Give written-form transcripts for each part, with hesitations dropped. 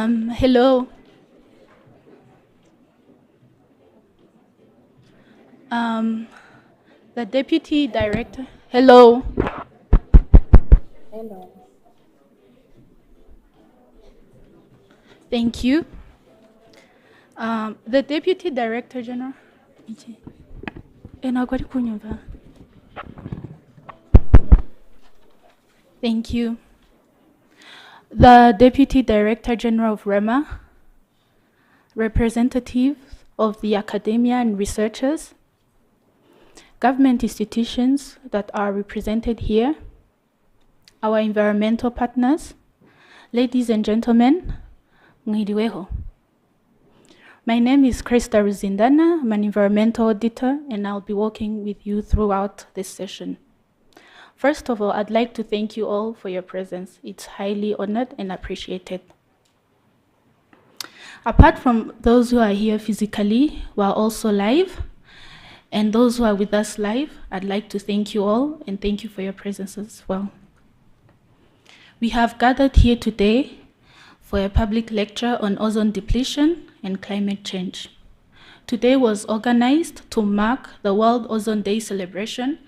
Hello. The Deputy Director. Hello. Hello. Thank you. The Deputy Director General. Thank you. The Deputy Director General of REMA, representatives of the academia and researchers, government institutions that are represented here, our environmental partners, ladies and gentlemen, Ngiriweho. My name is Krista Ruzindana. I'm an environmental auditor, and I'll be working with you throughout this session. First of all, I'd like to thank you all for your presence. It's highly honored and appreciated. Apart from those who are here physically, we are also live. And those who are with us live, I'd like to thank you all and thank you for your presence as well. We have gathered here today for a public lecture on ozone depletion and climate change. Today was organized to mark the World Ozone Day celebration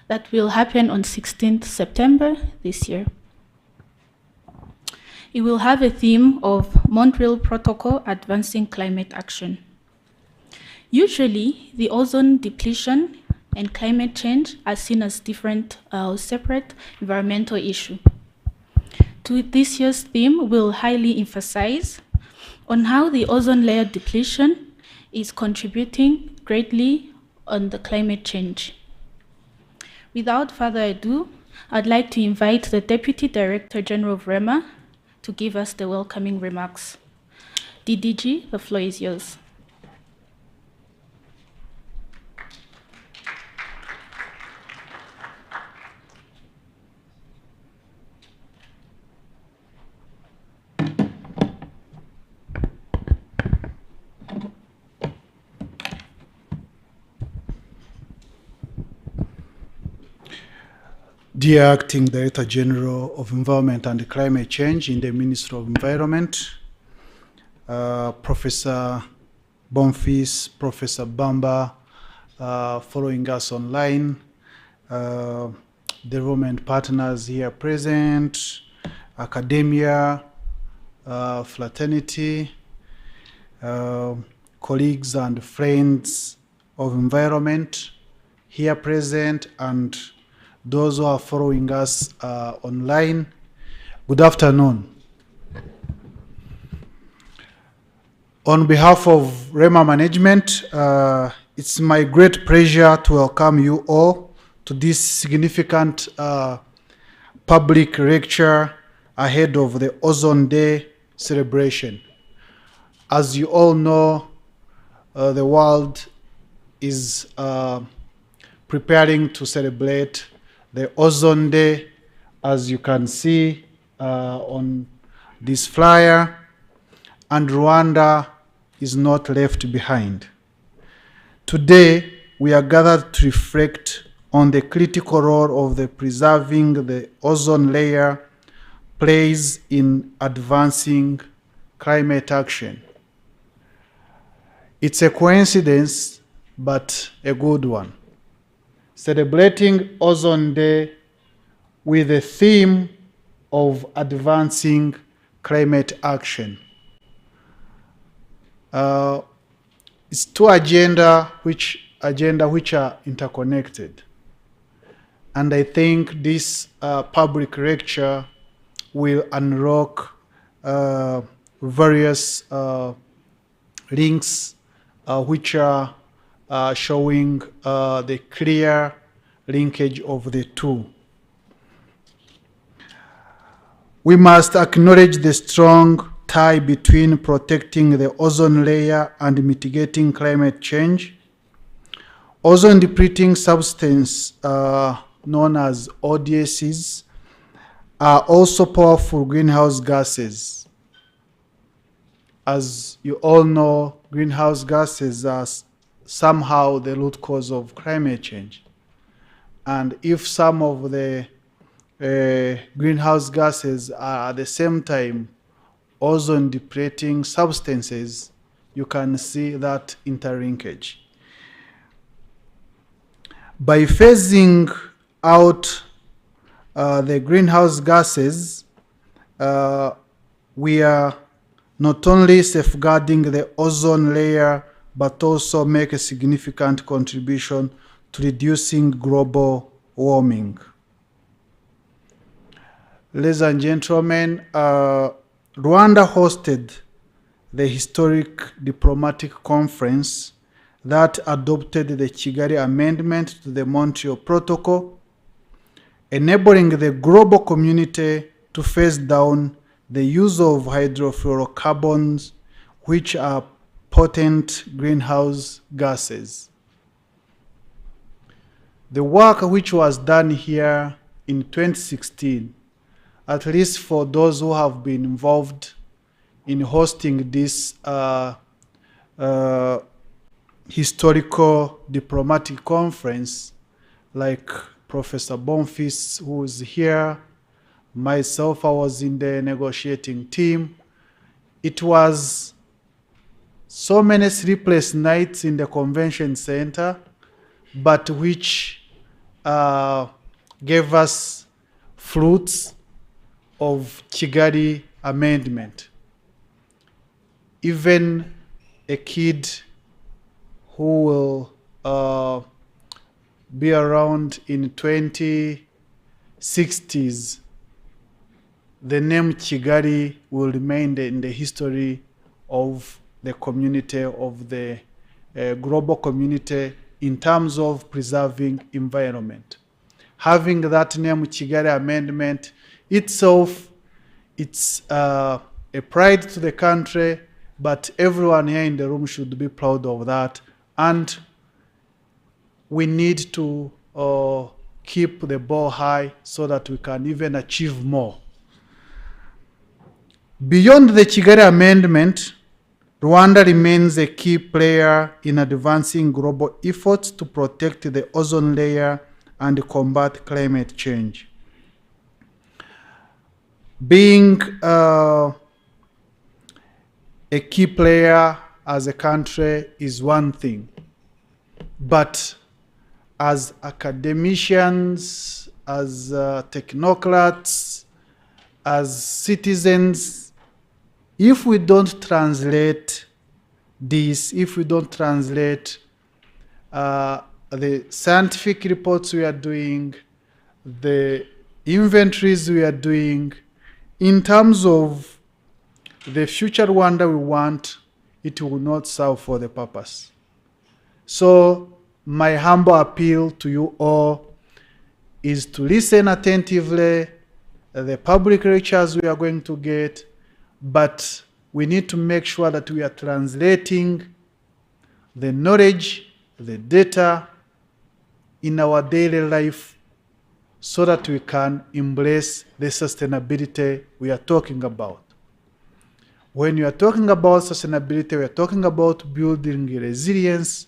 that will happen on 16th September this year. It will have a theme of Montreal Protocol Advancing Climate Action. Usually, the ozone depletion and climate change are seen as different, separate environmental issues. To this year's theme, we'll highly emphasize on how the ozone layer depletion is contributing greatly on the climate change. Without further ado, I'd like to invite the Deputy Director General of REMA to give us the welcoming remarks. DDG, the floor is yours. Dear Acting Director General of Environment and Climate Change in the Ministry of Environment, Professor Bonfils, Professor Bamba, following us online, development partners here present, academia, fraternity, colleagues and friends of environment here present, and those who are following us online, good afternoon. On behalf of REMA Management, it's my great pleasure to welcome you all to this significant public lecture ahead of the Ozone Day celebration. As you all know, the world is preparing to celebrate the Ozone Day, as you can see on this flyer, and Rwanda is not left behind. Today, we are gathered to reflect on the critical role of the preserving the ozone layer plays in advancing climate action. It's a coincidence, but a good one. Celebrating Ozone Day with the theme of advancing climate action. It's two agendas which are interconnected. And I think this public lecture will unlock various links which are showing the clear linkage of the two. We must acknowledge the strong tie between protecting the ozone layer and mitigating climate change. Ozone depleting substances, known as ODSs, are also powerful greenhouse gases. As you all know, greenhouse gases are somehow the root cause of climate change. And if some of the greenhouse gases are at the same time ozone depleting substances, you can see that interlinkage. By phasing out the greenhouse gases, we are not only safeguarding the ozone layer, but also make a significant contribution to reducing global warming. Ladies and gentlemen, Rwanda hosted the historic diplomatic conference that adopted the Kigali Amendment to the Montreal Protocol, enabling the global community to phase down the use of hydrofluorocarbons, which are potent greenhouse gases. The work which was done here in 2016, at least for those who have been involved in hosting this historical diplomatic conference, like Professor Bonfils, who is here, myself, I was in the negotiating team. It was so many sleepless nights in the convention center, but which gave us fruits of Kigali Amendment. Even a kid who will be around in 2060s, the name Kigali will remain in the history of the community, of the global community, in terms of preserving environment. Having that name Kigali Amendment itself, it's a pride to the country, but everyone here in the room should be proud of that. And we need to keep the ball high so that we can even achieve more. Beyond the Kigali Amendment, Rwanda remains a key player in advancing global efforts to protect the ozone layer and combat climate change. Being a key player as a country is one thing, but as academicians, as technocrats, as citizens, if we don't translate this, if we don't translate the scientific reports we are doing, the inventories we are doing, in terms of the future Rwanda we want, it will not serve for the purpose. So my humble appeal to you all is to listen attentively, the public lectures we are going to get, but we need to make sure that we are translating the knowledge, the data in our daily life so that we can embrace the sustainability we are talking about. When you are talking about sustainability, we are talking about building resilience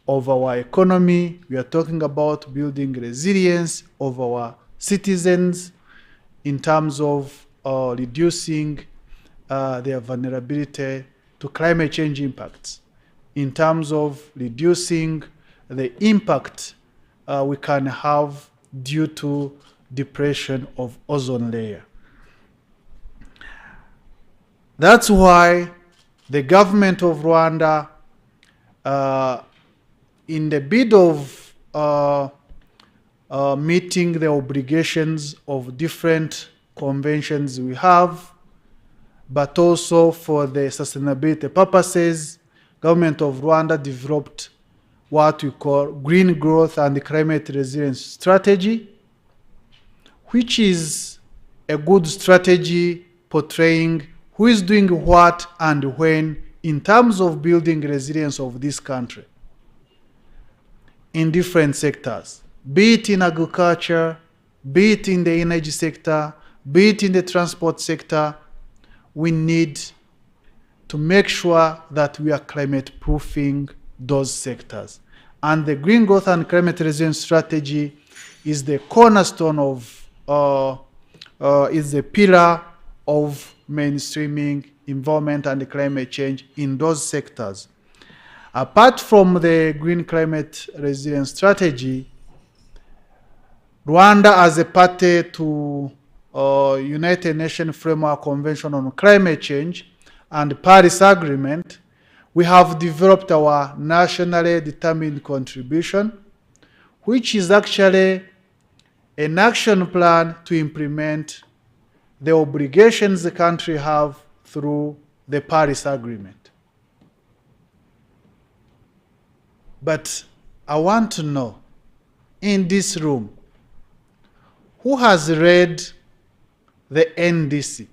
of our economy. We are talking about building resilience of our citizens in terms of reducing their vulnerability to climate change impacts, in terms of reducing the impact we can have due to depletion of ozone layer. That's why the government of Rwanda, in the bid of meeting the obligations of different conventions we have, but also for the sustainability purposes, government of Rwanda developed what we call Green Growth and Climate Resilience Strategy, which is a good strategy portraying who is doing what and when in terms of building resilience of this country in different sectors, be it in agriculture, be it in the energy sector, be it in the transport sector. We need to make sure that we are climate proofing those sectors. And the Green Growth and Climate Resilience Strategy is the cornerstone of, is the pillar of mainstreaming environment and climate change in those sectors. Apart from the Green Climate Resilience Strategy, Rwanda, as a party to United Nations Framework Convention on Climate Change and Paris Agreement, we have developed our nationally determined contribution, which is actually an action plan to implement the obligations the country have through the Paris Agreement. But I want to know, in this room, who has read the NDC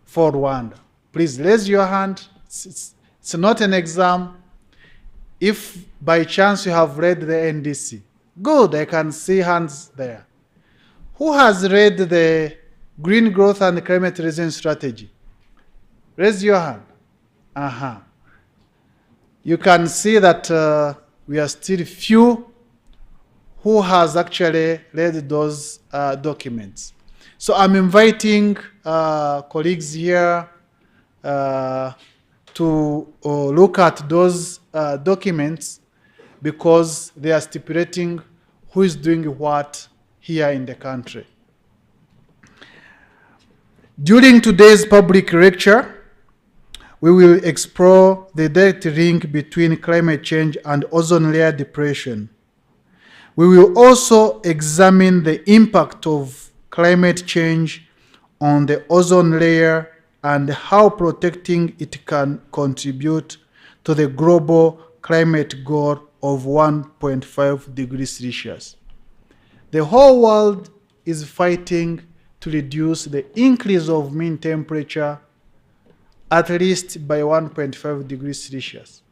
for Rwanda? Please raise your hand. It's not an exam. If by chance you have read the NDC, good, I can see hands there. Who has read the Green Growth and Climate Resilience Strategy? Raise your hand. You can see that we are still few who has actually read those documents. So I'm inviting colleagues here to look at those documents, because they are stipulating who is doing what here in the country. During today's public lecture, we will explore the direct link between climate change and ozone layer depletion. We will also examine the impact of climate change on the ozone layer and how protecting it can contribute to the global climate goal of 1.5 degrees Celsius. The whole world is fighting to reduce the increase of mean temperature at least by 1.5 degrees Celsius.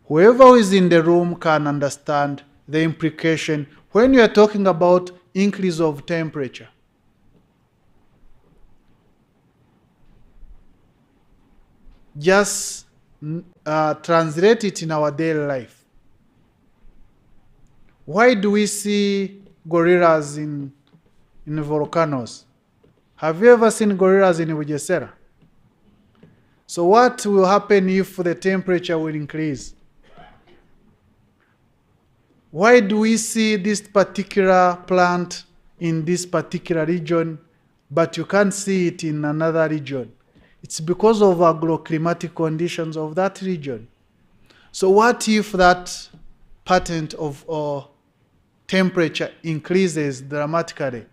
Whoever is in the room can understand the implication when you are talking about increase of temperature. Just translate it in our daily life. Why do we see gorillas in volcanoes? Have you ever seen gorillas in Bugesera? So what will happen if the temperature will increase? Why do we see this particular plant in this particular region, but you can't see it in another region? It's because of agroclimatic conditions of that region. So what if that pattern of temperature increases dramatically?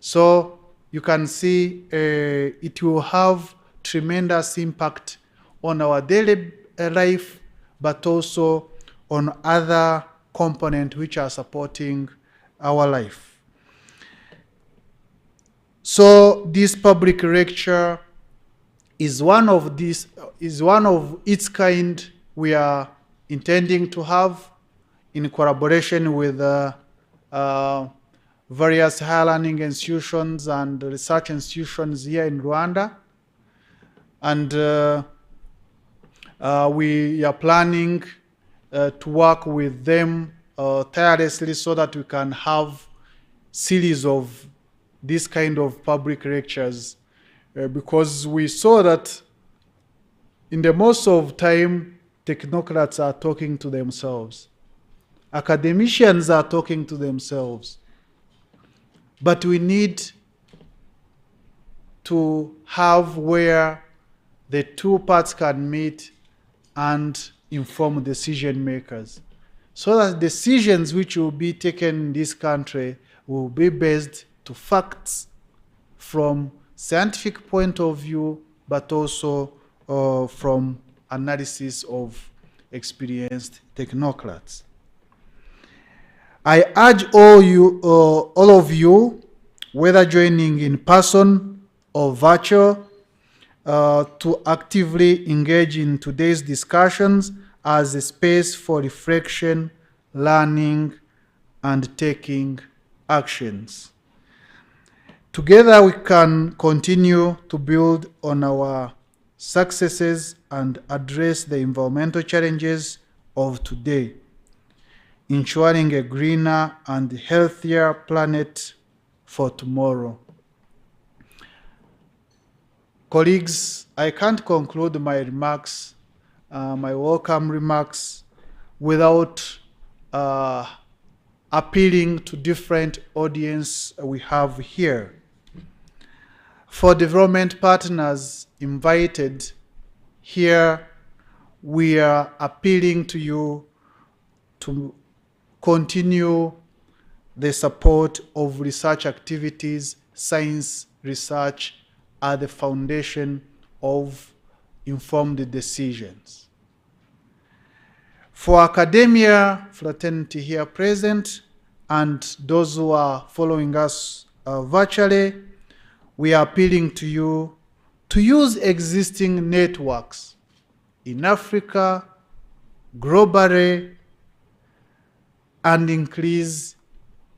So you can see it will have tremendous impact on our daily life, but also on other components which are supporting our life. So this public lecture is one of its kind we are intending to have in collaboration with various higher learning institutions and research institutions here in Rwanda. And we are planning to work with them tirelessly so that we can have series of this kind of public lectures, because we saw that in the most of time, technocrats are talking to themselves. Academicians are talking to themselves. But we need to have where the two parts can meet and inform decision makers, so that decisions which will be taken in this country will be based to facts from scientific point of view, but also from analysis of experienced technocrats. I urge all of you, whether joining in person or virtual, to actively engage in today's discussions as a space for reflection, learning, and taking actions. Together we can continue to build on our successes and address the environmental challenges of today. ensuring a greener and healthier planet for tomorrow. Colleagues, I can't conclude my remarks, my welcome remarks, without appealing to different audience we have here. For development partners invited here, we are appealing to you to continue the support of research activities. Science research are the foundation of informed decisions. For academia fraternity here present and those who are following us virtually, we are appealing to you to use existing networks in Africa, globally, and increase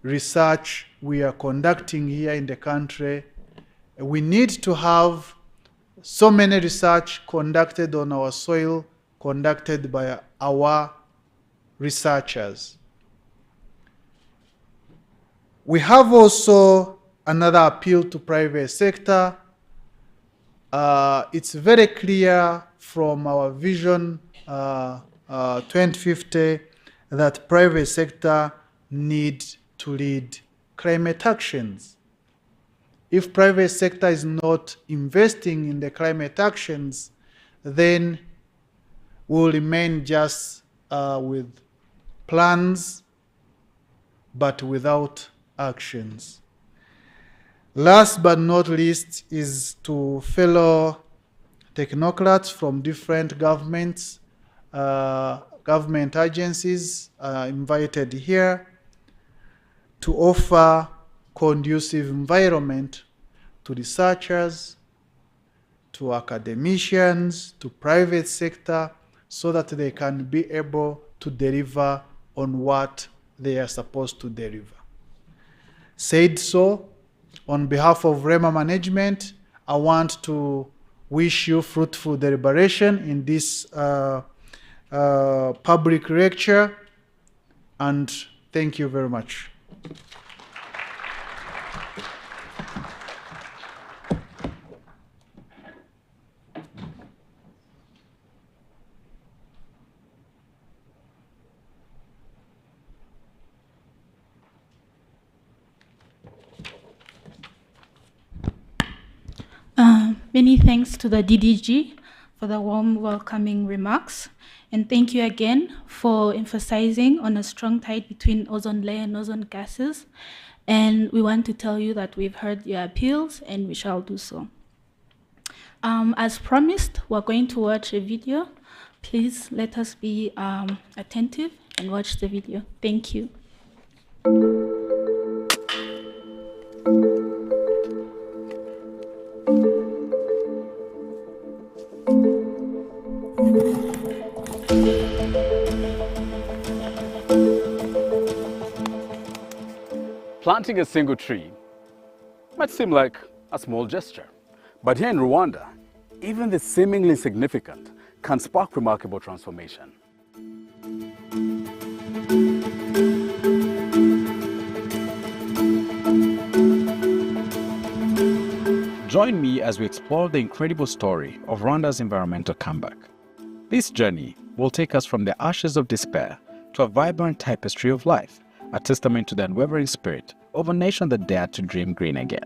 research we are conducting here in the country. We need to have so many research conducted on our soil, conducted by our researchers. We have also another appeal to private sector. It's very clear from our vision 2050 that private sector need to lead climate actions. If private sector is not investing in the climate actions, then we'll remain just with plans, but without actions. Last but not least is to fellow technocrats from different governments, government agencies invited here to offer conducive environment to researchers, to academicians, to private sector, so that they can be able to deliver on what they are supposed to deliver. Said so, on behalf of REMA management, I want to wish you fruitful deliberation in this public lecture, and thank you very much. Many thanks to the DDG for the warm welcoming remarks. And thank you again for emphasizing on a strong tie between ozone layer and ozone gases. And we want to tell you that we've heard your appeals and we shall do so. As promised, we're going to watch a video. Please let us be attentive and watch the video. Thank you. Planting a single tree might seem like a small gesture, but here in Rwanda, even the seemingly significant can spark remarkable transformation. Join me as we explore the incredible story of Rwanda's environmental comeback. This journey will take us from the ashes of despair to a vibrant tapestry of life, a testament to the unwavering spirit of a nation that dared to dream green again.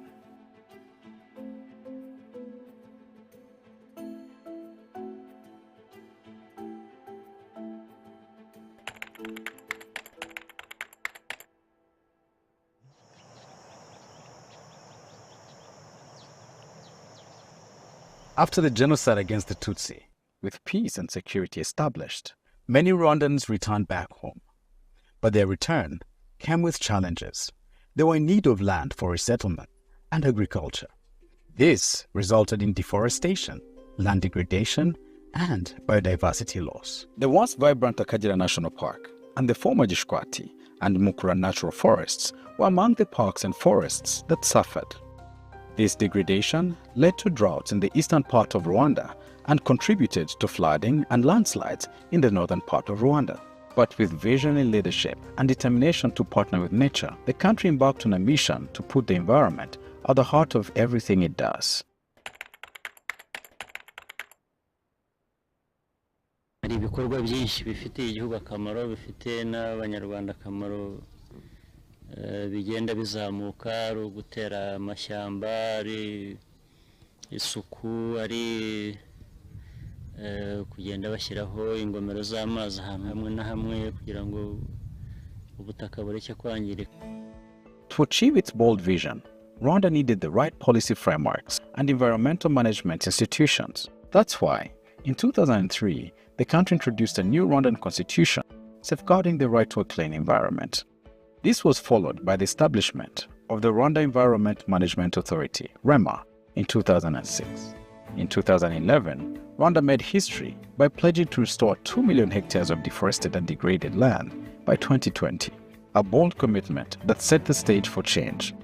After the genocide against the Tutsi, with peace and security established, many Rwandans returned back home. But their return came with challenges. They were in need of land for resettlement and agriculture. This resulted in deforestation, land degradation, and biodiversity loss. The once vibrant Akagera National Park and the former Gishwati and Mukura Natural Forests were among the parks and forests that suffered. This degradation led to droughts in the eastern part of Rwanda and contributed to flooding and landslides in the northern part of Rwanda. But with vision and leadership and determination to partner with nature, the country embarked on a mission to put the environment at the heart of everything it does. Hari ibikorwa byinshi bifitiye igihugu akamaro, bifitiye n'abanyarwanda akamaro, bigenda bizamuka, ari ugutera amashyamba, ari isuku, ari kugenda bashyiraho ingomero z'amazi ahantu hamwe na hamwe kugira ngo ubutaka bureke kwangirika. To achieve its bold vision, Rwanda needed the right policy frameworks and environmental management institutions. That's why, in 2003, the country introduced a new Rwandan constitution safeguarding the right to a clean environment. This was followed by the establishment of the Rwanda Environment Management Authority, REMA, in 2006. In 2011, Rwanda made history by pledging to restore 2 million hectares of deforested and degraded land by 2020, a bold commitment that set the stage for change.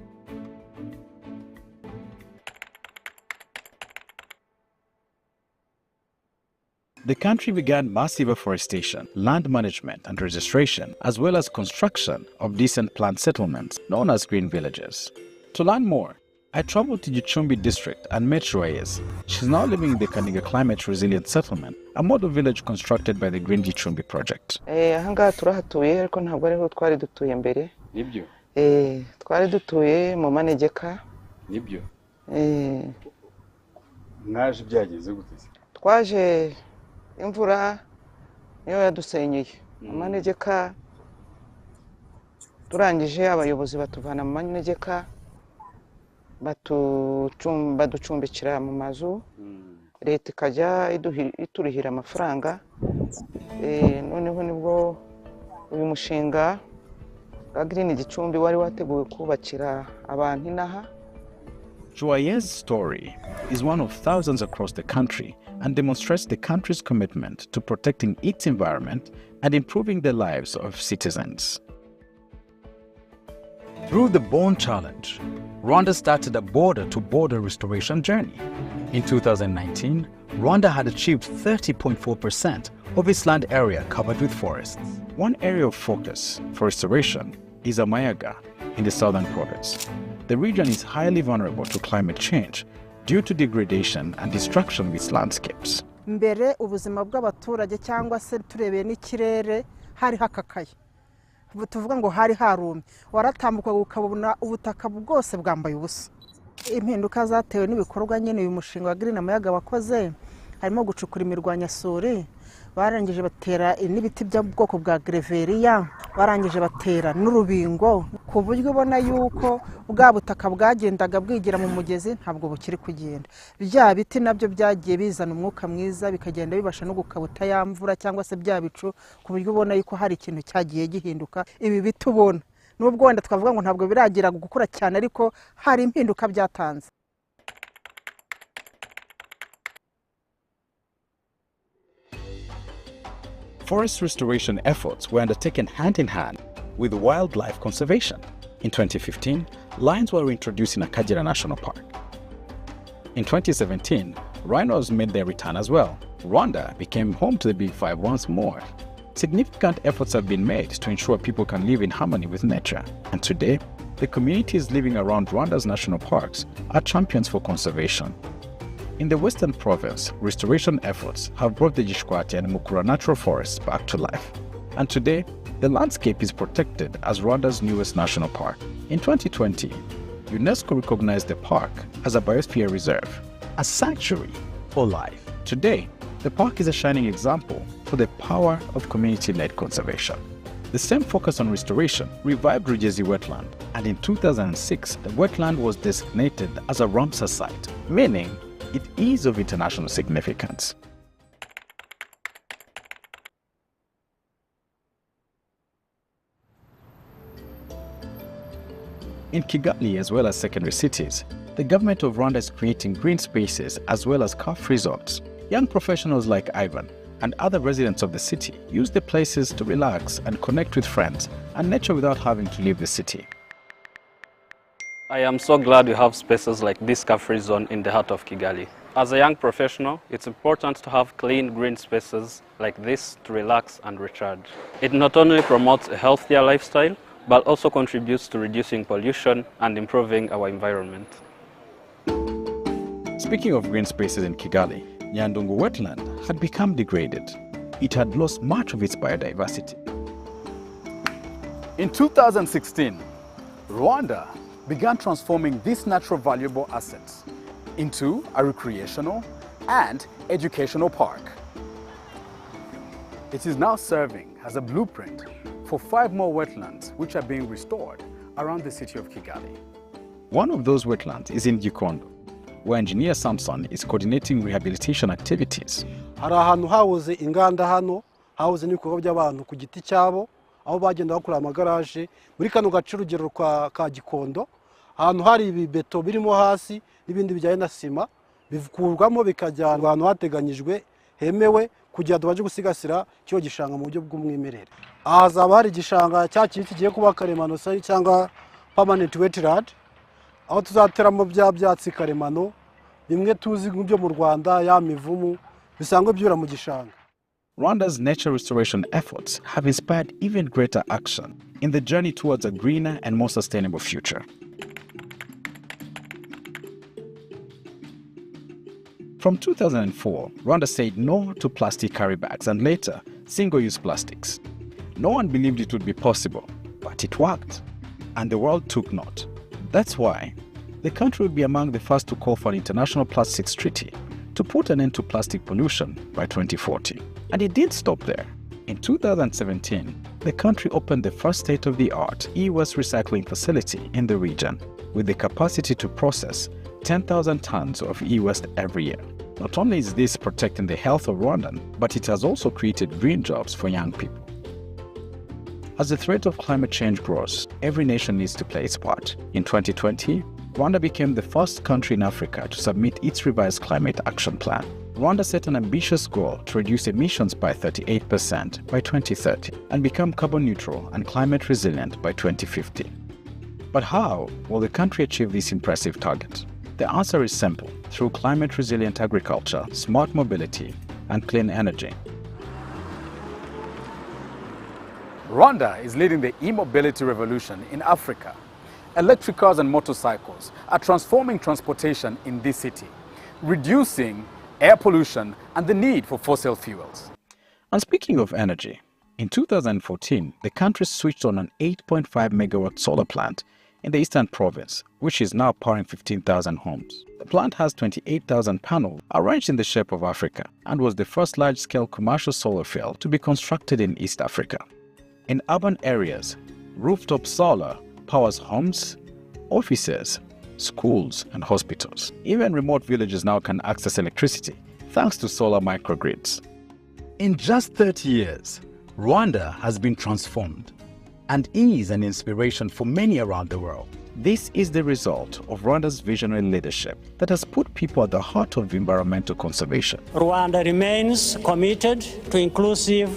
The country began massive afforestation, land management and registration, as well as construction of decent planned settlements known as green villages. To learn more, I traveled to Gicumbi district and met Joyeuse. She's now living in the Kaniga Climate Resilient Settlement, a model village constructed by the Green Gicumbi project. Ahangaha turahatuye ariko ntabwo ariho twari dutuye mbere. Nibyo. Twari dutuye mu manegeka. Nibyo. Mwaje byageze gute? Twaje imvura niyo yadusenyeye. Amanegeka turangije abayobozi batuvana mu manegeka baducumbikira mu mazu, leta ikajya iturihira amafaranga. Noneho nibwo uyu mushinga wa Green Gicumbi wari wateguwe kubakira abantu inaha. Joyeuse's story is one of thousands across the country and demonstrates the country's commitment to protecting its environment and improving the lives of citizens. Through the Bone Challenge, Rwanda started a border-to-border restoration journey. In 2019, Rwanda had achieved 30.4% of its land area covered with forests. One area of focus for restoration is Amayaga in the southern province. The region is highly vulnerable to climate change due to degradation and destruction of its landscapes. Mbere ubuzima bw'abaturage cyangwa se turebeye n'ikirere hari hakakaye. Tuvuga ngo hari harumye. Waratambuka ukabona ubutaka bwose bwambaye ubusa. Impinduka zatewe n'ibikorwa nyene uyu mushinga wa Green Amayaga wakoze harimo gucukura imirwanyasuri, barangije batera n'ibiti by'ubwoko bwa Greveriya, barangije batera n'urubingo ku buryo ubona yuko bwa butaka bwagendaga bwigira mu mugezi ntabwo bukiri kugenda. Bya biti nabyo byagiye bizana umwuka mwiza bikagenda bibasha no gukabuta ya mvura cyangwa se bya bicu ku buryo ubona yuko hari ikintu cyagiye gihinduka. Ibi bitubona nubwo wenda twavuga ngo ntabwo biragira gukura cyane ariko hari impinduka byatanze. Forest restoration efforts were undertaken hand-in-hand with wildlife conservation. In 2015, lions were introduced in Akagera National Park. In 2017, rhinos made their return as well. Rwanda became home to the Big Five once more. Significant efforts have been made to ensure people can live in harmony with nature. And today, the communities living around Rwanda's national parks are champions for conservation. In the Western Province, restoration efforts have brought the Gishwati and Mukura natural forests back to life. And today, the landscape is protected as Rwanda's newest national park. In 2020, UNESCO recognized the park as a biosphere reserve, a sanctuary for life. Today, the park is a shining example for the power of community-led conservation. The same focus on restoration revived Rugezi wetland, and in 2006, the wetland was designated as a Ramsar site, meaning it is of international significance. In Kigali as well as secondary cities, the government of Rwanda is creating green spaces as well as car-free zones. Young professionals like Ivan and other residents of the city use the places to relax and connect with friends and nature without having to leave the city. I am so glad we have spaces like this car-free zone in the heart of Kigali. As a young professional, it's important to have clean green spaces like this to relax and recharge. It not only promotes a healthier lifestyle, but also contributes to reducing pollution and improving our environment. Speaking of green spaces in Kigali, Nyandungu wetland had become degraded. It had lost much of its biodiversity. In 2016, Rwanda began transforming these natural valuable assets into a recreational and educational park. It is now serving as a blueprint for 5 more wetlands which are being restored around the city of Kigali. One of those wetlands is in Gikondo, where Engineer Samson is coordinating rehabilitation activities. Hari ahantu hahoze inganda hano, hahoze n'ibikorwa by'abantu ku giti cyabo, aho bagenda bakora amagaraje muri kano gace urugero ka Gikondo, ahantu hari ibibeto birimo hasi n'ibindi bijyanye na sima bikurwamo bikajyanwa ahantu hateganyijwe hemewe kugira ngo baje gusigasira cyo gishanga mu buryo bw'umwimerere. Ahazaba hari igishanga cyakiri kigiye kuba karemano cyangwa permanent wetland, aho tuzateramo bya byatsi karemano bimwe tuzi byo mu Rwanda ya mivumu bisanzwe byura mu gishanga. Rwanda's nature restoration efforts have inspired even greater action in the journey towards a greener and more sustainable future. From 2004, Rwanda said no to plastic carry bags and later single-use plastics. No one believed it would be possible, but it worked, and the world took note. That's why the country will be among the first to call for an international plastics treaty to put an end to plastic pollution by 2040. And it didn't stop there. In 2017, the country opened the first state-of-the-art e-waste recycling facility in the region with the capacity to process 10,000 tons of e-waste every year. Not only is this protecting the health of Rwandans, but it has also created green jobs for young people. As the threat of climate change grows, every nation needs to play its part. In 2020, Rwanda became the first country in Africa to submit its revised climate action plan. Rwanda set an ambitious goal to reduce emissions by 38% by 2030 and become carbon neutral and climate resilient by 2050. But how will the country achieve this impressive target? The answer is simple: through climate resilient agriculture, smart mobility, and clean energy. Rwanda is leading the e-mobility revolution in Africa. Electric cars and motorcycles are transforming transportation in this city, reducing air pollution and the need for fossil fuels. And speaking of energy, in 2014, the country switched on an 8.5 megawatt solar plant in the Eastern Province, which is now powering 15,000 homes. The plant has 28,000 panels arranged in the shape of Africa and was the first large-scale commercial solar field to be constructed in East Africa. In urban areas, rooftop solar powers homes, offices, schools, and hospitals. Even remote villages now can access electricity thanks to solar microgrids. In just 30 years, Rwanda has been transformed and is an inspiration for many around the world. This is the result of Rwanda's visionary leadership that has put people at the heart of environmental conservation. Rwanda remains committed to inclusive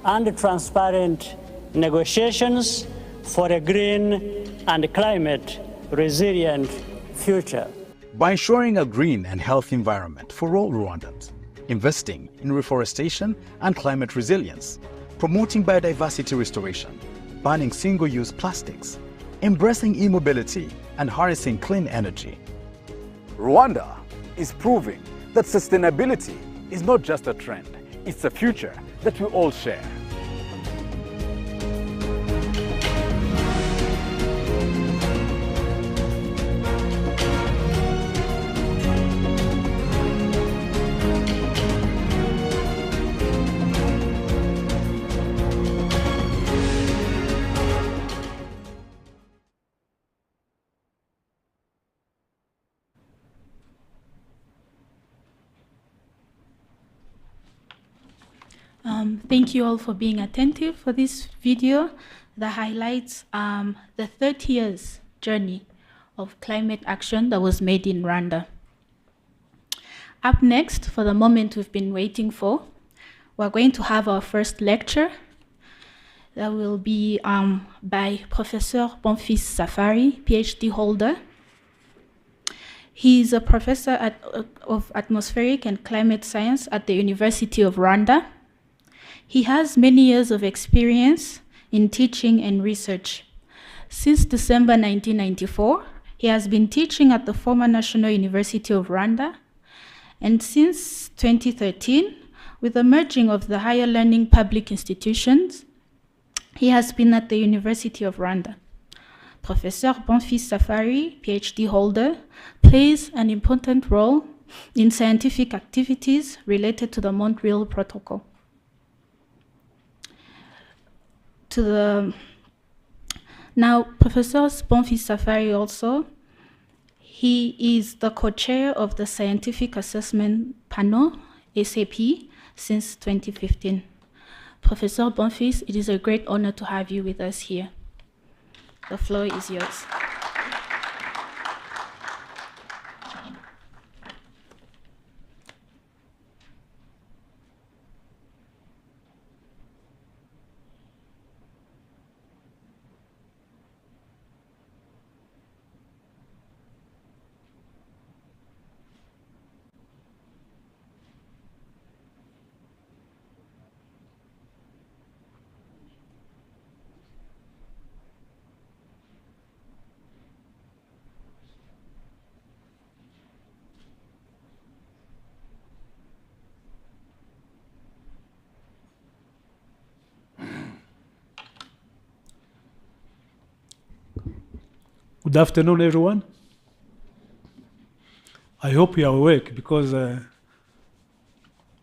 and transparent negotiations for a green and climate resilient future. By ensuring a green and healthy environment for all Rwandans, investing in reforestation and climate resilience, promoting biodiversity restoration, banning single-use plastics, embracing e-mobility, and harnessing clean energy, Rwanda is proving that sustainability is not just a trend, it's a future that we all share. Thank you all for being attentive for this video that highlights the 30 years journey of climate action that was made in Rwanda. Up next, for the moment we've been waiting for, we're going to have our first lecture that will be by Professor Bonfils Safari, PhD holder. He is a professor of atmospheric and climate science at the University of Rwanda. He has many years of experience in teaching and research. Since December 1994, he has been teaching at the former National University of Rwanda. And since 2013, with the merging of the higher learning public institutions, he has been at the University of Rwanda. Professor Bonfils Safari, PhD holder, plays an important role in scientific activities related to the Montreal Protocol. Now, Professor Bonfils Safari also, he is the co-chair of the Scientific Assessment Panel, SAP, since 2015. Professor Bonfils, it is a great honor to have you with us here. The floor is yours. Good afternoon, everyone. I hope you are awake because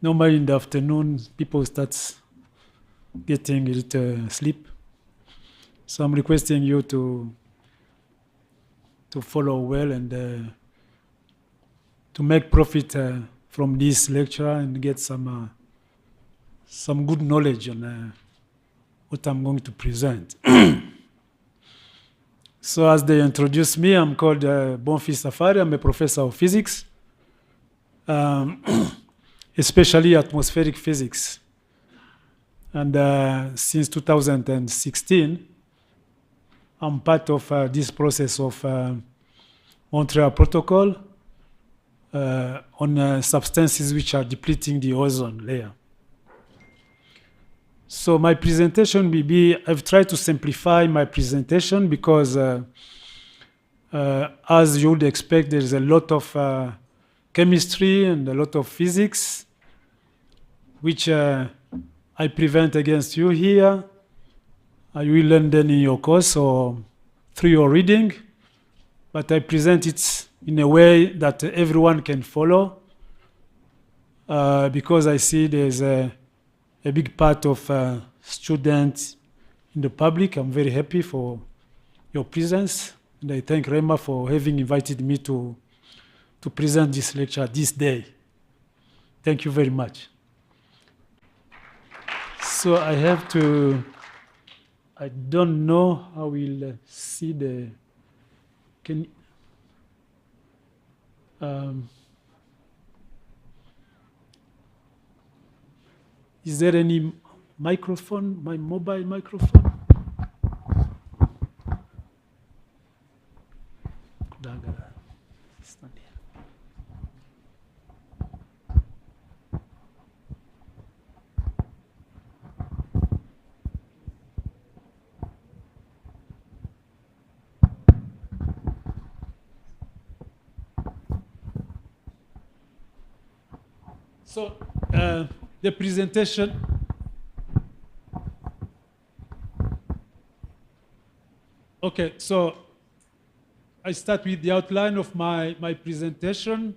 normally in the afternoon people start getting a little sleep. So I'm requesting you to follow well and to make profit from this lecture and get some good knowledge on what I'm going to present. So as they introduced me, I'm called Bonfils Safari. I'm a professor of physics, especially atmospheric physics. And since 2016, I'm part of this process of Montreal Protocol on substances which are depleting the ozone layer. So my presentation will be, I've tried to simplify my presentation because as you would expect, there's a lot of chemistry and a lot of physics, which I prevent against you here. You will learn them in your course or through your reading, but I present it in a way that everyone can follow because I see there's a big part of students in the public. I'm very happy for your presence, and I thank Rema for having invited me to present this lecture this day. Thank you very much. So I have to, I don't know how we'll see the, is there any microphone, my mobile microphone? So the presentation. Okay, so I start with the outline of my presentation.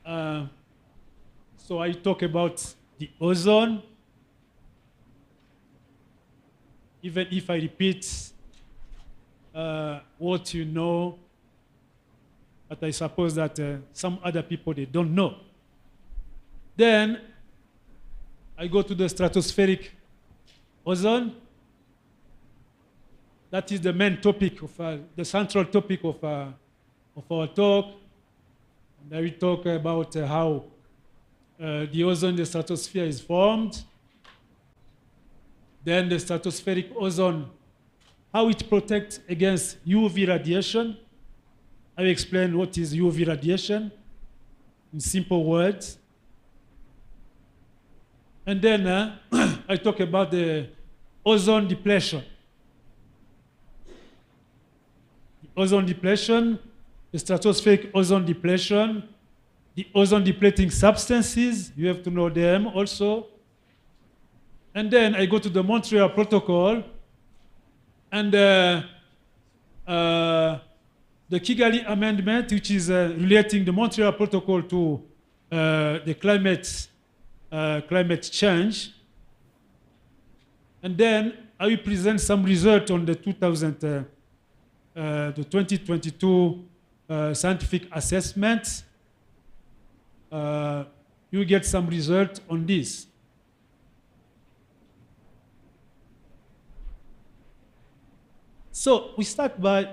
So I talk about the ozone. Even if I repeat what you know, but I suppose that some other people, they don't know. Then I go to the stratospheric ozone. That is the main topic of the central topic of our talk. And I will talk about how the ozone in the stratosphere is formed. Then the stratospheric ozone, how it protects against UV radiation. I will explain what is UV radiation in simple words. And then I talk about the ozone depletion. Ozone depletion, the stratospheric ozone depletion, the ozone depleting substances, you have to know them also. And then I go to the Montreal Protocol, and the Kigali Amendment, which is relating the Montreal Protocol to the climate change. And then I will present some result on the 2022 scientific assessment. You get some result on this. So we start by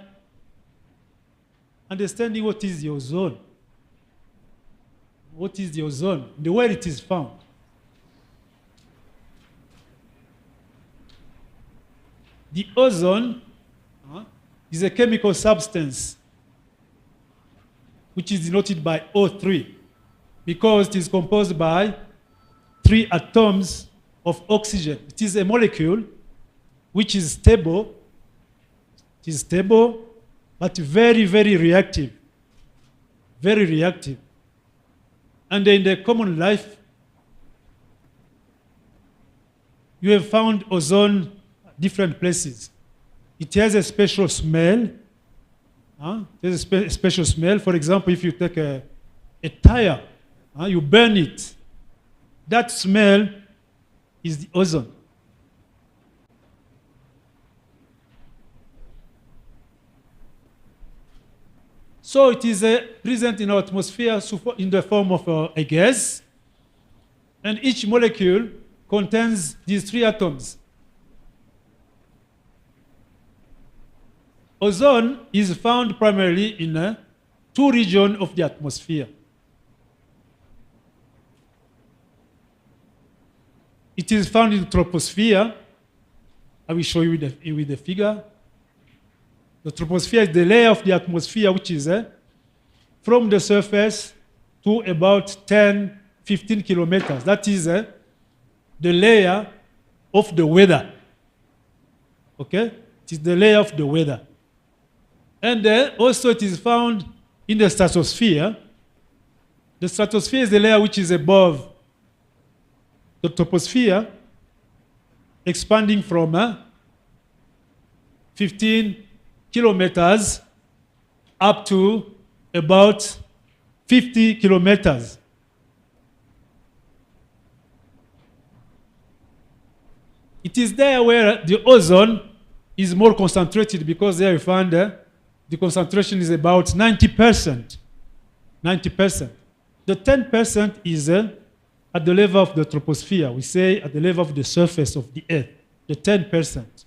understanding what is the ozone. What is the ozone? Where it is found. The ozone is a chemical substance which is denoted by O3 because it is composed by 3 atoms of oxygen. It is a molecule which is stable. It is stable, but very, very reactive. Very reactive. And in the common life, you have found ozone different places. It has a special smell. It has a special smell. For example, if you take a tire, you burn it. That smell is the ozone. So it is present in our atmosphere in the form of a gas, and each molecule contains these 3 atoms. Ozone is found primarily in 2 regions of the atmosphere. It is found in the troposphere. I will show you with the figure. The troposphere is the layer of the atmosphere which is from the surface to about 10, 15 kilometers. That is the layer of the weather. Okay? It is the layer of the weather. And also it is found in the stratosphere. The stratosphere is the layer which is above the troposphere, expanding from 15 kilometers up to about 50 kilometers. It is there where the ozone is more concentrated because there you find the concentration is about 90%. 90%. The 10% is at the level of the troposphere. We say at the level of the surface of the Earth, the 10%.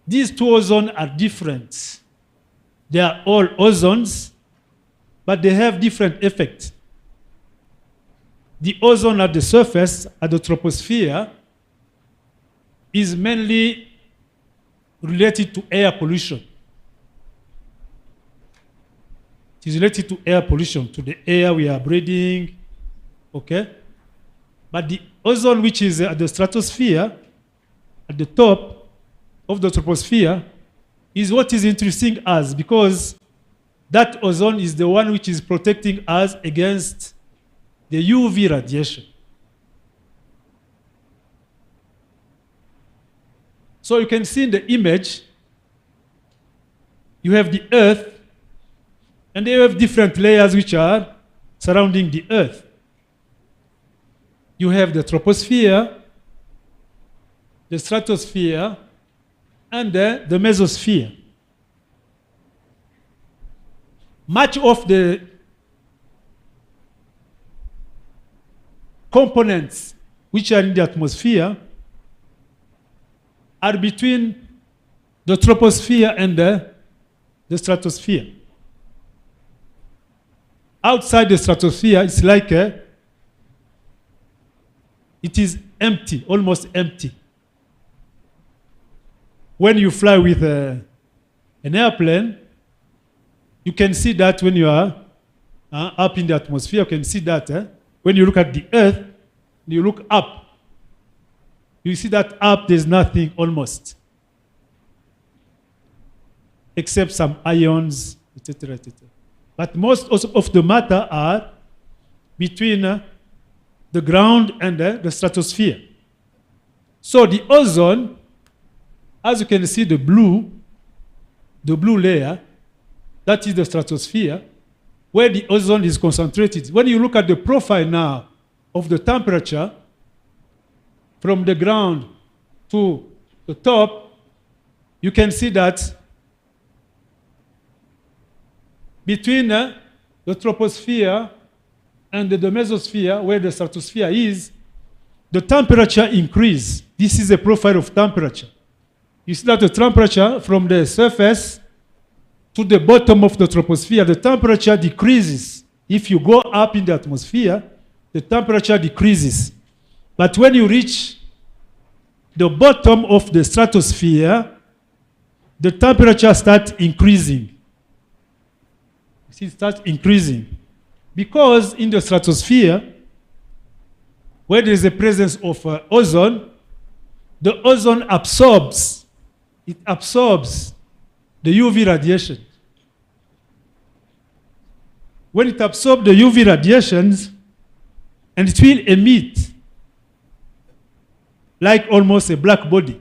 These 2 ozones are different. They are all ozones, but they have different effects. The ozone at the surface, at the troposphere, is mainly related to air pollution. It is related to air pollution, to the air we are breathing, okay? But the ozone which is at the stratosphere, at the top of the troposphere, is what is interesting us because that ozone is the one which is protecting us against the UV radiation. So you can see in the image, you have the Earth, and you have different layers which are surrounding the Earth. You have the troposphere, the stratosphere, and the mesosphere. Much of the components which are in the atmosphere are between the troposphere and the stratosphere. Outside the stratosphere, it's like it is empty, almost empty. When you fly with an airplane, You can see that when you are up in the atmosphere. You can see that when you look at the Earth, you look up. You see that up there's nothing almost, except some ions, etc., etc. But most of the matter are between the ground and the stratosphere. So the ozone, as you can see, the blue layer, that is the stratosphere, where the ozone is concentrated. When you look at the profile now of the temperature from the ground to the top, you can see that between the troposphere and the mesosphere, where the stratosphere is, the temperature increase. This is a profile of temperature. You see that the temperature from the surface to the bottom of the troposphere, the temperature decreases. If you go up in the atmosphere, the temperature decreases. But when you reach the bottom of the stratosphere, the temperature starts increasing. It starts increasing. Because in the stratosphere, where there is a presence of ozone, the ozone absorbs. It absorbs the UV radiation. When it absorbs the UV radiations, and it will emit like almost a black body.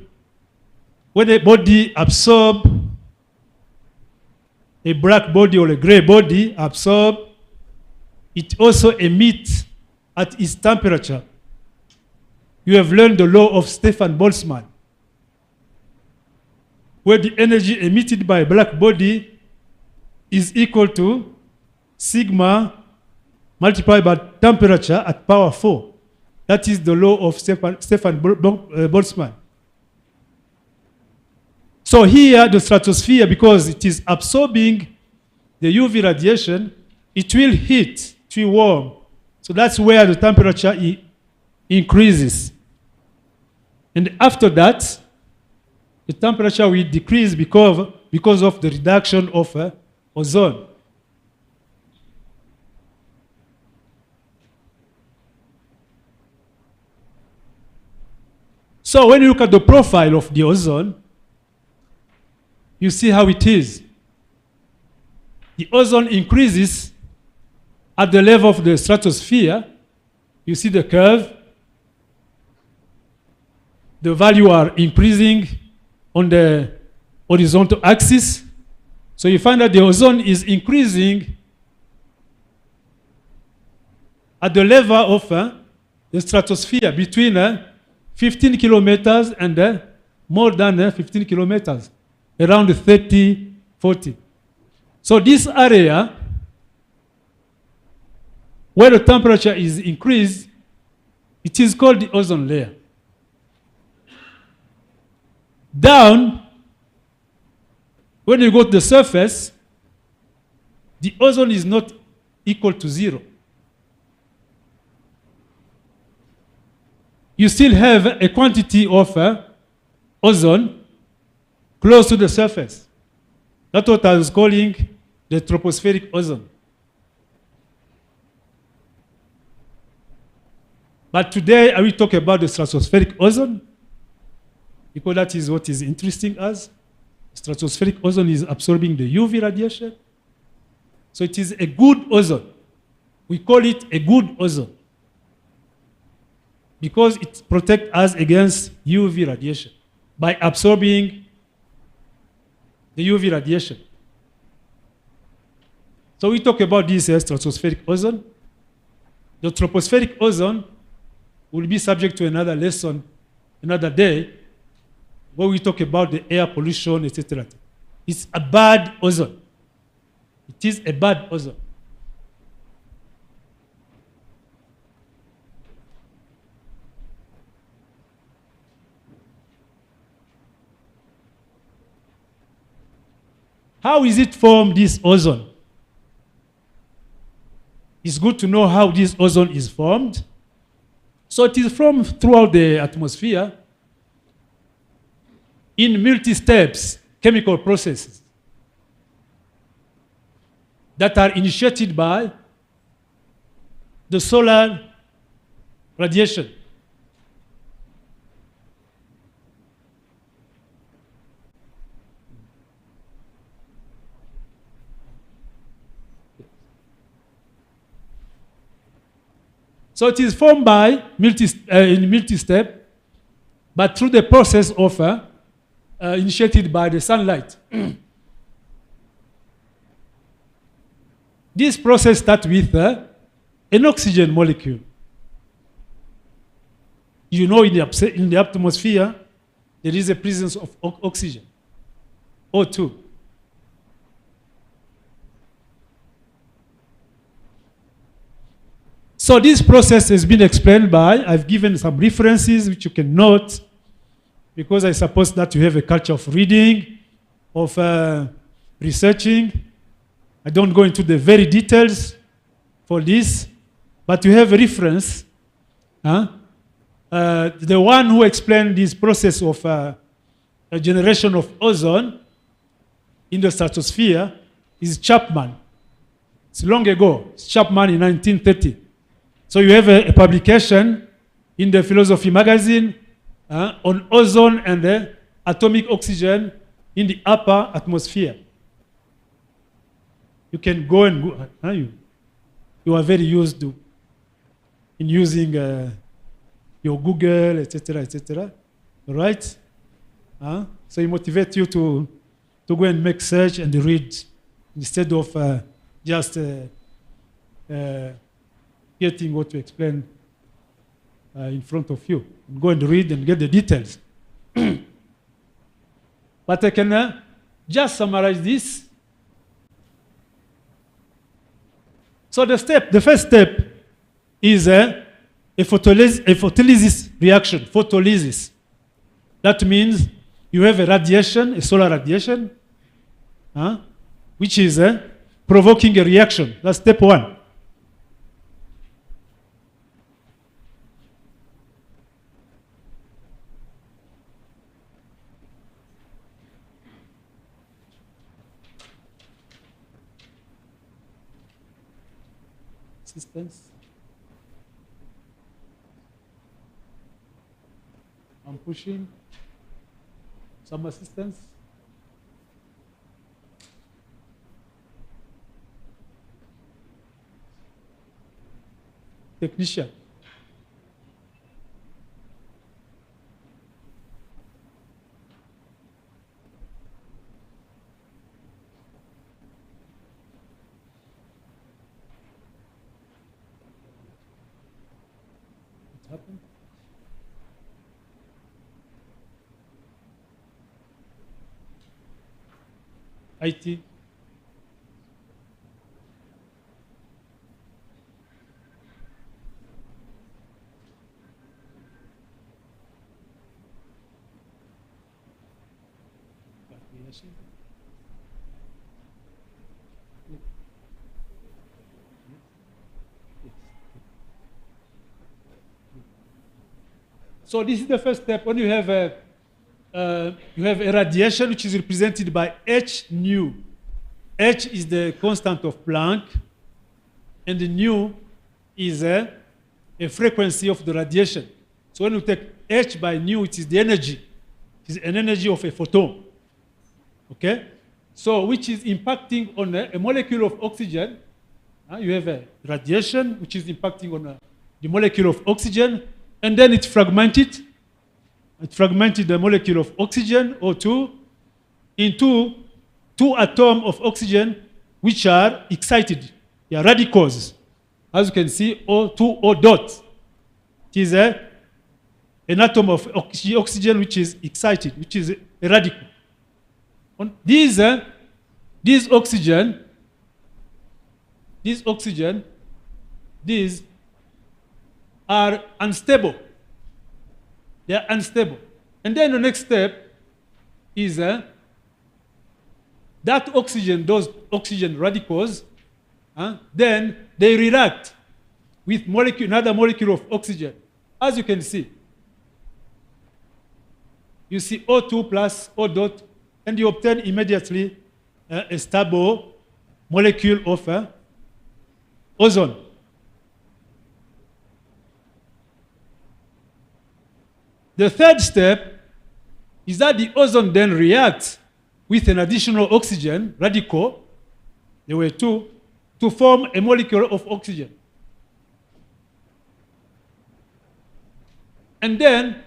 When a body absorbs a black body or a gray body absorb, it also emits at its temperature. You have learned the law of Stefan Boltzmann, where the energy emitted by a black body is equal to sigma multiplied by temperature at power 4. That is the law of Stefan Boltzmann. So here, the stratosphere, because it is absorbing the UV radiation, it will heat, it will warm. So that's where the temperature increases. And after that, the temperature will decrease because of the reduction of ozone. So when you look at the profile of the ozone, you see how it is. The ozone increases at the level of the stratosphere. You see the curve. The values are increasing on the horizontal axis. So you find that the ozone is increasing at the level of the stratosphere between 15 kilometers and more than 15 kilometers, around 30, 40. So this area where the temperature is increased, it is called the ozone layer. Down, when you go to the surface, the ozone is not equal to 0. You still have a quantity of ozone close to the surface. That's what I was calling the tropospheric ozone. But today I will talk about the stratospheric ozone, because that is what is interesting us. Stratospheric ozone is absorbing the UV radiation. So it is a good ozone. We call it a good ozone because it protects us against UV radiation by absorbing the UV radiation. So we talk about this stratospheric ozone. The tropospheric ozone will be subject to another lesson another day, where we talk about the air pollution, etc. It's a bad ozone. It is a bad ozone. How is it formed, this ozone? It's good to know how this ozone is formed. So it is formed throughout the atmosphere in multi-steps chemical processes. that are initiated by the solar radiation. So it is formed by in multi-step, but through the process of initiated by the sunlight. This process starts with an oxygen molecule. You know, in the atmosphere, there is a presence of oxygen, O2. So this process has been explained by, I've given some references which you can note, because I suppose that you have a culture of reading, of researching. I don't go into the very details for this, but you have a reference. The one who explained this process of a generation of ozone in the stratosphere is Chapman. It's long ago. It's Chapman in 1930. So you have a publication in the Philosophy magazine on ozone and the atomic oxygen in the upper atmosphere. You can go and go. You are very used to in using your Google, etc., etc. Right? So it motivates you to go and make search and read instead of just getting what to explain in front of you. Go and read and get the details. But I can just summarize this. So the first step is a photolysis reaction, photolysis. That means you have a radiation, a solar radiation, which is provoking a reaction. That's step one. Assistance. I'm pushing. Some assistance. Technician. What happened? IT. So this is the first step. When you have a radiation which is represented by H nu. H is the constant of Planck, and the nu is a frequency of the radiation. So when you take H by nu, it is the energy. It is an energy of a photon. Okay? So which is impacting on a molecule of oxygen. You have a radiation which is impacting on the molecule of oxygen, and then it fragmented. It fragmented the molecule of oxygen, O2, into two atoms of oxygen which are excited. They are radicals. As you can see, O2, O dot. It is an atom of oxygen which is excited, which is a radical. These oxygen, these are unstable. They are unstable. And then the next step is that oxygen, those oxygen radicals, then they react with another molecule of oxygen. As you can see, you see O2 plus O dot, and you obtain immediately a stable molecule of ozone. The third step is that the ozone then reacts with an additional oxygen radical, there were two, to form a molecule of oxygen. And then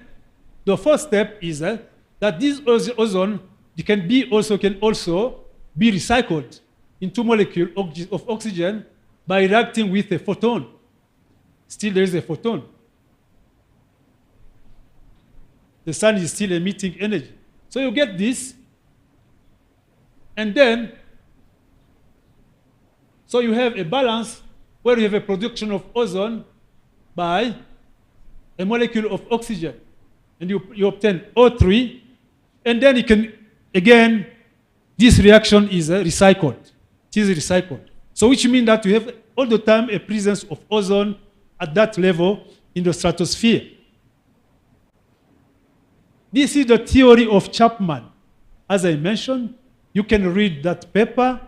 the fourth step is that this ozone can also be recycled into molecule of oxygen by reacting with a photon. Still there is a photon. The sun is still emitting energy. So you get this, and then, so you have a balance where you have a production of ozone by a molecule of oxygen. And you obtain O3, and then you can, again, this reaction is recycled. It is recycled. So which means that you have all the time a presence of ozone at that level in the stratosphere. This is the theory of Chapman. As I mentioned, you can read that paper,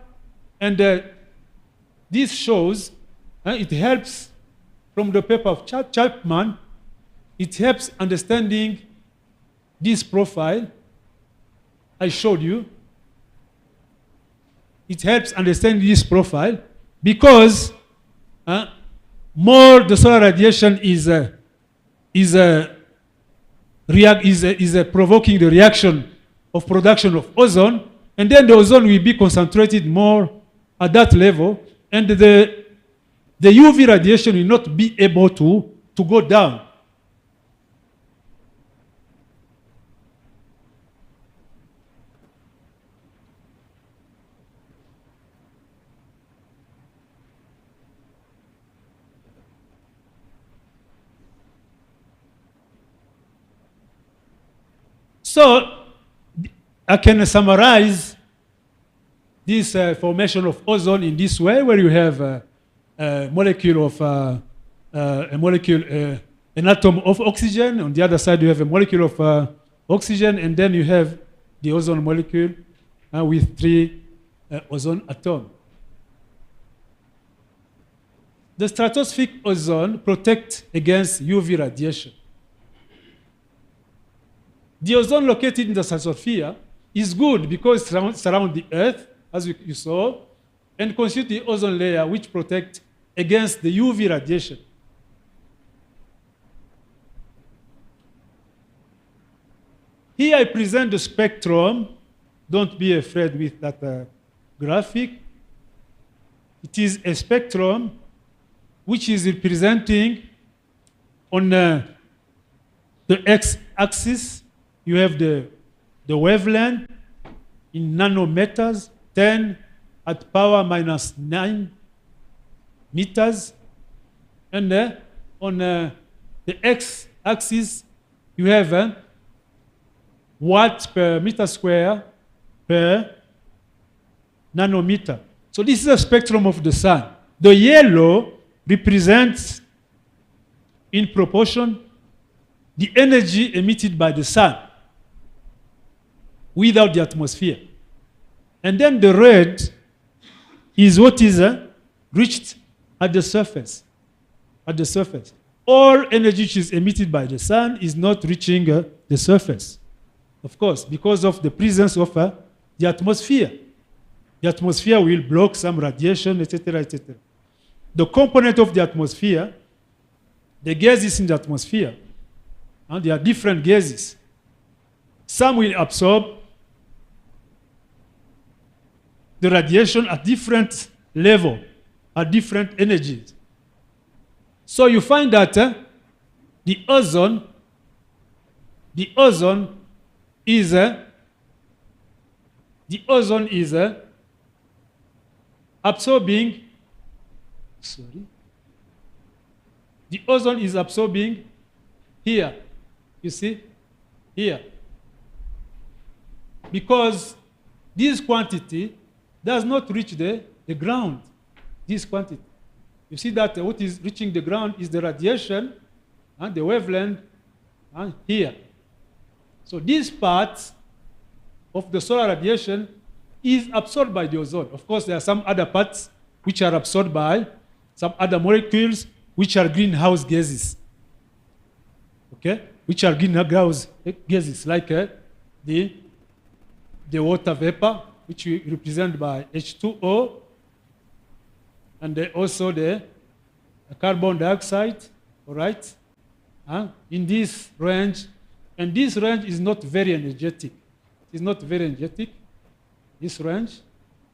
and this shows, it helps from the paper of Chapman, it helps understanding this profile I showed you. It helps understand this profile because more the solar radiation is provoking the reaction of production of ozone, and then the ozone will be concentrated more at that level, and the UV radiation will not be able to go down. So I can summarize this formation of ozone in this way, where you have a molecule of an atom of oxygen. On the other side, you have a molecule of oxygen, and then you have the ozone molecule with 3 ozone atoms. The stratospheric ozone protects against UV radiation. The ozone located in the stratosphere is good because it surrounds the Earth, as you saw, and constitutes the ozone layer which protects against the UV radiation. Here I present the spectrum. Don't be afraid with that graphic. It is a spectrum which is representing on the x-axis. You have the wavelength in nanometers, 10 at power minus 9 meters. And on the x-axis, you have watts per meter square per nanometer. So this is a spectrum of the sun. The yellow represents, in proportion, the energy emitted by the sun without the atmosphere. And then the red is what is reached at the surface. At the surface. All energy which is emitted by the sun is not reaching the surface. Of course, because of the presence of the atmosphere. The atmosphere will block some radiation, etc., etc. The component of the atmosphere, the gases in the atmosphere, and there are different gases. Some will absorb the radiation at different level, at different energies. So you find that the ozone is absorbing. Sorry. The ozone is absorbing here. You see? Here. Because this quantity does not reach the ground. This quantity. You see that what is reaching the ground is the radiation and the wavelength here. So these parts of the solar radiation is absorbed by the ozone. Of course, there are some other parts which are absorbed by some other molecules which are greenhouse gases. Okay? Which are greenhouse gases, like the water vapor, which we represent by H2O, and also the carbon dioxide, all right? In this range, and this range is not very energetic. It's not very energetic, this range.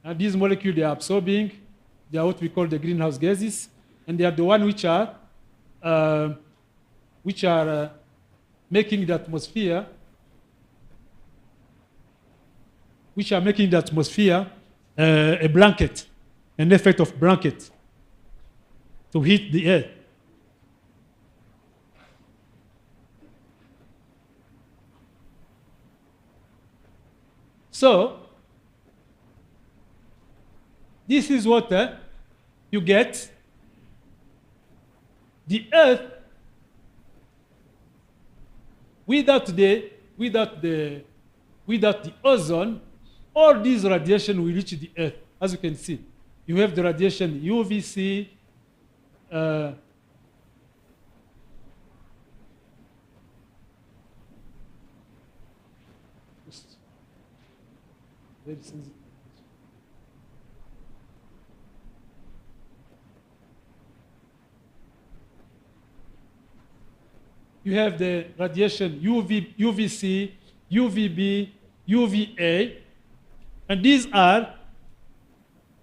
And these molecules they are absorbing, they are what we call the greenhouse gases, and they are the ones which are making the atmosphere, a blanket, an effect of blanket to heat the air. So, this is what you get. The Earth, without the ozone, all these radiation will reach the Earth. As you can see, you have the radiation UVC, very sensitive. You have the radiation UVC, UVB, UVA, and these are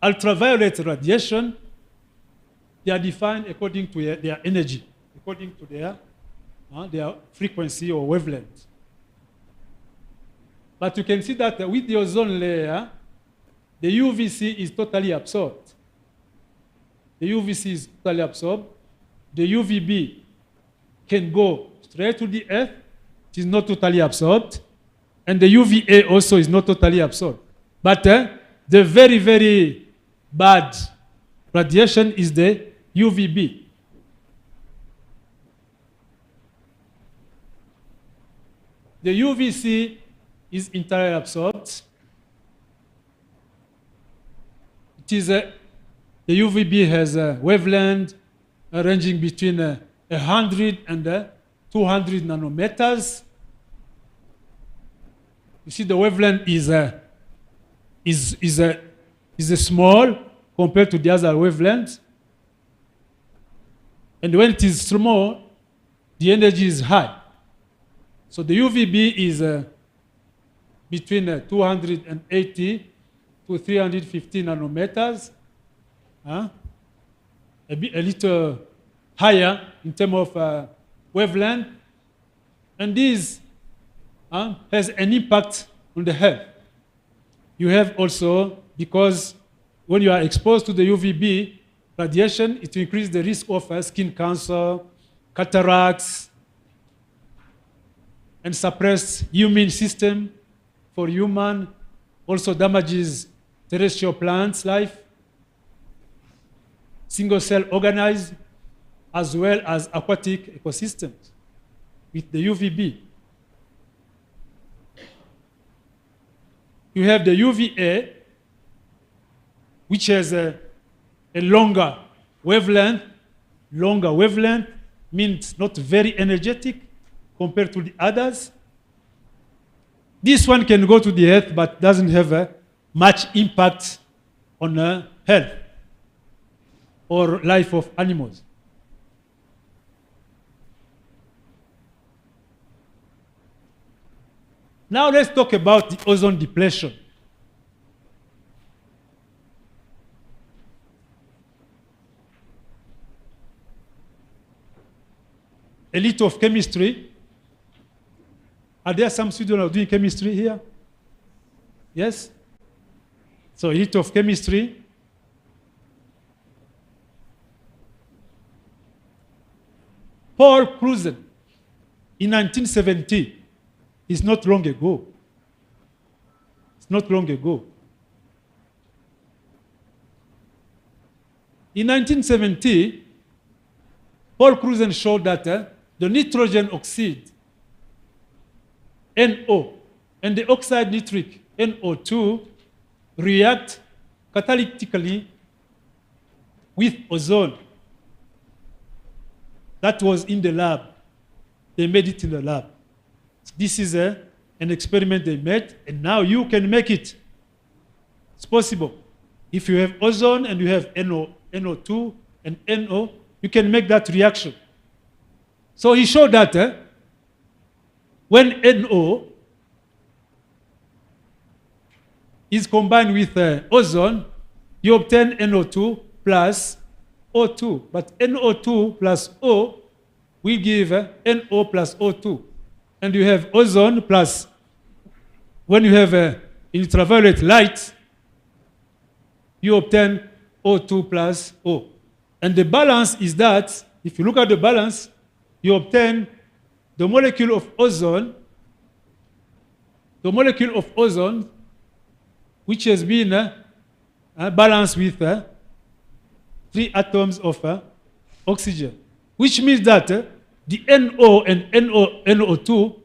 ultraviolet radiation. They are defined according to their energy, according to their frequency or wavelength. But you can see that with the ozone layer, the UVC is totally absorbed. The UVC is totally absorbed. The UVB can go straight to the Earth. It is not totally absorbed. And the UVA also is not totally absorbed. But the very, very bad radiation is the UVB. The UVC is entirely absorbed. It is the UVB has a wavelength ranging between 100 and 200 nanometers. You see, the wavelength is small compared to the other wavelengths. And when it is small, the energy is high. So the UVB is between 280 to 350 nanometers, a little higher in terms of wavelength. And this has an impact on the health. You have also, because when you are exposed to the UVB radiation, it increases the risk of skin cancer, cataracts, and suppress immune system for human, also damages terrestrial plants life, single-cell organisms, as well as aquatic ecosystems with the UVB. You have the UVA, which has a longer wavelength. Longer wavelength means not very energetic compared to the others. This one can go to the Earth, but doesn't have much impact on health or life of animals. Now let's talk about the ozone depletion. A little of chemistry. Are there some students who are doing chemistry here? Yes? So a little of chemistry. Paul Cruzen in 1970 is not long ago. It's not long ago. In 1970, Paul Cruzen showed that the nitrogen oxide, NO, and the oxide nitric, NO2, react catalytically with ozone. That was in the lab. They made it in the lab. This is an experiment they made, and now you can make it. It's possible. If you have ozone and you have NO2 and NO, you can make that reaction. So he showed that when NO is combined with ozone, you obtain NO2 plus O2. But NO2 plus O will give NO plus O2. And you have ozone plus, when you have ultraviolet light, you obtain O2 plus O. And the balance is that, if you look at the balance, you obtain the molecule of ozone, which has been balanced with 3 atoms of oxygen, which means that the NO and NO2,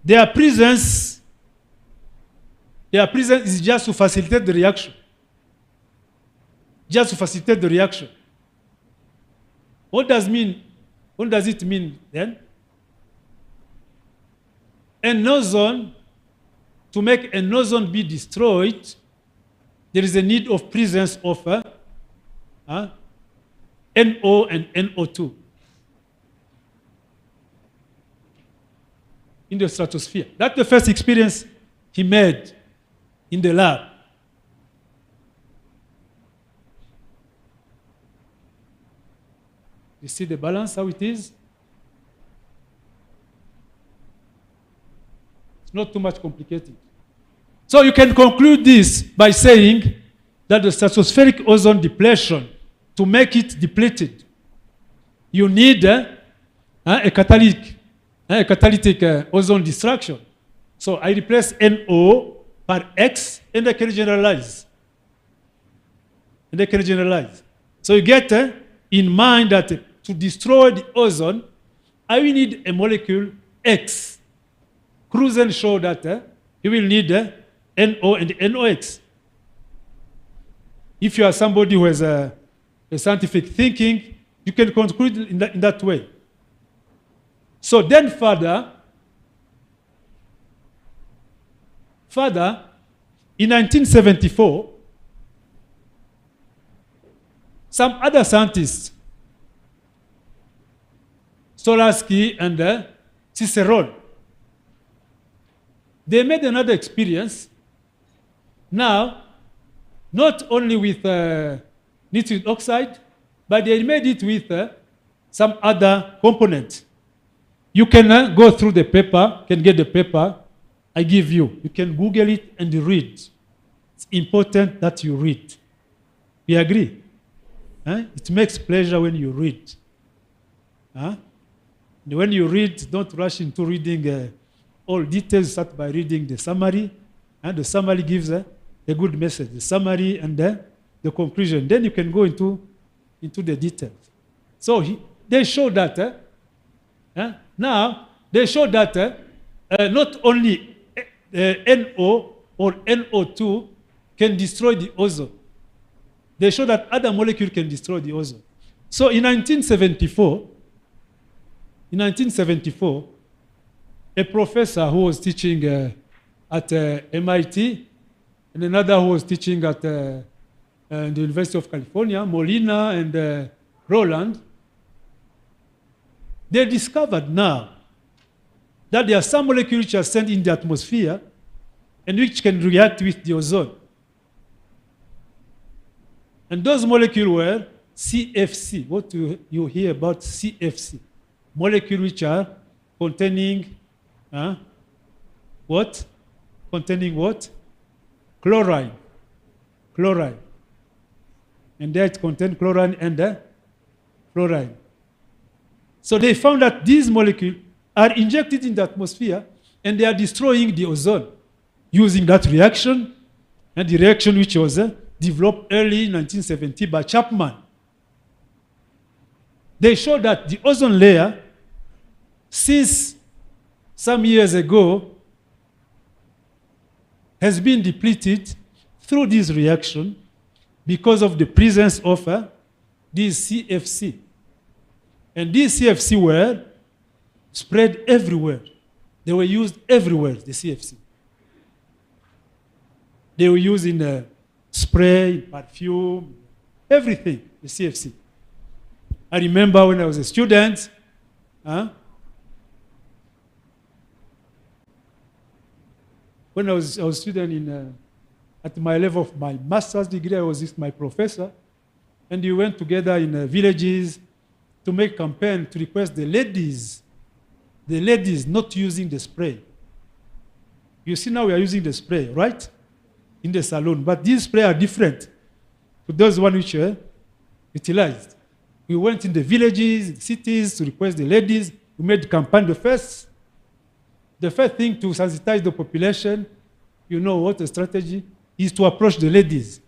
their presence is just to facilitate the reaction. Just to facilitate the reaction. What does it mean then? An ozone, to make an ozone be destroyed, there is a need of presence of NO and NO2 in the stratosphere. That's the first experience he made in the lab. You see the balance, how it is? It's not too much complicated. So you can conclude this by saying that the stratospheric ozone depletion, to make it depleted, you need a catalytic ozone destruction. So I replace NO by X, and I can generalize. So you get in mind that to destroy the ozone, I will need a molecule X. Cruzen showed that you will need NO and NOx. If you are somebody who has a scientific thinking, you can conclude in that way. So then further, in 1974, some other scientists, Stolarski and Cicerone, they made another experience. Now, not only with nitric oxide, but they made it with some other component. You can go through the paper, can get the paper I give you. You can Google it and read. It's important that you read. We agree? It makes pleasure when you read. And when you read, don't rush into reading all details. Start by reading the summary. And the summary gives a good message. The summary and the conclusion. Then you can go into the details. So they show that. Now, they show that not only NO or NO2 can destroy the ozone. They show that other molecule can destroy the ozone. So in 1974, a professor who was teaching at MIT and another who was teaching at the University of California, Molina and Roland, they discovered now that there are some molecules which are sent in the atmosphere and which can react with the ozone. And those molecules were CFC. What do you hear about CFC? Molecules which are containing what? Containing what? Chlorine. And there it contains chlorine and fluorine. So they found that these molecules are injected in the atmosphere and they are destroying the ozone using that reaction, and the reaction which was developed early in 1970 by Chapman. They showed that the ozone layer, since some years ago, has been depleted through this reaction, because of the presence of this CFC. And these CFC were spread everywhere. They were used everywhere, the CFC. They were used in spray, perfume, everything, the CFC. I remember when I was a student, when I was a student at my level of my master's degree, I was with my professor, and we went together in villages to make campaign to request the ladies not using the spray. You see now we are using the spray, right? In the salon, but these sprays are different to those one which were utilized. We went in the villages, cities to request the ladies. We made campaign. The first thing to sensitize the population, you know what the strategy is, to approach the ladies.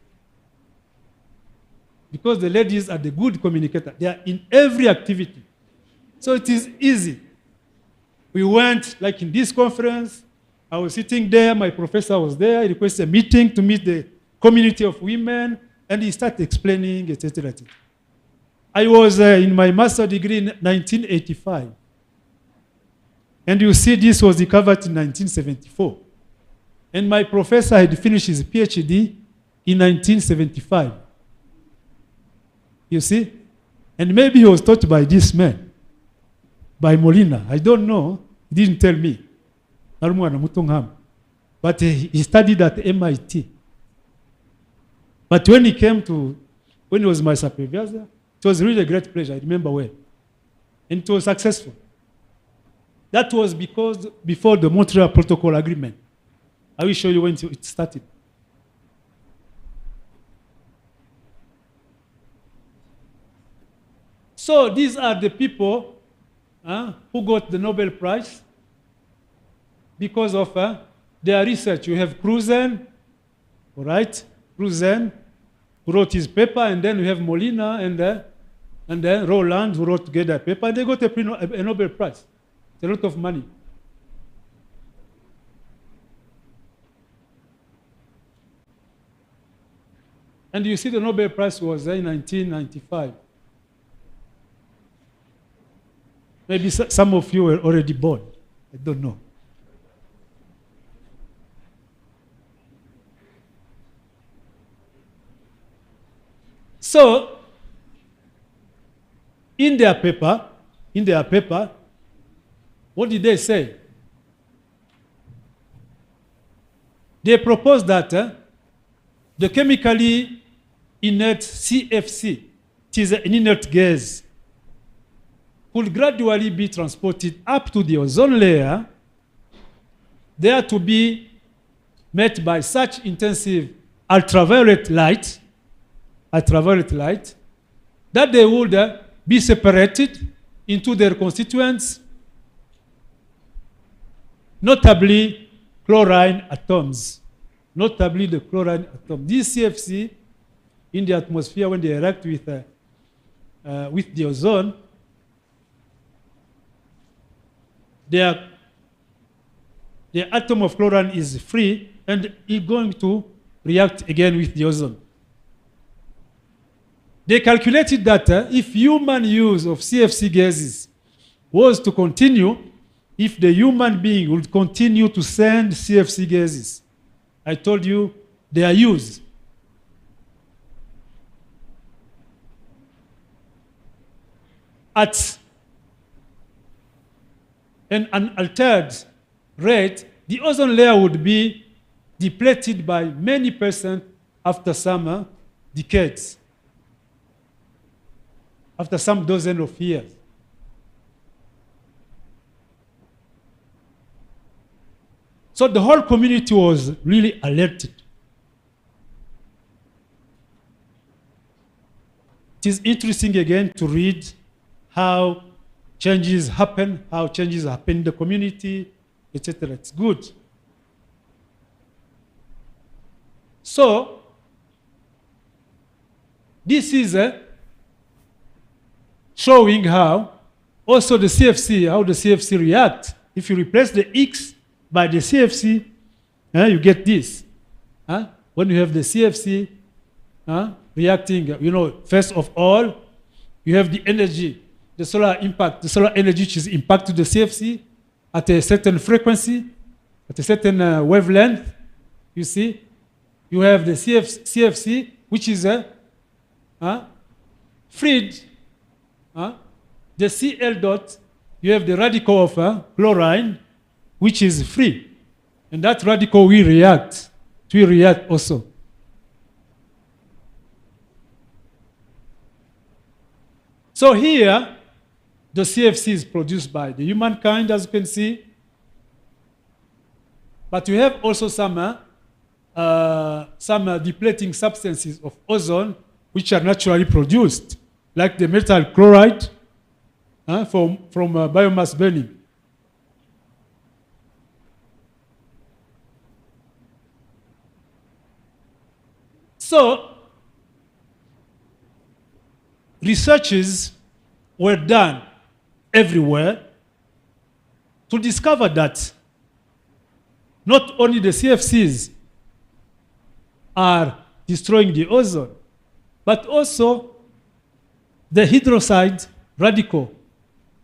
Because the ladies are the good communicators. They are in every activity. So it is easy. We went, like in this conference, I was sitting there, my professor was there, he requested a meeting to meet the community of women, and he started explaining, etc. I was in my master's degree in 1985. And you see this was recovered in 1974. And my professor had finished his PhD in 1975. You see? And maybe he was taught by this man, by Molina. I don't know. He didn't tell me. But he studied at MIT. But when he was my supervisor, it was really a great pleasure. I remember well. And it was successful. That was because before the Montreal Protocol Agreement. I will show you when it started. So these are the people who got the Nobel Prize because of their research. You have Cruzen, all right? Cruzen, who wrote his paper, and then we have Molina and then Roland, who wrote together a paper, and they got a Nobel Prize. It's a lot of money. And you see the Nobel Prize was in 1995. Maybe some of you were already born. I don't know. So, in their paper, what did they say? They proposed that the chemically inert CFC, it is an inert gas, could gradually be transported up to the ozone layer, there to be met by such intensive ultraviolet light, that they would be separated into their constituents, notably chlorine atoms. Notably the chlorine atom. This CFC in the atmosphere, when they react with the ozone, the atom of chlorine is free and it's going to react again with the ozone. They calculated that if human use of CFC gases was to continue, if the human being would continue to send CFC gases, I told you their use at an unaltered rate, the ozone layer would be depleted by many percent after some decades, after some dozen of years. So the whole community was really alerted. It is interesting again to read how changes happen in the community, etc. It's good. So this is showing how also the CFC reacts. If you replace the X by the CFC, you get this. when you have the CFC reacting, first of all, you have the energy, the solar impact, the solar energy which is impacted the CFC at a certain frequency, at a certain wavelength. You see, you have the CFC, which is freed. The Cl dot, you have the radical of chlorine, which is free. And that radical will react. It will react also. So here, the CFC is produced by the humankind, as you can see. But we have also some depleting substances of ozone which are naturally produced, like the metal chloride from biomass burning. So, researches were done everywhere to discover that not only the CFCs are destroying the ozone, but also the hydroxide radical,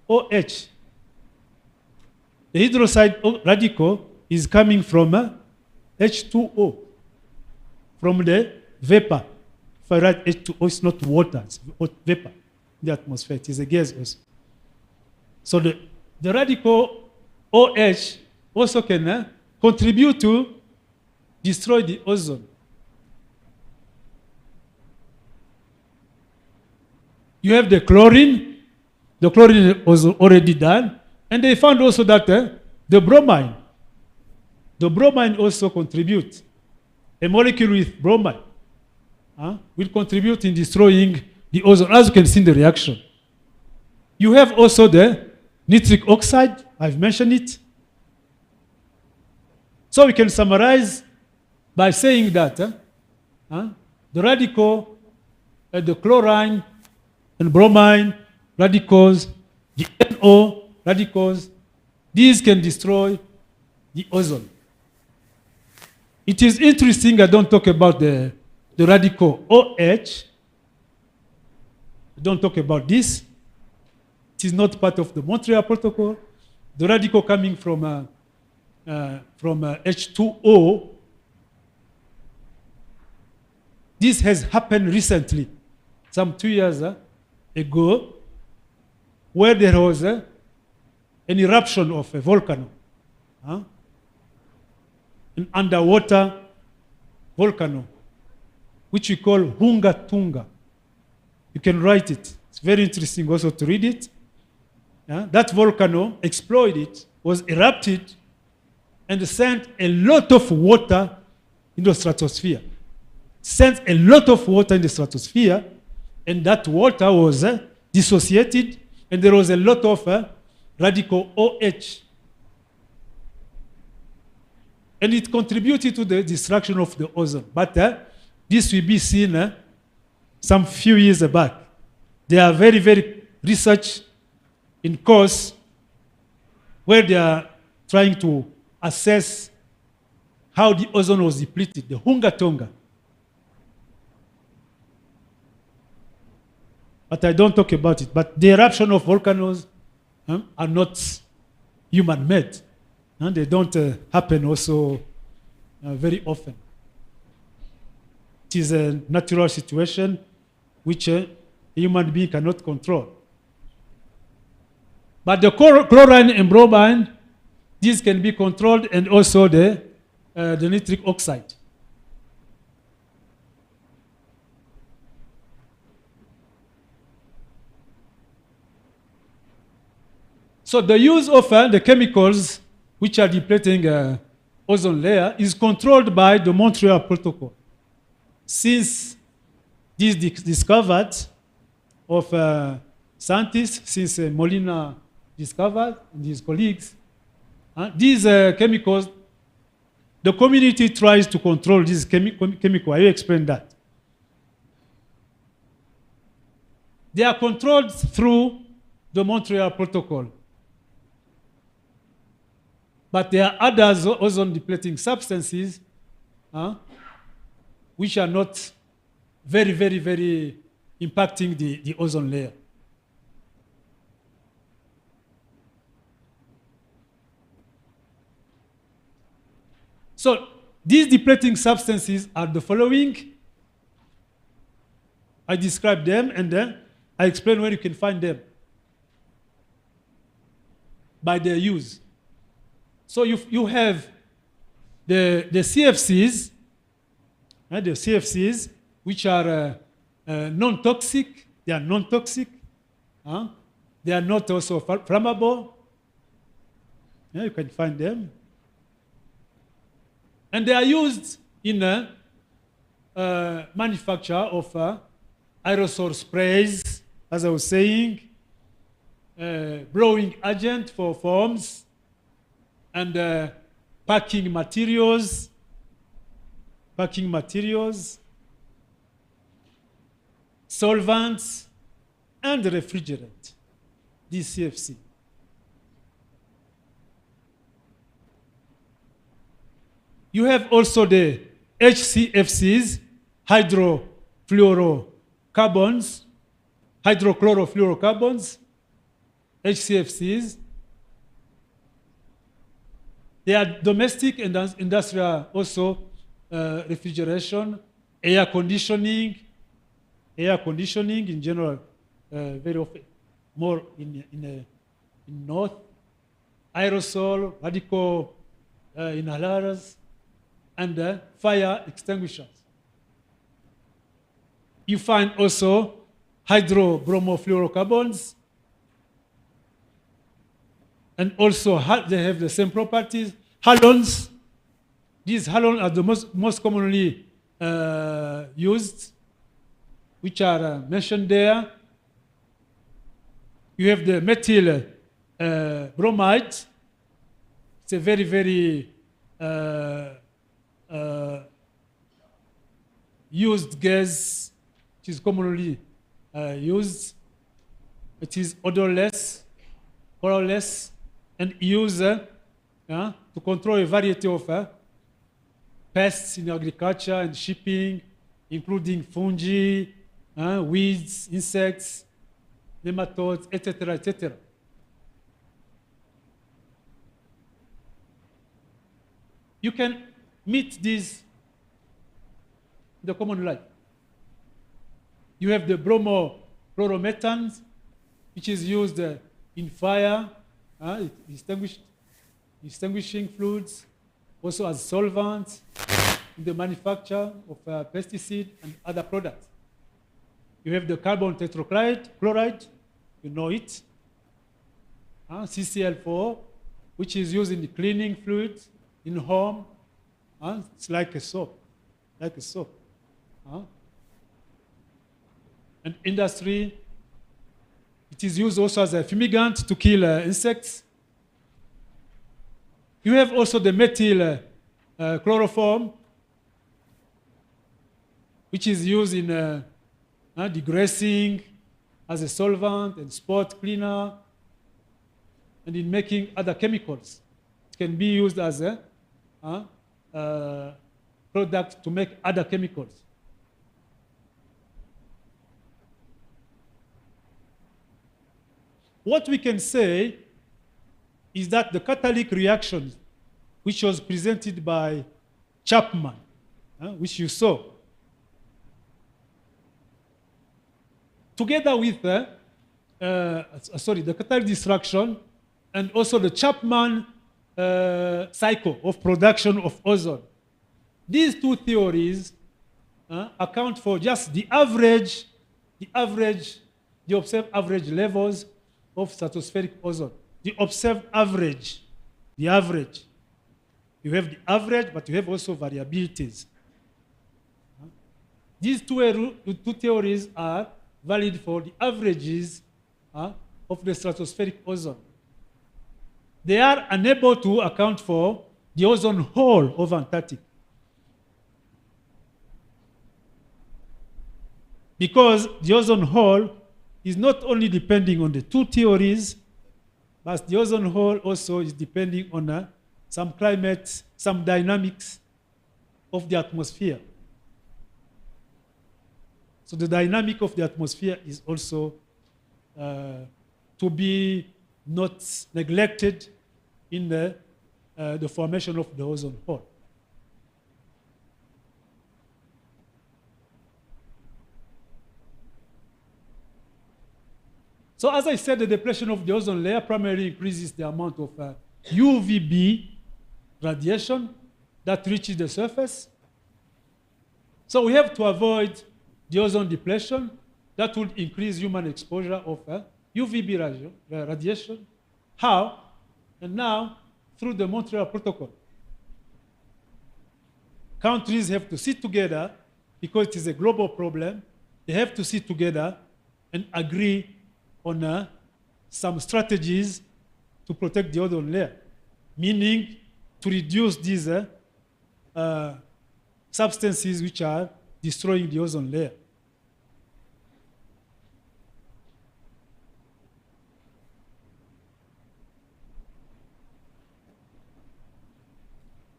OH. The hydroxide radical is coming from H2O, from the vapor. If I write H2O, it's not water, it's vapor in the atmosphere. It is a gas also. So the radical OH also can contribute to destroy the ozone. You have the chlorine. The chlorine was already done. And they found also that the bromine also contributes. A molecule with bromine will contribute in destroying the ozone, as you can see in the reaction. You have also the nitric oxide. I've mentioned it. So we can summarize by saying that the radical, the chlorine and bromine radicals, the NO radicals, these can destroy the ozone. It is interesting I don't talk about the radical OH. I don't talk about this. It is not part of the Montreal Protocol. The radical coming from H2O, this has happened recently, some 2 years ago, where there was an eruption of a volcano, an underwater volcano, which we call Hunga Tunga. You can write it. It's very interesting also to read it. That volcano exploded, was erupted, and sent a lot of water into the stratosphere. Sent a lot of water in the stratosphere, and that water was dissociated, and there was a lot of radical OH. And it contributed to the destruction of the ozone. But this will be seen some few years back. There are very, very research in course where they are trying to assess how the ozone was depleted, the Hunga Tonga. But I don't talk about it. But the eruption of volcanoes are not human-made. They don't happen also very often. It is a natural situation which a human being cannot control. But the chlorine and bromine, these can be controlled, and also the nitric oxide. So the use of the chemicals which are depleting ozone layer is controlled by the Montreal Protocol. Since this discovered of scientists, since Molina discovered and his colleagues, these chemicals, the community tries to control these chemicals. I will explain that. They are controlled through the Montreal Protocol. But there are other ozone depleting substances which are not very, very, very impacting the ozone layer. So these depleting substances are the following. I describe them and then I explain where you can find them by their use. So you have the CFCs, the CFCs, which are non-toxic. They are non-toxic. They are not also flammable. Yeah, you can find them. And they are used in manufacture of aerosol sprays, as I was saying, blowing agent for foams, and packing materials, solvents, and refrigerant, DCFC. You have also the HCFCs, hydrofluorocarbons, HCFCs. They are domestic and industrial also refrigeration, air conditioning in general, very often more in north, aerosol, radical inhalers, and fire extinguishers. You find also hydrobromofluorocarbons, and also they have the same properties. Halogens, these halogens are the most commonly used, which are mentioned there. You have the methyl bromide. It's a very, very used gas, which is commonly used. It is odorless, colorless, and used to control a variety of pests in agriculture and shipping, including fungi, weeds, insects, nematodes, etc., etc. You can meet these in the common life. You have the bromochloromethanes, which is used in fire, extinguishing fluids, also as solvents in the manufacture of pesticide and other products. You have the carbon tetrachloride, you know it, CCl4, which is used in the cleaning fluids in home. It's like a soap, And industry, it is used also as a fumigant to kill insects. You have also the methyl chloroform, which is used in degreasing as a solvent and spot cleaner, and in making other chemicals. It can be used as a product to make other chemicals. What we can say is that the catalytic reaction, which was presented by Chapman, which you saw, together with the catalytic destruction and also the Chapman cycle of production of ozone. These two theories account for just the observed average levels of stratospheric ozone. The observed average, the average. You have the average, but you have also variabilities. These two theories are valid for the averages of the stratospheric ozone. They are unable to account for the ozone hole of Antarctic. Because the ozone hole is not only depending on the two theories, but the ozone hole also is depending on some climate, some dynamics of the atmosphere. So the dynamic of the atmosphere is also to be not neglected in the formation of the ozone hole. So as I said, the depletion of the ozone layer primarily increases the amount of UVB radiation that reaches the surface. So we have to avoid the ozone depletion that would increase human exposure of UVB radiation. How? And now, through the Montreal Protocol. Countries have to sit together because it is a global problem. They have to sit together and agree on some strategies to protect the ozone layer, meaning to reduce these substances which are destroying the ozone layer.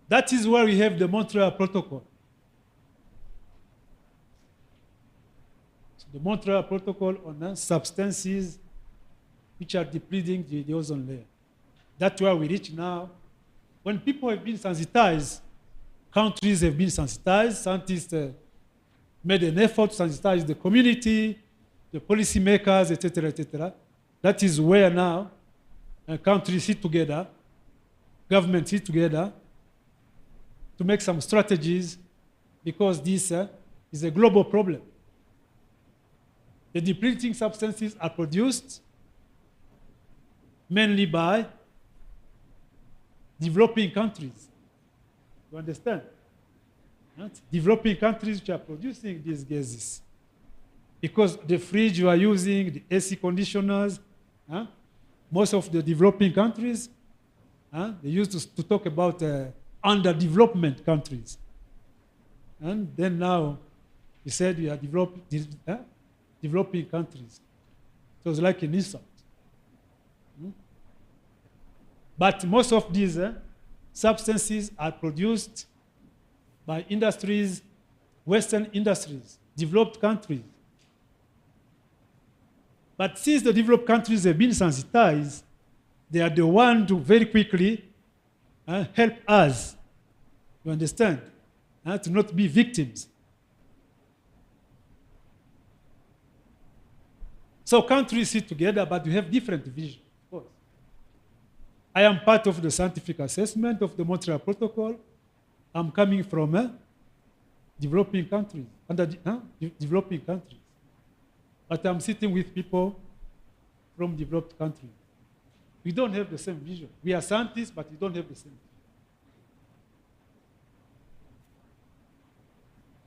That is where we have the Montreal Protocol. So the Montreal Protocol on substances which are depleting the ozone layer. That's where we reach now. When people have been sensitized, countries have been sensitized, scientists made an effort to sensitize the community, the policymakers, etc., etc. That is where now countries sit together, governments sit together to make some strategies because this is a global problem. The depleting substances are produced mainly by developing countries. You understand? Right? Developing countries which are producing these gases. Because the fridge you are using, the AC conditioners, most of the developing countries, they used to talk about underdevelopment countries. And then now, he said we are developing countries. So it's like an insult. But most of these substances are produced by industries, Western industries, developed countries. But since the developed countries have been sensitized, they are the ones to very quickly help us, you understand, to not be victims. So countries sit together, but we have different visions, of course. I am part of the scientific assessment of the Montreal Protocol. I'm coming from developing countries, developing countries. But I'm sitting with people from developed countries. We don't have the same vision. We are scientists, but we don't have the same vision.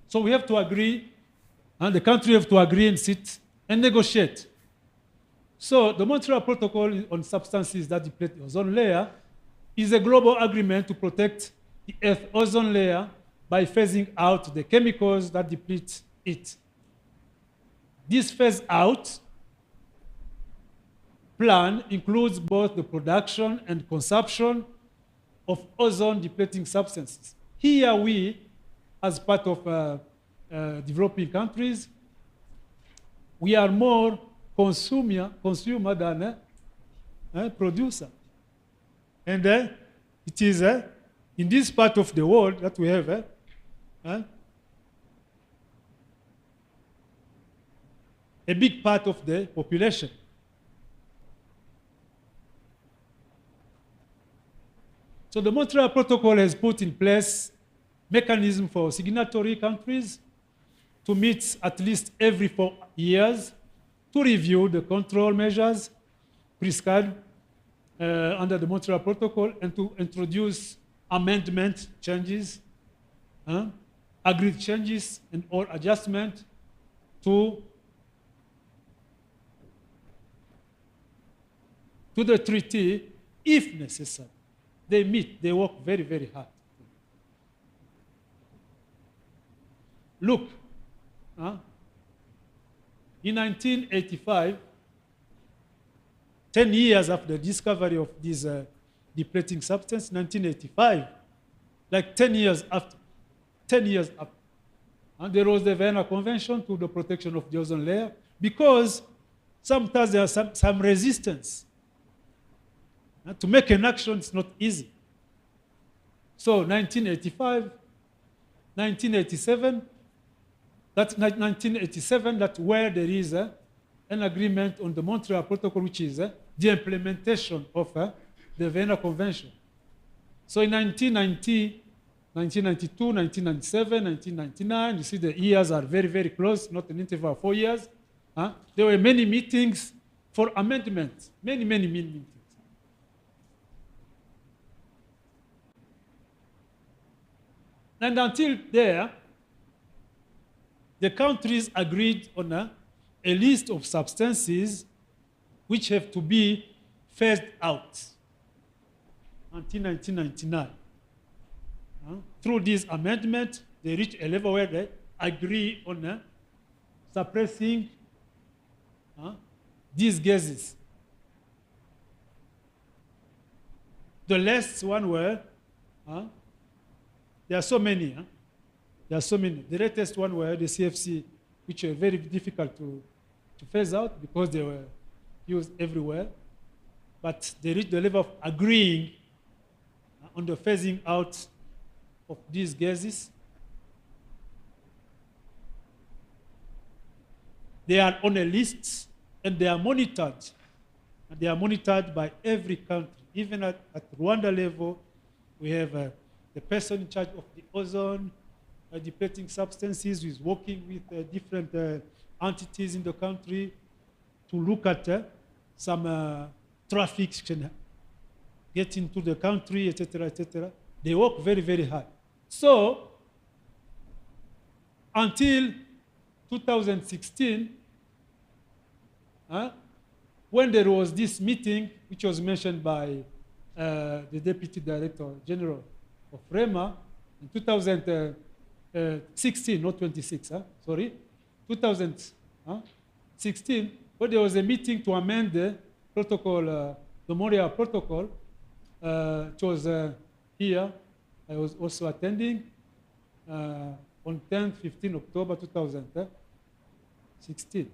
So we have to agree, and the country have to agree and sit and negotiate. So the Montreal Protocol on substances that deplete the ozone layer is a global agreement to protect the Earth's ozone layer by phasing out the chemicals that deplete it. This phase-out plan includes both the production and consumption of ozone-depleting substances. Here we, as part of developing countries, we are more consumer than producer. And it is in this part of the world that we have a big part of the population. So the Montreal Protocol has put in place mechanism for signatory countries to meet at least every 4 years to review the control measures prescribed under the Montreal Protocol and to introduce amendment changes, agreed changes and or adjustment to the treaty if necessary. They work very, very hard. Look, in 1985, 10 years after the discovery of this depleting substance, 1985, like 10 years after, And there was the Vienna Convention to the protection of the ozone layer, because sometimes there are some resistance. To make an action is not easy. So 1985, 1987, that's 1987, that's where there is an agreement on the Montreal Protocol, which is the implementation of the Vienna Convention. So in 1990, 1992, 1997, 1999, you see the years are very, very close, not an interval of 4 years. There were many meetings for amendments, many meetings. And until there, the countries agreed on a list of substances which have to be phased out until 1999. Through this amendment, they reached a level where they agree on suppressing these gases. The last one were, there are so many. There are so many. The latest one were the CFC, which were very difficult to phase out because they were used everywhere. But they reached the level of agreeing on the phasing out of these gases. They are on a list and they are monitored. And they are monitored by every country. Even at Rwanda level, we have the person in charge of the ozone depleting substances who is working with different entities in the country to look at some traffic can get into the country, etc., etc. They work very, very hard. So until 2016, when there was this meeting, which was mentioned by the Deputy Director General of REMA in 2016, not 26, sorry, 2016, when there was a meeting to amend the protocol, the Montreal Protocol. It was here. I was also attending on 10, 15 October 2016.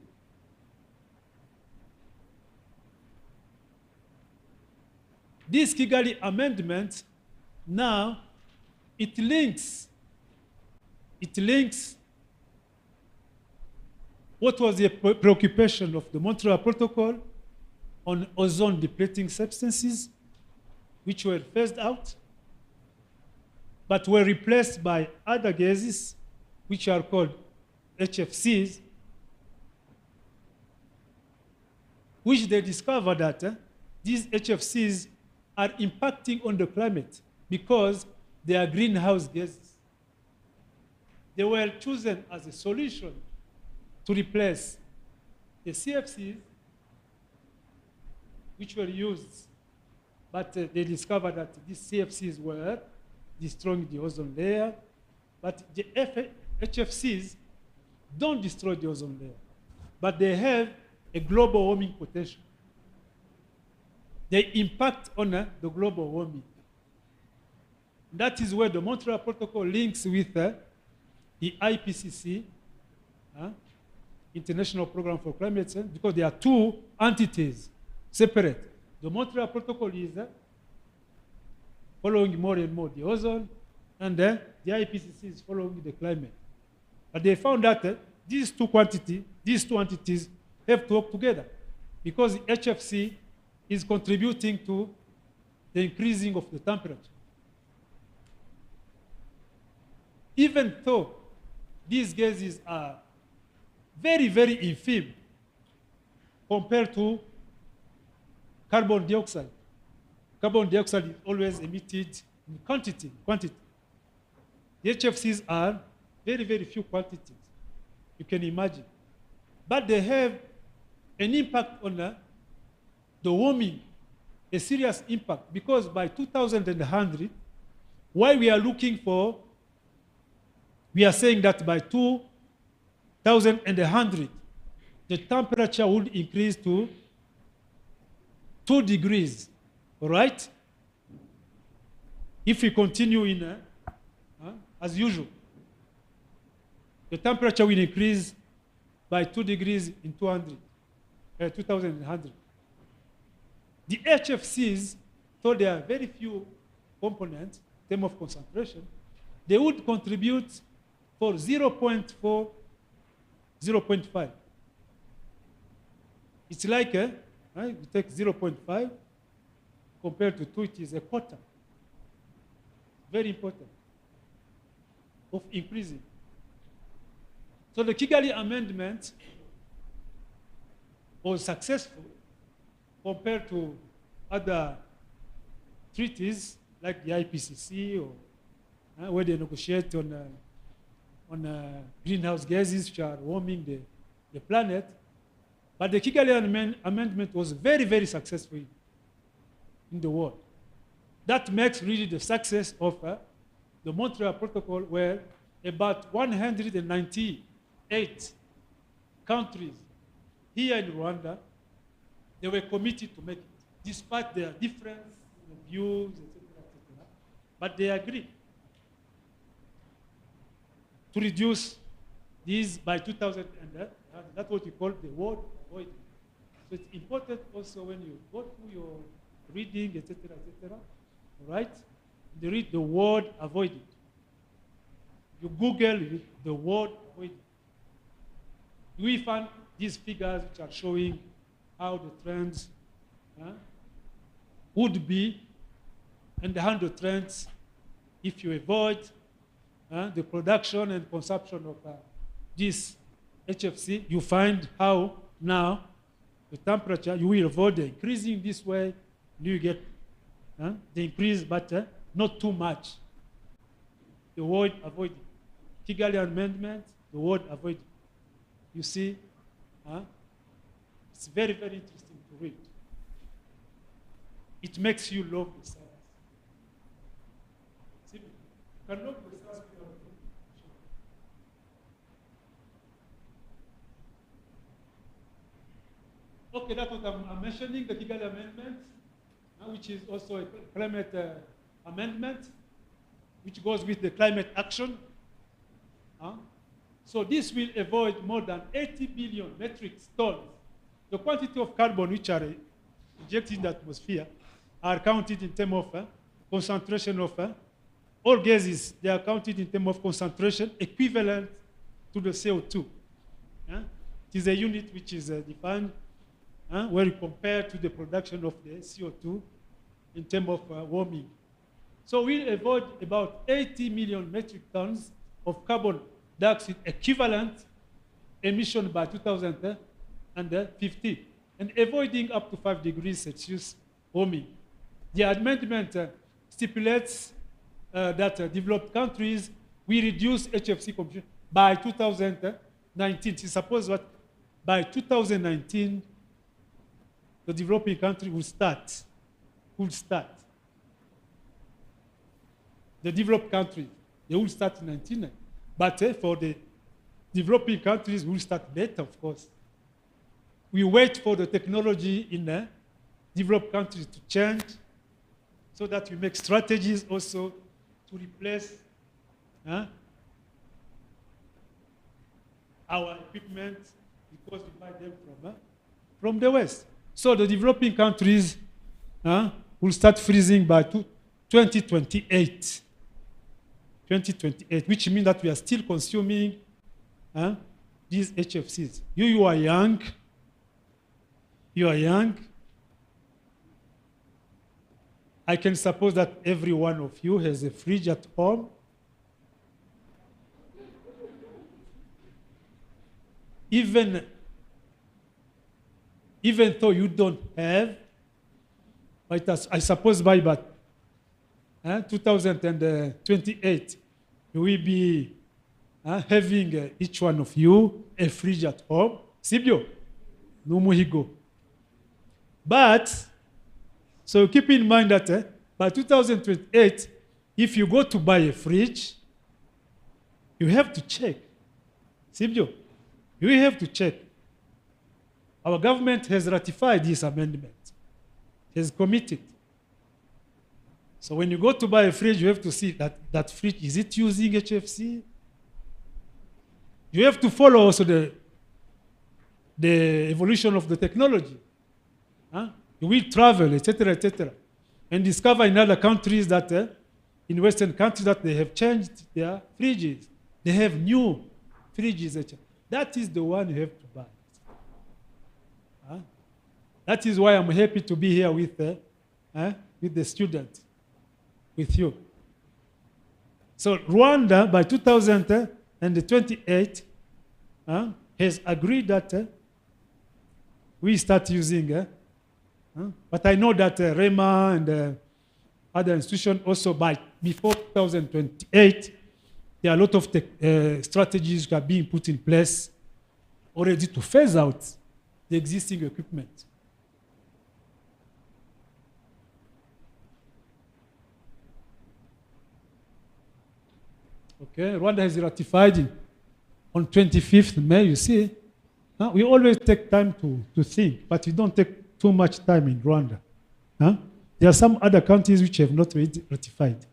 This Kigali amendment, now, it links what was the preoccupation of the Montreal Protocol on ozone depleting substances, which were phased out, but were replaced by other gases, which are called HFCs, which they discovered that these HFCs are impacting on the climate because they are greenhouse gases. They were chosen as a solution to replace the CFCs, which were used, but they discovered that these CFCs were destroying the ozone layer, but the HFCs don't destroy the ozone layer, but they have a global warming potential. They impact on the global warming. That is where the Montreal Protocol links with the IPCC, International Program for Climate Change, because there are two entities separate. The Montreal Protocol is following more and more the ozone, and the IPCC is following the climate. But they found that these two entities have to work together because the HFC is contributing to the increasing of the temperature. Even though these gases are very, very infime compared to carbon dioxide. Carbon dioxide is always emitted in quantity. The HFCs are very, very few quantities, you can imagine. But they have an impact on the warming, a serious impact, because by 2100, why we are looking for, we are saying that by 2100, the temperature would increase to 2 degrees, all right? If we continue in as usual. the temperature will increase by 2 degrees in 2100. The HFCs, though there are very few components in terms of concentration, they would contribute for 0.4, 0.5. It's like, right? You take 0.5 compared to 2, it is a quarter. Very important of increasing. So the Kigali Amendment was successful compared to other treaties like the IPCC or where they negotiate on greenhouse gases which are warming the planet. But the Kigali Amendment was very, very successful in the world. That makes really the success of the Montreal Protocol, where about 198 countries here in Rwanda, they were committed to make it, despite their different views, etc., but they agreed to reduce these by 2000, and that's what we call the word avoiding. So it's important also when you go through your reading, etc., etc., right? You read the word avoiding. You Google the word avoiding. We find these figures which are showing how the trends would be and how the trends if you avoid the production and consumption of this HFC. You find how now the temperature, you will avoid the increasing this way, you get the increase, but not too much. The word avoiding. Kigali Amendment, the word avoiding. You see, it's very, very interesting to read. It makes you love the science. See, you can love the science without it. Sure. Okay, that's what I'm mentioning, the Kigali Amendment, which is also a climate amendment, which goes with the climate action. So this will avoid more than 80 billion metric tons. The quantity of carbon which are injected in the atmosphere are counted in terms of concentration of all gases. They are counted in terms of concentration equivalent to the CO2. It is a unit which is defined where you compare to the production of the CO2 in terms of warming. So we'll avoid about 80 million metric tons of carbon dioxide equivalent emission by 2050, and avoiding up to 5 degrees Celsius warming. The amendment stipulates that developed countries will reduce HFC consumption by 2019. It's supposed that by 2019, the developing country will start. The developed countries, they will start in 1990. But for the developing countries, we'll start later, of course. We wait for the technology in the developed countries to change so that we make strategies also to replace our equipment because we buy them from the West. So the developing countries will start freezing by 2028. 2028, which means that we are still consuming these HFCs. You are young. I can suppose that every one of you has a fridge at home. Even though you don't have, but I suppose by 2028, you will be having each one of you a fridge at home. Sibyo? Numuhigo. But, so keep in mind that by 2028, if you go to buy a fridge, you have to check. Sibyo? You have to check. Our government has ratified this amendment. It has committed. So when you go to buy a fridge, you have to see that fridge, is it using HFC? You have to follow also the evolution of the technology. You will travel, etc., and discover in other countries that, in Western countries, that they have changed their fridges. They have new fridges, etc. That is the one you have to buy. That is why I'm happy to be here with the students, with you. So Rwanda, by 2028, has agreed that we start using, but I know that REMA and other institutions also before 2028, there are a lot of strategies that are being put in place already to phase out the existing equipment. Okay, Rwanda has ratified on 25th May, you see. We always take time to think, but we don't take too much time in Rwanda. There are some other countries which have not ratified.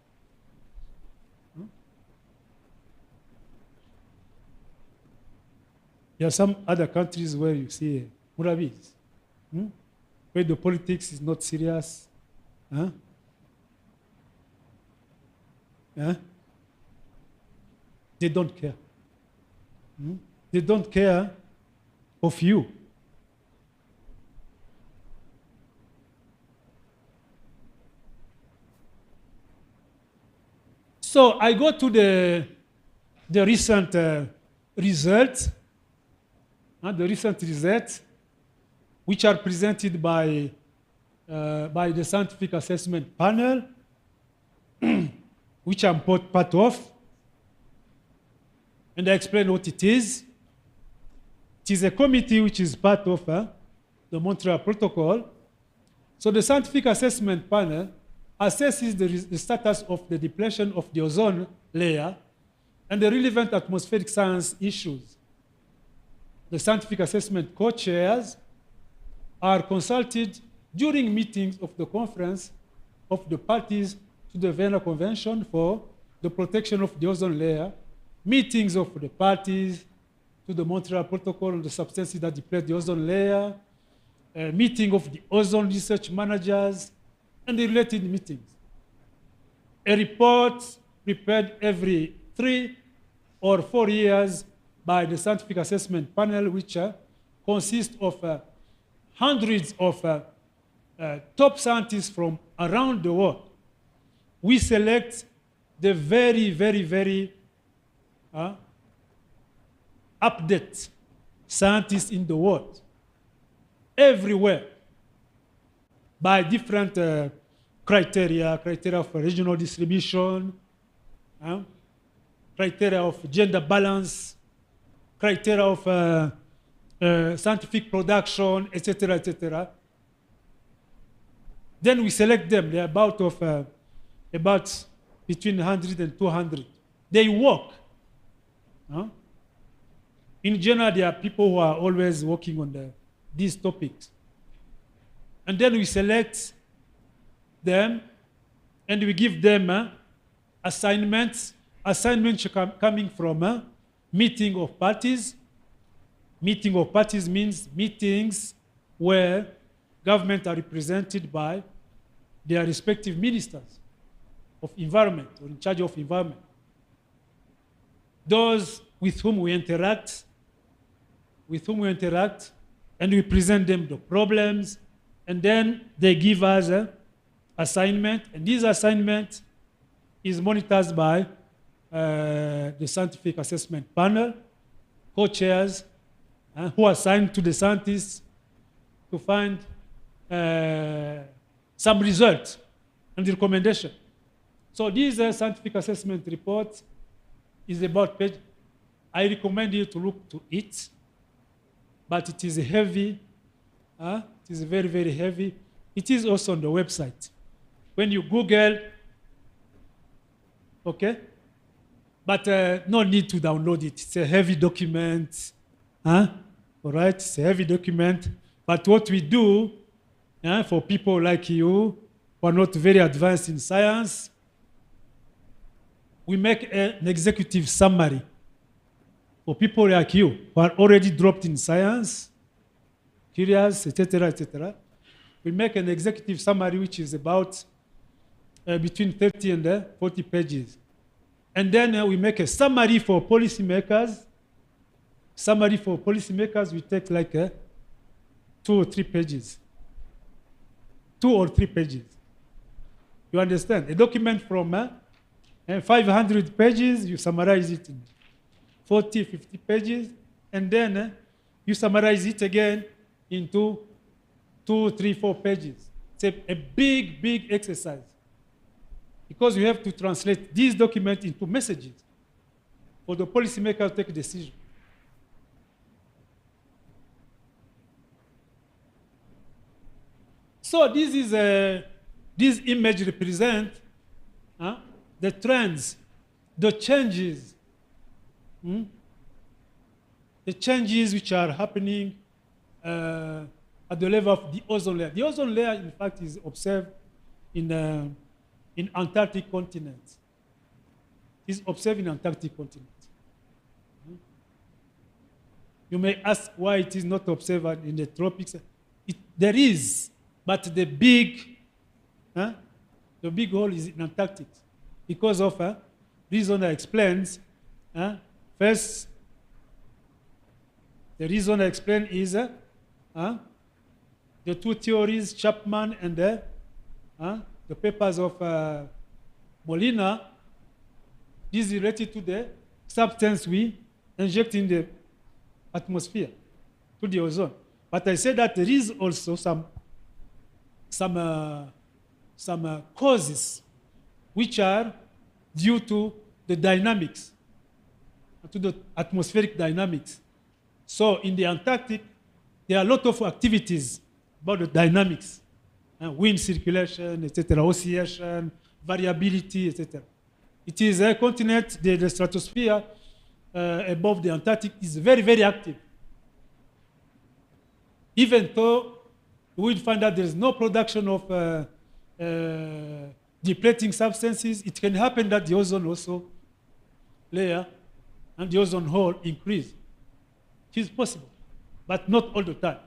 There are some other countries where you see Murabis, where the politics is not serious. They don't care. They don't care of you. So I go to the recent results, which are presented by the scientific assessment panel, which I'm part of. And I explain what it is. It is a committee which is part of the Montreal Protocol. So the scientific assessment panel assesses the status of the depletion of the ozone layer and the relevant atmospheric science issues. The scientific assessment co-chairs are consulted during meetings of the conference of the parties to the Vienna Convention for the protection of the ozone layer, meetings of the parties to the Montreal Protocol on the substances that deplete the ozone layer, a meeting of the ozone research managers, and the related meetings. A report prepared every 3 or 4 years by the scientific assessment panel, which consists of hundreds of top scientists from around the world. We select the very update scientists in the world, everywhere, by different criteria for regional distribution, criteria of gender balance, criteria of scientific production, etc., etc. Then we select them. They're about between 100 and 200. They work. In general, there are people who are always working on these topics. And then we select them and we give them assignments. Assignments coming from meeting of parties. Meeting of parties means meetings where governments are represented by their respective ministers of environment or in charge of environment. Those with whom we interact, and we present them the problems, and then they give us an assignment, and this assignment is monitored by the scientific assessment panel, co-chairs, who are assigned to the scientists to find some results and recommendation. So this scientific assessment report is about page. I recommend you to look to it, but it is heavy. It is very heavy. It is also on the website. When you Google, okay? But no need to download it. It's a heavy document. All right, it's a heavy document. But what we do for people like you who are not very advanced in science, we make an executive summary for people like you who are already dropped in science, curious, etc., etc., we make an executive summary which is about between 30 and 40 pages. And then we make a summary for policymakers. Summary for policymakers, we take like 2 or 3 pages. 2 or 3 pages. You understand? A document from 500 pages, you summarize it in 40, 50 pages, and then you summarize it again into 2, 3, 4 pages. It's a big, big exercise because you have to translate these documents into messages for the policymakers to take a decision. So this image represents the trends, the changes, the changes which are happening at the level of the ozone layer. The ozone layer, in fact, is observed in Antarctic continent. Is observed in Antarctic continent. You may ask why it is not observed in the tropics. There is, but the big hole is in Antarctic because of reason I explained. First, the reason I explained is the 2 theories, Chapman and the papers of Molina. This is related to the substance we inject in the atmosphere, to the ozone. But I said that there is also some causes which are due to the dynamics, to the atmospheric dynamics. So in the Antarctic, there are a lot of activities about the dynamics, wind circulation, etc., oscillation, variability, etc. It is a continent, the stratosphere above the Antarctic is very, very active. Even though we will find that there is no production of depleting substances, it can happen that the ozone also layer and the ozone hole increase. It is possible, but not all the time.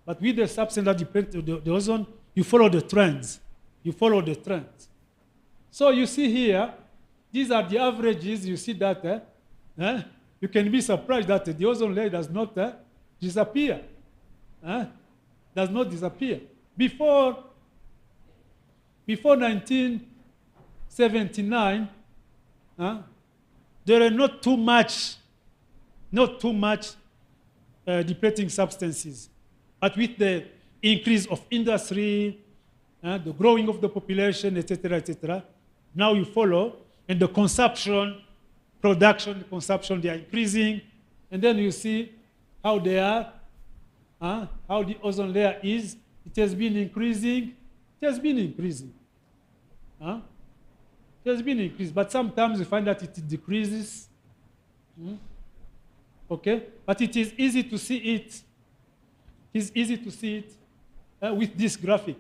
But with the substance that deplete the ozone, you follow the trends. You follow the trends. So you see here, these are the averages. You see that you can be surprised that the ozone layer does not disappear. Does not disappear. Before 1979, there are not too much depleting substances. But with the increase of industry, the growing of the population, etc., now you follow, and the consumption, production, consumption, they are increasing, and then you see how they are, how the ozone layer is. It has been increasing. It has been increasing. It has been increased, but sometimes you find that it decreases. Okay, but it is easy to see it. It is easy to see it with this graphic.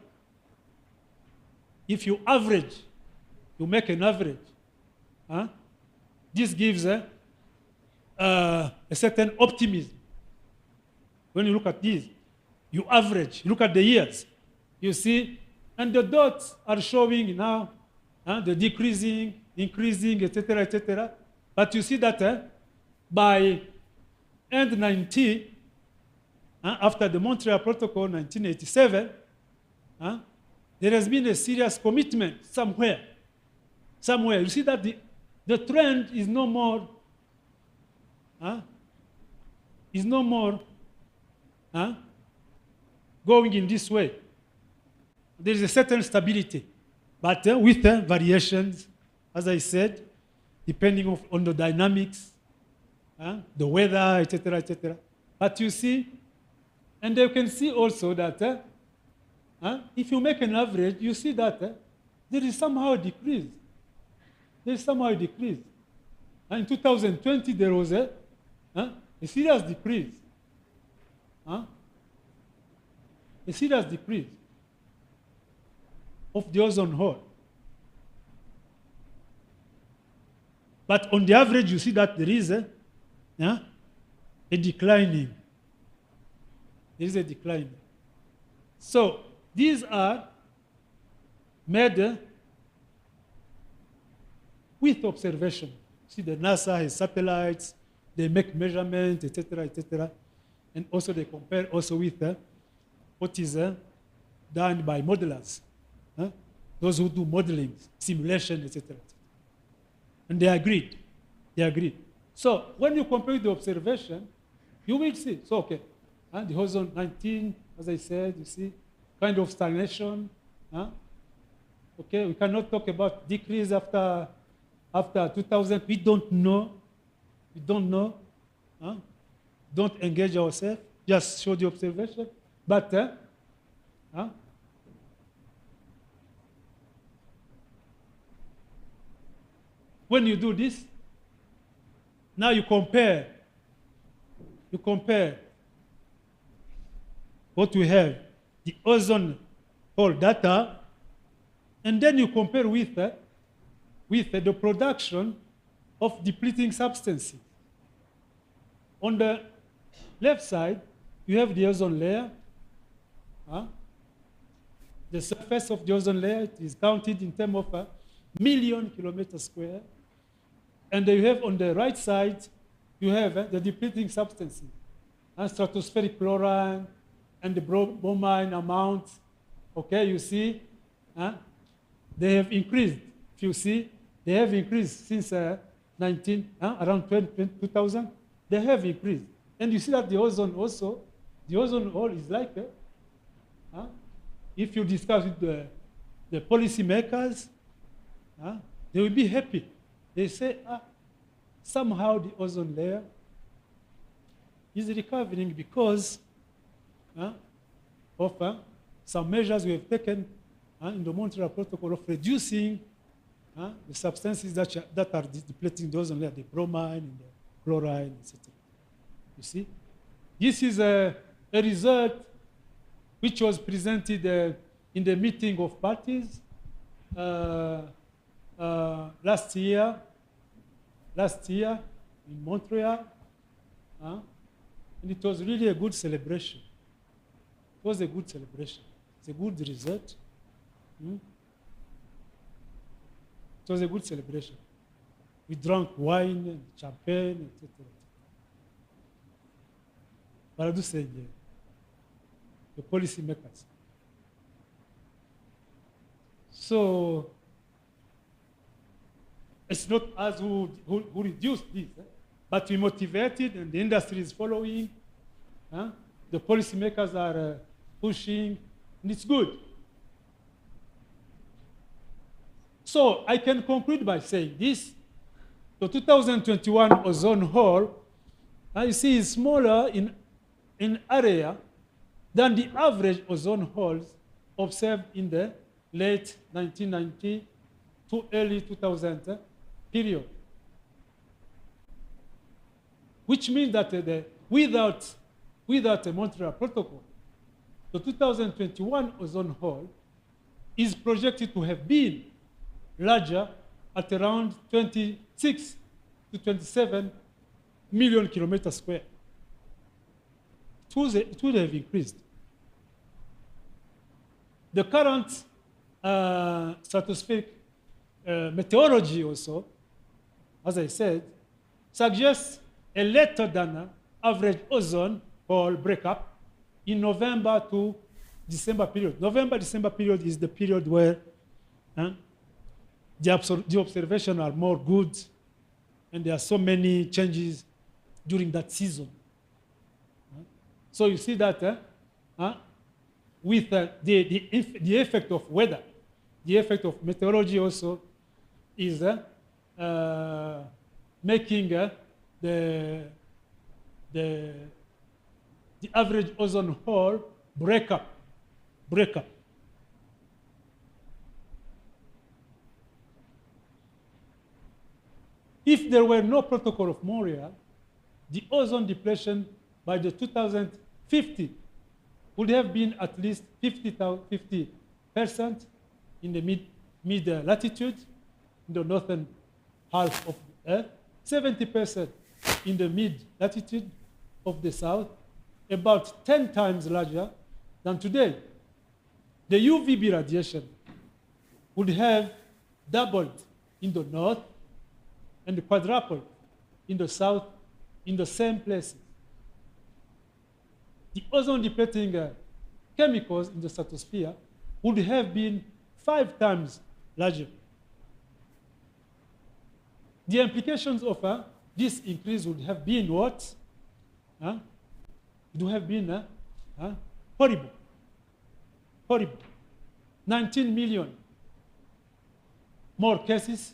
If you average, you make an average. This gives a certain optimism. When you look at this, you average, you look at the years, you see, and the dots are showing now the decreasing, increasing, etc., etc. But you see that by end 90, after the Montreal Protocol, 1987, there has been a serious commitment somewhere. Somewhere. You see that the trend is no more, going in this way. There is a certain stability, but with variations, as I said, depending on the dynamics, the weather, etc., etc. But you see, and you can see also that if you make an average, you see that there is somehow a decrease. There is somehow a decrease. And in 2020, there was a serious decrease. A serious decrease of the ozone hole. But on the average, you see that there is yeah, a declining. There is a decline. So these are made with observation. See, the NASA has satellites, they make measurements, etc., etc., and also they compare also with what is done by modelers, those who do modeling, simulation, etc., and they agreed. They agreed. So when you compare the observation, you will see. So okay, the ozone 19, as I said, you see, kind of stagnation. Okay, we cannot talk about decrease after 2000. We don't know. We don't know. Don't engage ourselves. Just show the observation. But when you do this, now you compare what we have, the ozone hole data, and then you compare with the production of depleting substances. On the left side, you have the ozone layer. The surface of the ozone layer is counted in terms of a million kilometers square. And you have on the right side, you have the depleting substances, stratospheric chlorine and the bromine amount. Okay, you see, they have increased. If you see, they have increased since around 2000. They have increased. And you see that the ozone also, the ozone hole is like, if you discuss with the policymakers, they will be happy. They say, somehow the ozone layer is recovering because of some measures we have taken in the Montreal Protocol of reducing the substances that are depleting the ozone layer, the bromine and the chlorine, etc. You see? This is a result which was presented in the meeting of parties last year in Montreal, and it was really a good celebration. It was a good celebration. It's a good result. It was a good celebration. We drank wine and champagne, etc. But I do say, the policy makers. So it's not us who reduced this, but we motivated, and the industry is following. The policymakers are pushing, and it's good. So I can conclude by saying this: the 2021 ozone hole, you see, is smaller in area than the average ozone holes observed in the late 1990 to early 2000 period. Which means that without a Montreal Protocol, the 2021 ozone hole is projected to have been larger at around 26 to 27 million kilometers square. It would have increased. The current stratospheric meteorology also, as I said, suggests a later than average ozone hole breakup in November to December period. November-December period is the period where the observations are more good, and there are so many changes during that season. So you see that with the effect of weather, the effect of meteorology also is making the average ozone hole break up. If there were no Protocol of Montreal, the ozone depletion by the 2050 would have been at least 50% in the mid latitude, in the northern half of the Earth, 70% in the mid-latitude of the South, about 10 times larger than today. The UVB radiation would have doubled in the north and quadrupled in the south in the same places. The ozone depleting chemicals in the stratosphere would have been 5 times larger. The implications of this increase would have been what? It would have been horrible. Horrible. 19 million more cases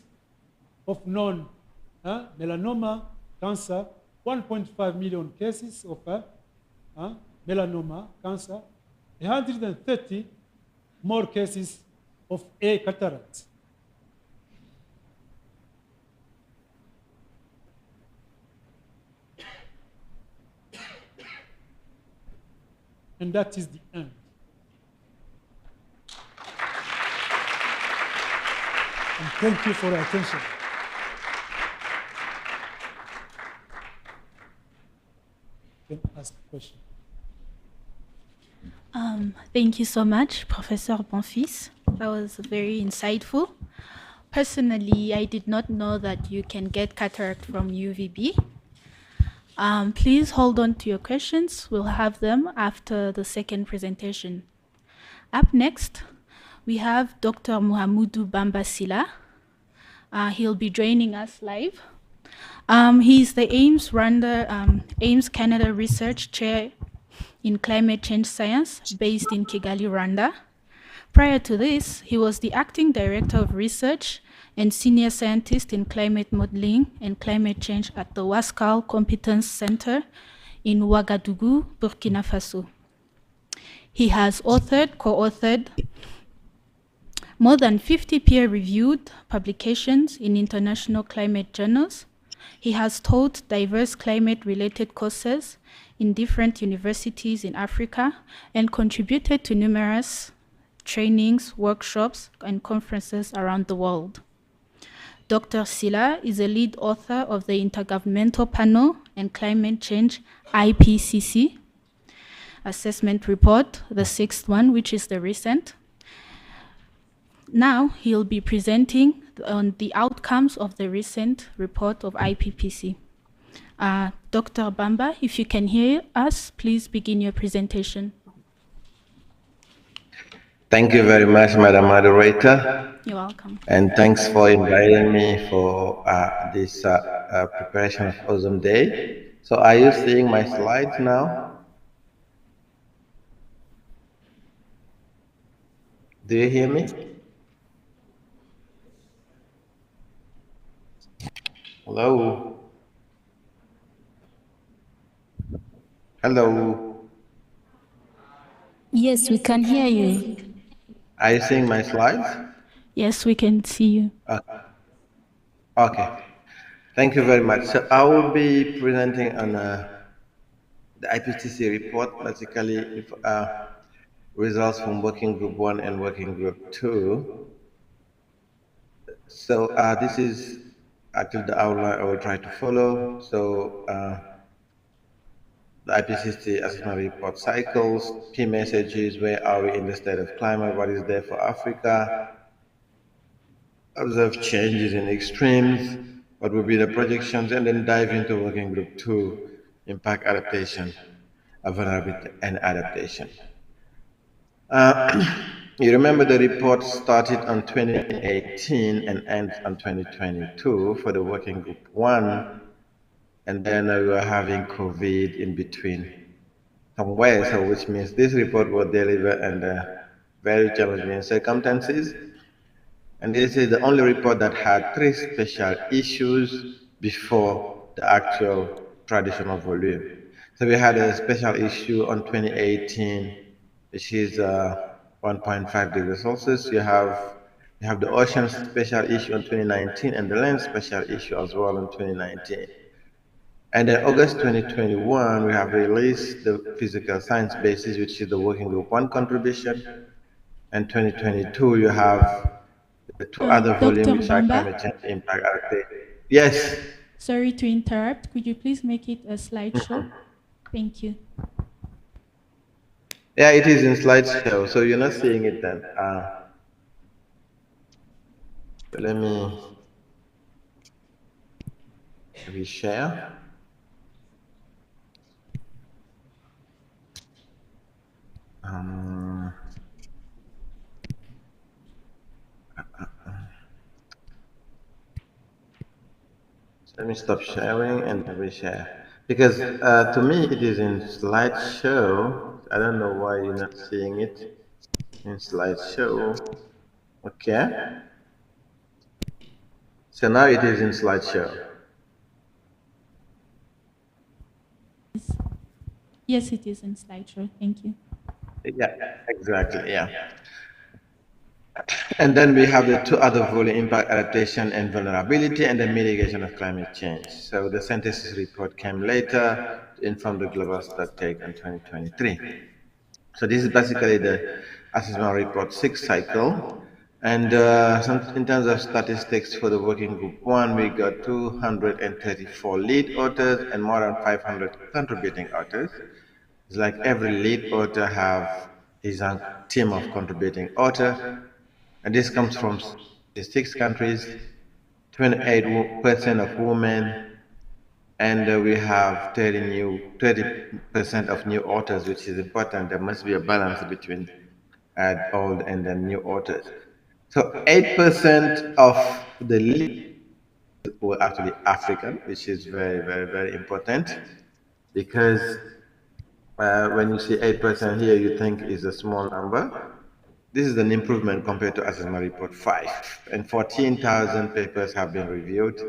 of non-melanoma cancer, 1.5 million cases of melanoma cancer, 130 more cases of A cataract. And that is the end. And thank you for your attention. You can ask a question. Thank you so much, Professor Bonfils. That was very insightful. Personally, I did not know that you can get cataract from UVB. Please hold on to your questions. We'll have them after the second presentation. Up next, we have Dr. Muhammadu Bamba Sila. He'll be joining us live. He's the Ames Canada Research Chair in Climate Change Science based in Kigali, Rwanda. Prior to this, he was the Acting Director of Research and Senior Scientist in Climate Modeling and Climate Change at the Wascal Competence Center in Ouagadougou, Burkina Faso. He has co-authored more than 50 peer-reviewed publications in international climate journals. He has taught diverse climate-related courses in different universities in Africa and contributed to numerous trainings, workshops, and conferences around the world. Dr. Sila is a lead author of the Intergovernmental Panel and Climate Change IPCC assessment report, the sixth one, which is the recent. Now he'll be presenting on the outcomes of the recent report of IPCC. Dr. Bamba, if you can hear us, please begin your presentation. Thank you very much, Madam Moderator. You're welcome. And thanks for inviting me for this preparation of Ozone Day. So are you seeing my slides now? Do you hear me? Hello? Hello? Yes, we can hear you. Are you seeing my slides? Yes, we can see you. Okay. Thank you very much. So I will be presenting on the IPCC report, basically results from Working Group 1 and Working Group 2. So this is actually the outline I will try to follow. So the IPCC assessment report cycles, key messages, where are we in the state of climate, what is there for Africa, observe changes in extremes, what will be the projections, and then dive into Working Group 2, impact adaptation, vulnerability and adaptation. You remember the report started on 2018 and ends on 2022 for the Working Group 1, and then we were having COVID in between somewhere, so which means this report was delivered under very challenging circumstances. And this is the only report that had 3 special issues before the actual traditional volume. So we had a special issue on 2018, which is 1.5 degrees Celsius. You have the ocean special issue on 2019 and the land special issue as well in 2019. And in August 2021, we have released the physical science basis, which is the Working Group 1 contribution. And 2022, you have the 2 other volumes, which are climate change impact adaptation. Yes. Sorry to interrupt. Could you please make it a slideshow? Thank you. Yeah, it is in slideshow, so you're not seeing it then. Let me reshare. Let me stop sharing and reshare. Because to me, it is in slideshow. I don't know why you're not seeing it in slideshow. Okay. So now it is in slideshow. Yes, it is in slideshow. Thank you. Yeah, exactly. Yeah. And then we have the two other volume: impact, adaptation, and vulnerability, and the mitigation of climate change. So the synthesis report came later to inform the global stocktake in 2023. So this is basically the assessment report 6 cycle. And in terms of statistics for the working group 1, we got 234 lead authors and more than 500 contributing authors. It's like every lead author have his own team of contributing author, and this comes from 6 countries, 28% of women, and we have 30% of new authors, which is important. There must be a balance between old and the new authors. So 8% of the leaders were actually African, which is very, very, very important, because when you see 8% here, you think is a small number. This is an improvement compared to assessment report 5, and 14,000 papers have been reviewed,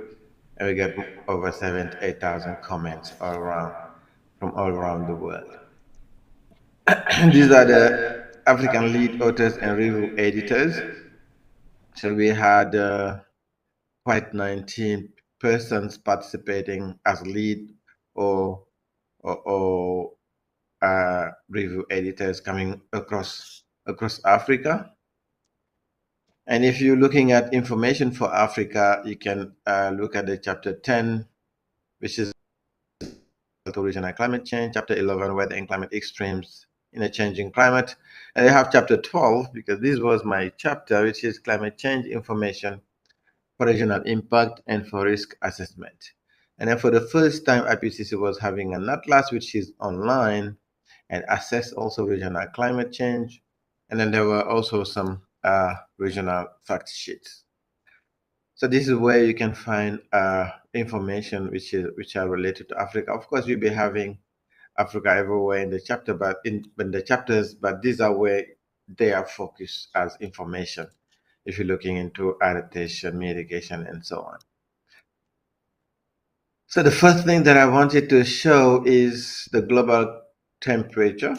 and we get over 8,000 comments all around, from all around the world. These are the African lead authors and review editors. So we had quite 19 persons participating as lead or review editors coming across Africa. And if you're looking at information for Africa, you can look at the chapter 10, which is regional climate change, chapter 11, weather and climate extremes in a changing climate. And I have chapter 12, because this was my chapter, which is climate change information for regional impact and for risk assessment. And then for the first time, IPCC was having an atlas, which is online, and assess also regional climate change. And then there were also some regional fact sheets. So this is where you can find information which are related to Africa. Of course, we'll be having Africa everywhere in the chapter, but in the chapters, but these are where they are focused as information if you're looking into adaptation, mitigation, and so on. So the first thing that I wanted to show is the global temperature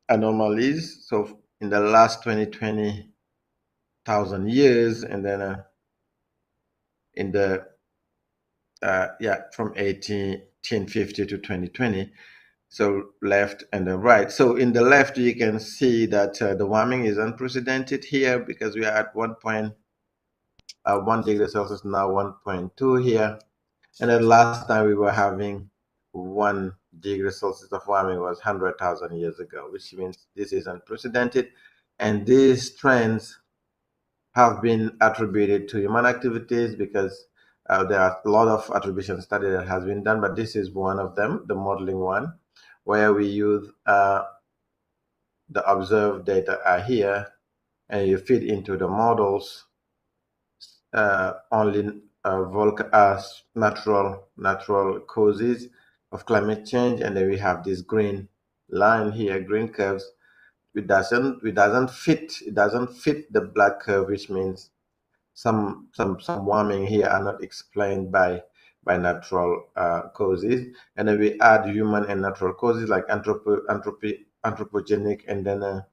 anomalies. So in the last 20,000 years, and then in the from 1850 to 2020, so left and the right. So in the left, you can see that the warming is unprecedented here, because we are at 1 degree Celsius, now 1.2 here. And then last time we were having 1 degree Celsius of warming was 100,000 years ago, which means this is unprecedented. And these trends have been attributed to human activities, because there are a lot of attribution study that has been done, but this is one of them, the modeling one, where we use the observed data are here, and you feed into the models only natural causes of climate change, and then we have this green line here, green curves. It doesn't fit the black curve, which means some warming here are not explained by natural causes, and then we add human and natural causes like anthropogenic, and then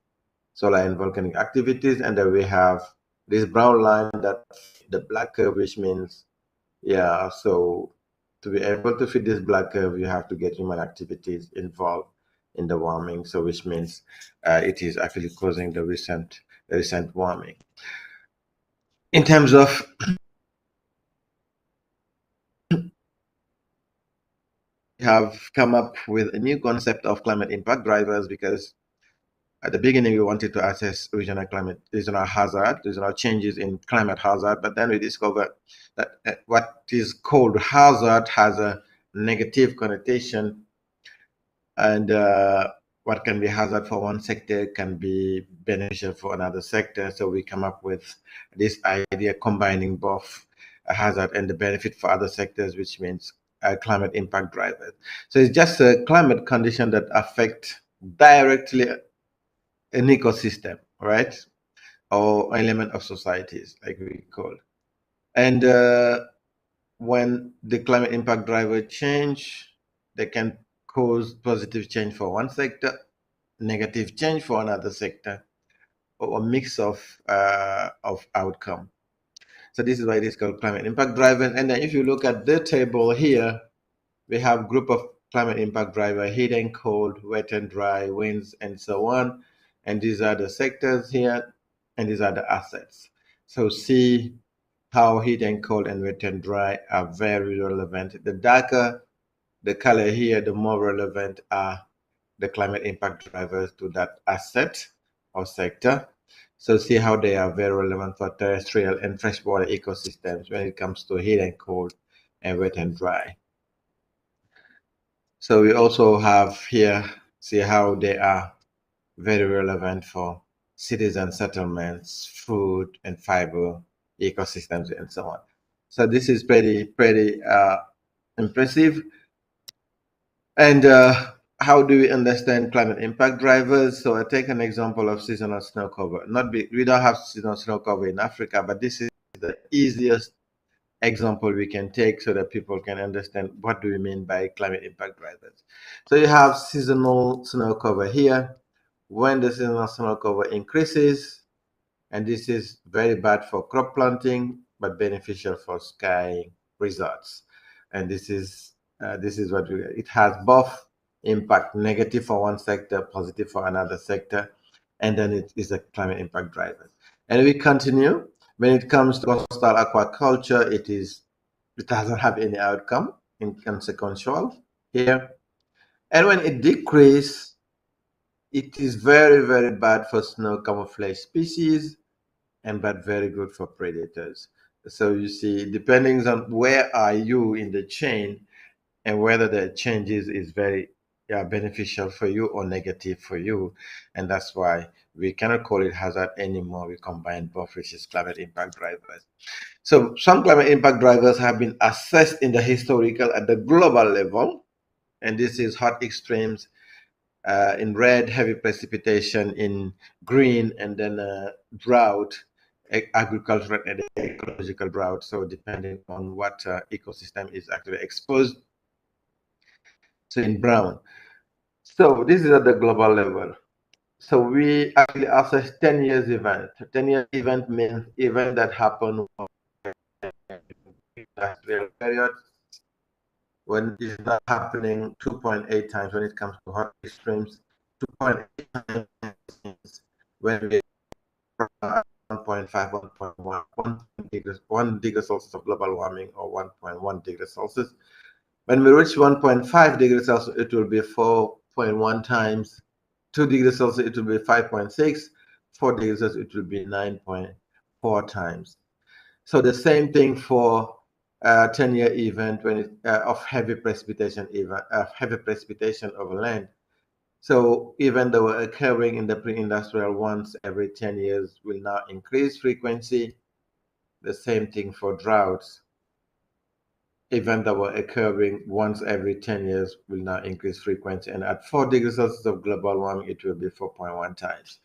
solar and volcanic activities, and then we have this brown line that the black curve, which means so to be able to fit this black curve, you have to get human activities involved in the warming, so which means it is actually causing the recent warming. In terms of have come up with a new concept of climate impact drivers, because at the beginning we wanted to assess regional hazard, regional changes in climate hazard, but then we discovered that what is called hazard has a negative connotation, and what can be hazard for one sector can be beneficial for another sector. So we come up with this idea combining both a hazard and the benefit for other sectors, which means climate impact drivers. So it's just a climate condition that affect directly an ecosystem, right? Or element of societies, like we call. And when the climate impact driver change, they can cause positive change for one sector, negative change for another sector, or a mix of outcome. So this is why it is called climate impact drivers. And then if you look at the table here, we have group of climate impact driver: heat and cold, wet and dry, winds, and so on. And these are the sectors here, and these are the assets. So see how heat and cold and wet and dry are very relevant. The darker the color here, the more relevant are the climate impact drivers to that asset or sector. So see how they are very relevant for terrestrial and freshwater ecosystems when it comes to heat and cold and wet and dry. So we also have here, see how they are very relevant for cities and settlements, food and fiber ecosystems, and so on. So this is pretty impressive. And how do we understand climate impact drivers? So I take an example of seasonal snow cover. We don't have seasonal snow cover in Africa, but this is the easiest example we can take so that people can understand what do we mean by climate impact drivers. So you have seasonal snow cover here. When the seasonal snow cover increases, and this is very bad for crop planting, but beneficial for skiing resorts. And this is what it has both impact: negative for one sector, positive for another sector, and then it is a climate impact driver. And we continue. When it comes to coastal aquaculture, it doesn't have any outcome, inconsequential here. And when it decreases, it is very, very bad for snow camouflage species, and but very good for predators. So you see, depending on where are you in the chain and whether the changes is very beneficial for you or negative for you. And that's why we cannot call it hazard anymore. We combine both, which is climate impact drivers. So some climate impact drivers have been assessed in the historical at the global level. And this is hot extremes in red, heavy precipitation in green, and then drought, agricultural and ecological drought. So depending on what ecosystem is actually exposed. So in brown. So this is at the global level. So we actually assess 10 years event. 10 year event means event that happen industrial period, when it's not happening 2.8 times when it comes to hot extremes, 2.8 times when we 1.5, 1.1, 1 degree Celsius of global warming, or 1.1 degrees Celsius. When we reach 1.5 degrees Celsius, it will be 4.1 times. 2 degrees Celsius, it will be 5.6. 4 degrees Celsius, it will be 9.4 times. So the same thing for 10-year event when it, of heavy precipitation over land. So even though occurring in the pre-industrial once every 10 years will now increase frequency. The same thing for droughts. Events that were occurring once every 10 years will now increase frequency. And at 4 degrees Celsius of global warming, it will be 4.1 times,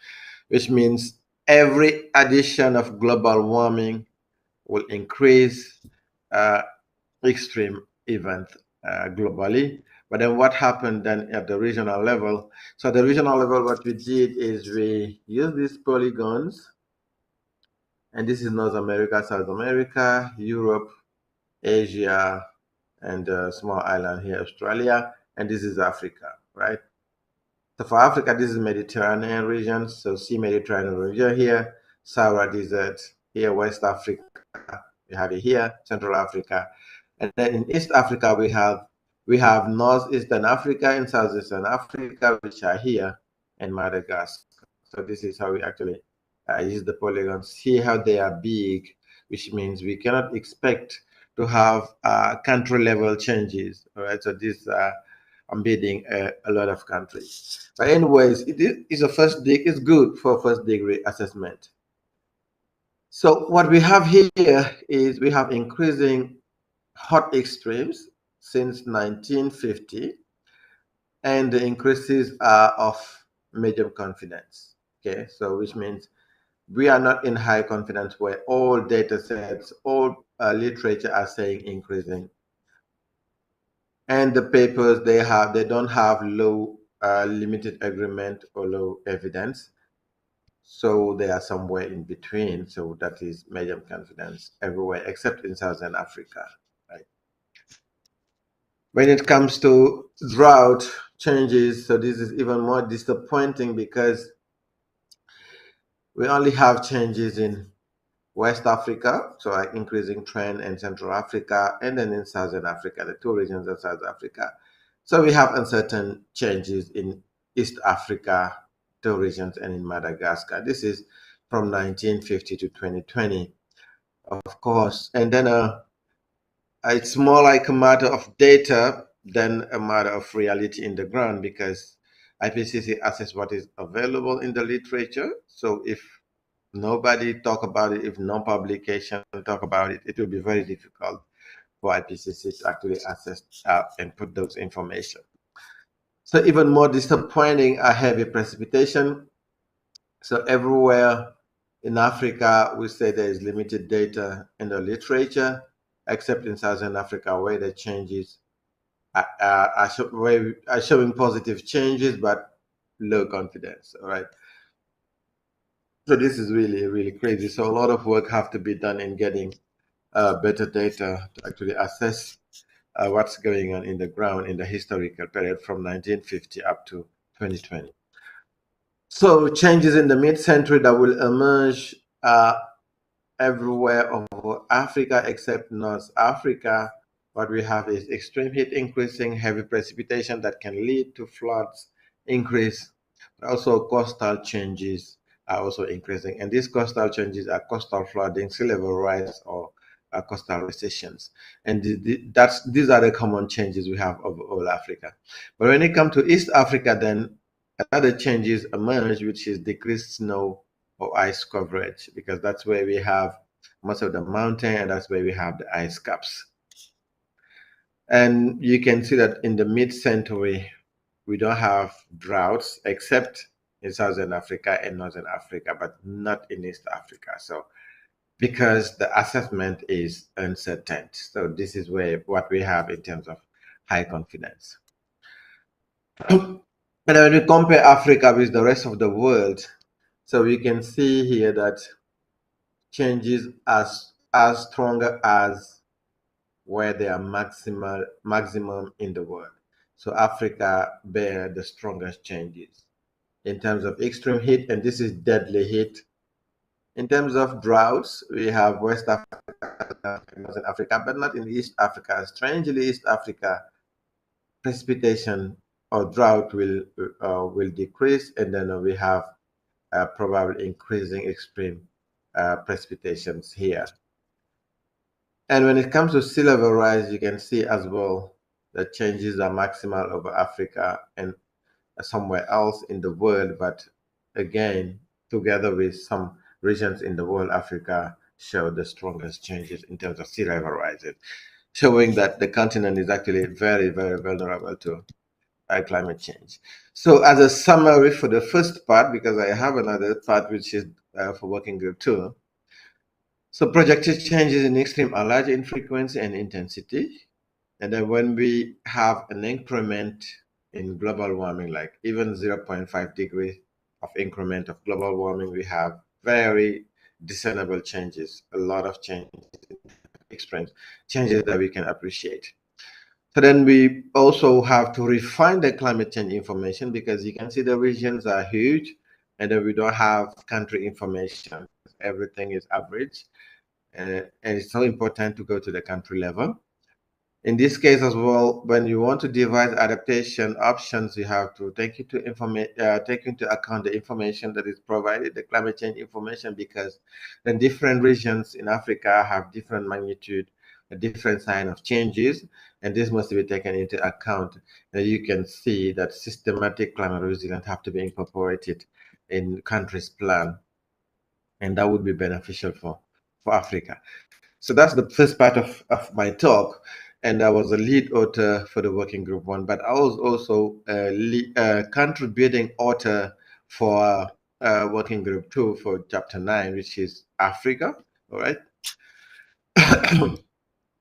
which means every addition of global warming will increase extreme event globally. But then what happened then at the regional level? So at the regional level, what we did is we used these polygons, and this is North America, South America, Europe, Asia, and a small island here, Australia, and this is Africa, right? So for Africa, this is Mediterranean region. So see Mediterranean region here, Sahara Desert, here West Africa, we have it here, Central Africa. And then in East Africa, we have We have Northeastern Africa and Southeastern Africa, which are here, and Madagascar. So this is how we actually use the polygons. See how they are big, which means we cannot expect to have country level changes. All right, so this embedding a lot of countries. But anyways, it's it's good for first degree assessment. So what we have here is we have increasing hot extremes since 1950, and the increases are of medium confidence. Okay, so which means we are not in high confidence where all data sets, all literature are saying increasing. And the papers they don't have low limited agreement or low evidence. So they are somewhere in between. So that is medium confidence everywhere except in Southern Africa. Right? When it comes to drought changes, so this is even more disappointing because we only have changes in West Africa, so like increasing trend in Central Africa, and then in Southern Africa, the two regions of South Africa. So we have uncertain changes in East Africa, two regions, and in Madagascar. This is from 1950 to 2020, of course. And then it's more like a matter of data than a matter of reality in the ground, because IPCC assesses what is available in the literature. So if nobody talk about it, if no publication talk about it, it will be very difficult for IPCC to actually assess and put those information. So even more disappointing are heavy precipitation. So everywhere in Africa, we say there is limited data in the literature, except in Southern Africa, where the changes are showing positive changes, but low confidence, all right? So this is really, really crazy. So a lot of work have to be done in getting better data to actually assess what's going on in the ground in the historical period from 1950 up to 2020. So changes in the mid-century that will emerge everywhere over Africa except North Africa. What we have is extreme heat increasing, heavy precipitation that can lead to floods increase. Also coastal changes are also increasing. And these coastal changes are coastal flooding, sea level rise, or coastal recessions. And these are the common changes we have over all Africa. But when it comes to East Africa, then another changes emerge, which is decreased snow or ice coverage, because that's where we have most of the mountain, and that's where we have the ice caps. And you can see that in the mid-century, we don't have droughts except in Southern Africa and Northern Africa, but not in East Africa. So because the assessment is uncertain. So this is what we have in terms of high confidence. And when we compare Africa with the rest of the world, so we can see here that changes as stronger as where they are maximum in the world. So Africa bear the strongest changes in terms of extreme heat, and this is deadly heat. In terms of droughts, we have West Africa, Northern Africa, but not in East Africa. Strangely, East Africa, precipitation or drought will decrease, and then we have probably increasing extreme precipitations here. And when it comes to sea level rise, you can see as well that changes are maximal over Africa and somewhere else in the world. But again, together with some regions in the world, Africa show the strongest changes in terms of sea level rises, showing that the continent is actually very, very vulnerable to climate change. So as a summary for the first part, because I have another part which is for working group 2. So projected changes in extreme are large in frequency and intensity. And then when we have an increment in global warming, like even 0.5 degrees of increment of global warming, we have very discernible changes, a lot of changes, extreme changes that we can appreciate. So then we also have to refine the climate change information, because you can see the regions are huge, and then we don't have country information. Everything is average. And it's so important to go to the country level. In this case as well, when you want to devise adaptation options, you have to take into account the information that is provided, the climate change information, because the different regions in Africa have different magnitude, a different sign of changes, and this must be taken into account. And you can see that systematic climate resilience have to be incorporated in countries' plan, and that would be beneficial for Africa. So that's the first part of my talk. And I was a lead author for the working group 1, but I was also a contributing author for working group 2 for chapter 9, which is Africa. All right.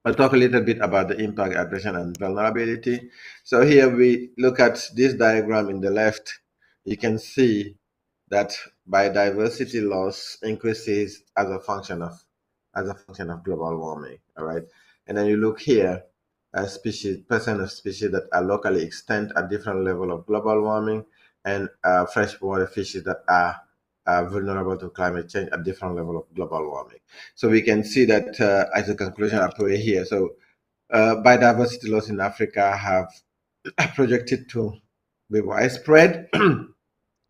I'll talk a little bit about the impact, aggression, and vulnerability. So here we look at this diagram in the left. You can see that biodiversity loss increases as a function of global warming. All right, and then you look here, percent of species that are locally extinct at different level of global warming, and freshwater fishes that are vulnerable to climate change at different level of global warming. So we can see that as a conclusion I put here. So biodiversity loss in Africa have projected to be widespread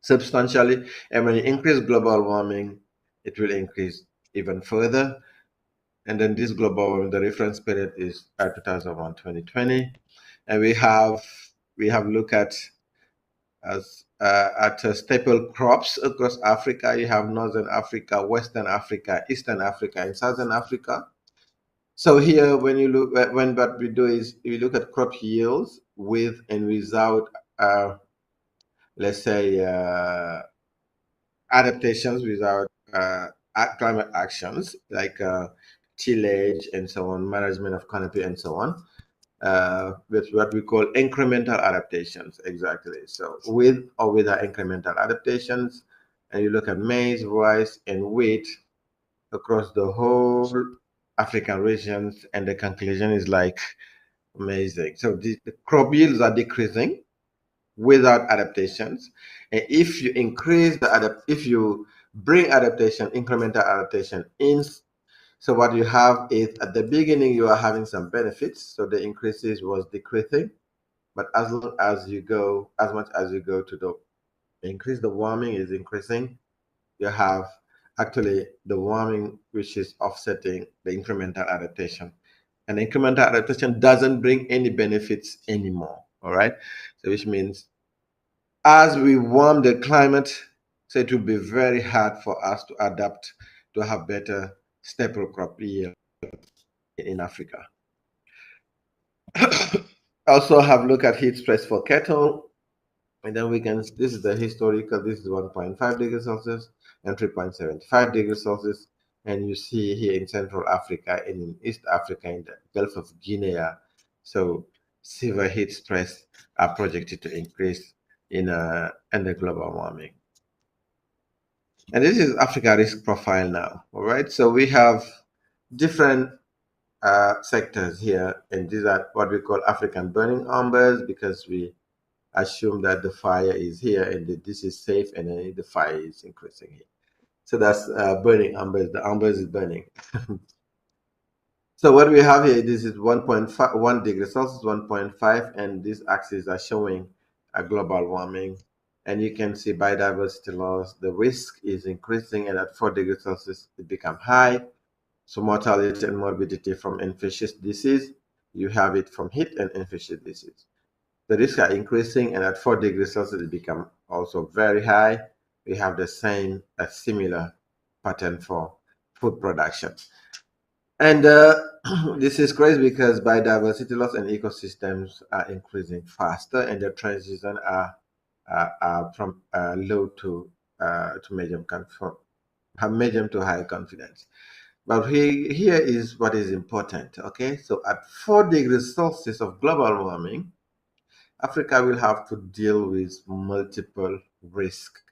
substantially, and when you increase global warming, it will increase even further. And then this global warming, the reference period is 2001-2020, and we have looked at staple crops across Africa. You have Northern Africa, Western Africa, Eastern Africa, and Southern Africa. So here, when you look at, what we do is we look at crop yields with and without, let's say, adaptations, without climate actions like tillage and so on, management of canopy and so on. With what we call incremental adaptations, exactly. So with or without incremental adaptations, and you look at maize, rice, and wheat across the whole African regions, and the conclusion is like amazing. So the crop yields are decreasing without adaptations, and if you increase if you bring adaptation, incremental adaptation in, so what you have is at the beginning you are having some benefits, so the increases was decreasing, but as long as you go, as much as you go to the increase, the warming is increasing. You have actually the warming which is offsetting the incremental adaptation, and incremental adaptation doesn't bring any benefits anymore. All right, so which means as we warm the climate, so it will be very hard for us to adapt to have better staple crop yield in Africa. Also have look at heat stress for cattle, and then we can, this is the historical, this is 1.5 degrees Celsius and 3.75 degrees Celsius, and you see here in Central Africa and in East Africa, in the Gulf of Guinea, so severe heat stress are projected to increase in the global warming. And this is Africa risk profile now. All right, so we have different sectors here, and these are what we call African burning umbers, because we assume that the fire is here and that this is safe, and then the fire is increasing here. So that's burning umbers. The umbers is burning. So what we have here, this is 1.1 degrees Celsius, 1.5, and these axes are showing a global warming. And you can see biodiversity loss, the risk is increasing, and at 4 degrees Celsius, it becomes high. So mortality and morbidity from infectious disease, you have it from heat and infectious disease. The risks are increasing, and at 4 degrees Celsius, it becomes also very high. We have the same, a similar pattern for food production. And this is crazy because biodiversity loss and ecosystems are increasing faster, and the transition are from low to medium to high confidence. But here is what is important. Okay, so at 4 degrees Celsius of global warming, Africa will have to deal with multiple risks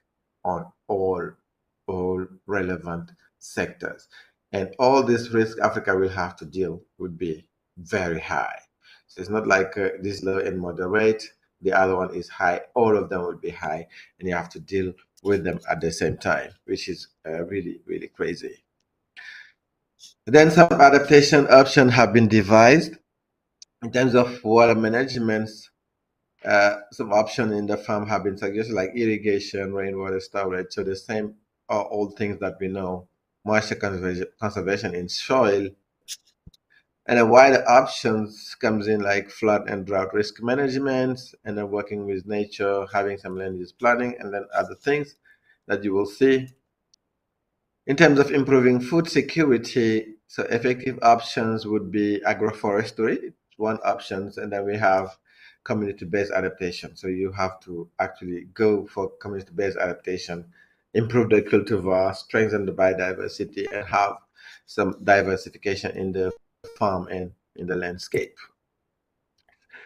on all relevant sectors. And all this risk Africa will have to deal would be very high. So it's not like this low and moderate, the other one is high, all of them will be high, and you have to deal with them at the same time, which is really, really crazy. Then some adaptation options have been devised. In terms of water management, some options in the farm have been suggested, like irrigation, rainwater storage. So the same are all things that we know: moisture conservation in soil, and then wider options comes in like flood and drought risk management, and then working with nature, having some land use planning, and then other things that you will see. In terms of improving food security, so effective options would be agroforestry, one options, and then we have community-based adaptation. So you have to actually go for community-based adaptation, improve the cultivar, strengthen the biodiversity, and have some diversification in the farm and in the landscape.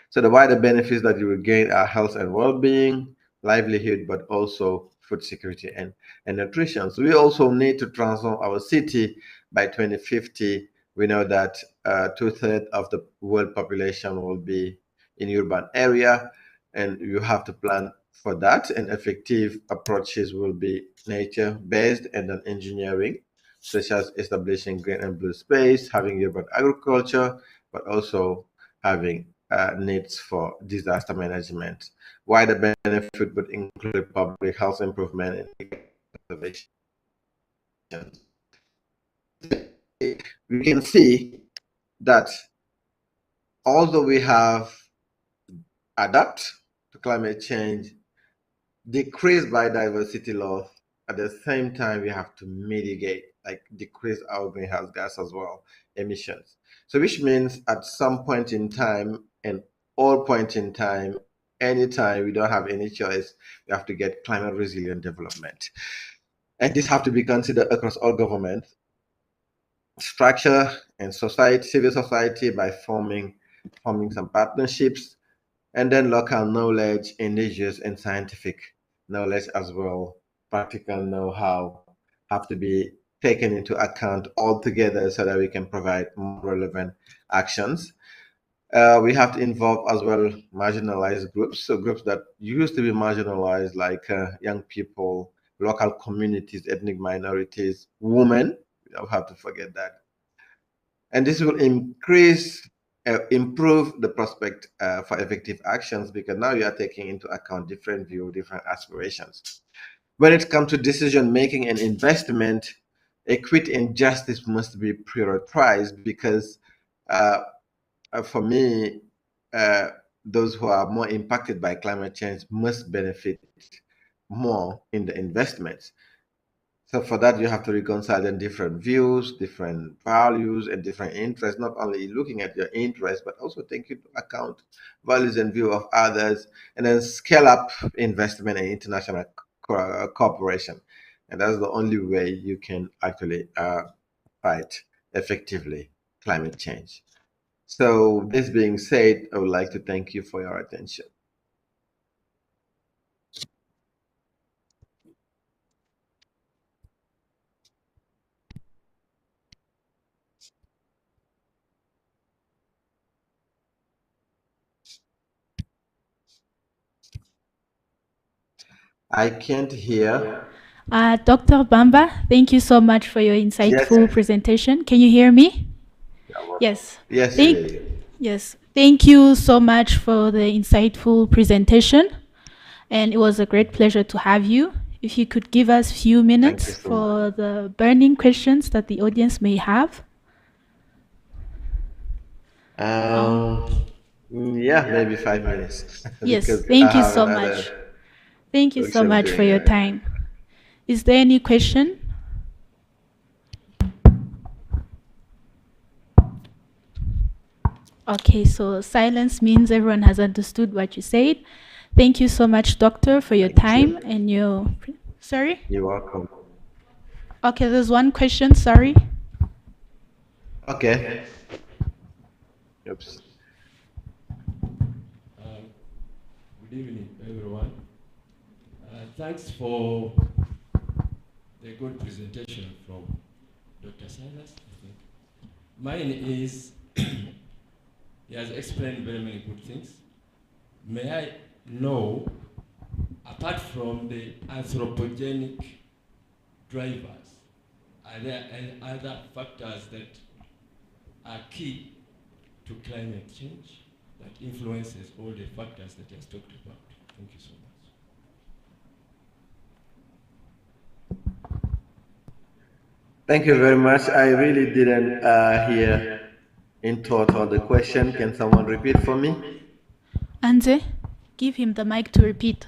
So the wider benefits that you will gain are health and well-being, livelihood, but also food security and nutrition. So we also need to transform our city by 2050. We know that 2/3 of the world population will be in urban area, and you have to plan for that. And effective approaches will be nature-based and then engineering, such as establishing green and blue space, having urban agriculture, but also having needs for disaster management. Wider benefit would include public health improvement and conservation. We can see that although we have adapt to climate change, decrease biodiversity loss, at the same time we have to mitigate, like decrease our greenhouse gas as well, emissions. So which means at some point in time, and all point in time, anytime we don't have any choice, we have to get climate resilient development. And this have to be considered across all governments, structure and society, civil society, by forming some partnerships, and then local knowledge, indigenous and scientific knowledge as well, practical know-how have to be taken into account altogether so that we can provide more relevant actions. We have to involve as well marginalized groups, so groups that used to be marginalized, like young people, local communities, ethnic minorities, women. We don't have to forget that. And this will improve the prospect for effective actions, because now you are taking into account different views, different aspirations. When it comes to decision making and investment, equity and justice must be prioritized, because for me, those who are more impacted by climate change must benefit more in the investments. So for that, you have to reconcile then different views, different values, and different interests, not only looking at your interests, but also taking into account values and view of others, and then scale up investment and international cooperation. And that's the only way you can actually fight effectively climate change. So this being said, I would like to thank you for your attention. I can't hear. Dr. Bamba, thank you so much for your insightful presentation. Can you hear me? Yes. Yes, yes. Thank you so much for the insightful presentation. And it was a great pleasure to have you. If you could give us a few minutes for the burning questions that the audience may have. Yeah, maybe 5 minutes. Yes, thank you so much. Thank you so much for your time. Is there any question? Okay, so silence means everyone has understood what you said. Thank you so much, Doctor, for your time and your... Sorry? You're welcome. Okay, there's one question, sorry. Okay. Oops. Good evening, everyone. Thanks for the good presentation from Dr. Silas, I think. Mine is, he has explained very many good things. May I know, apart from the anthropogenic drivers, are there any other factors that are key to climate change? that influences all the factors that he has talked about. Thank you so much. Thank you very much. I really didn't hear in total the question. Can someone repeat for me? Anze, give him the mic to repeat.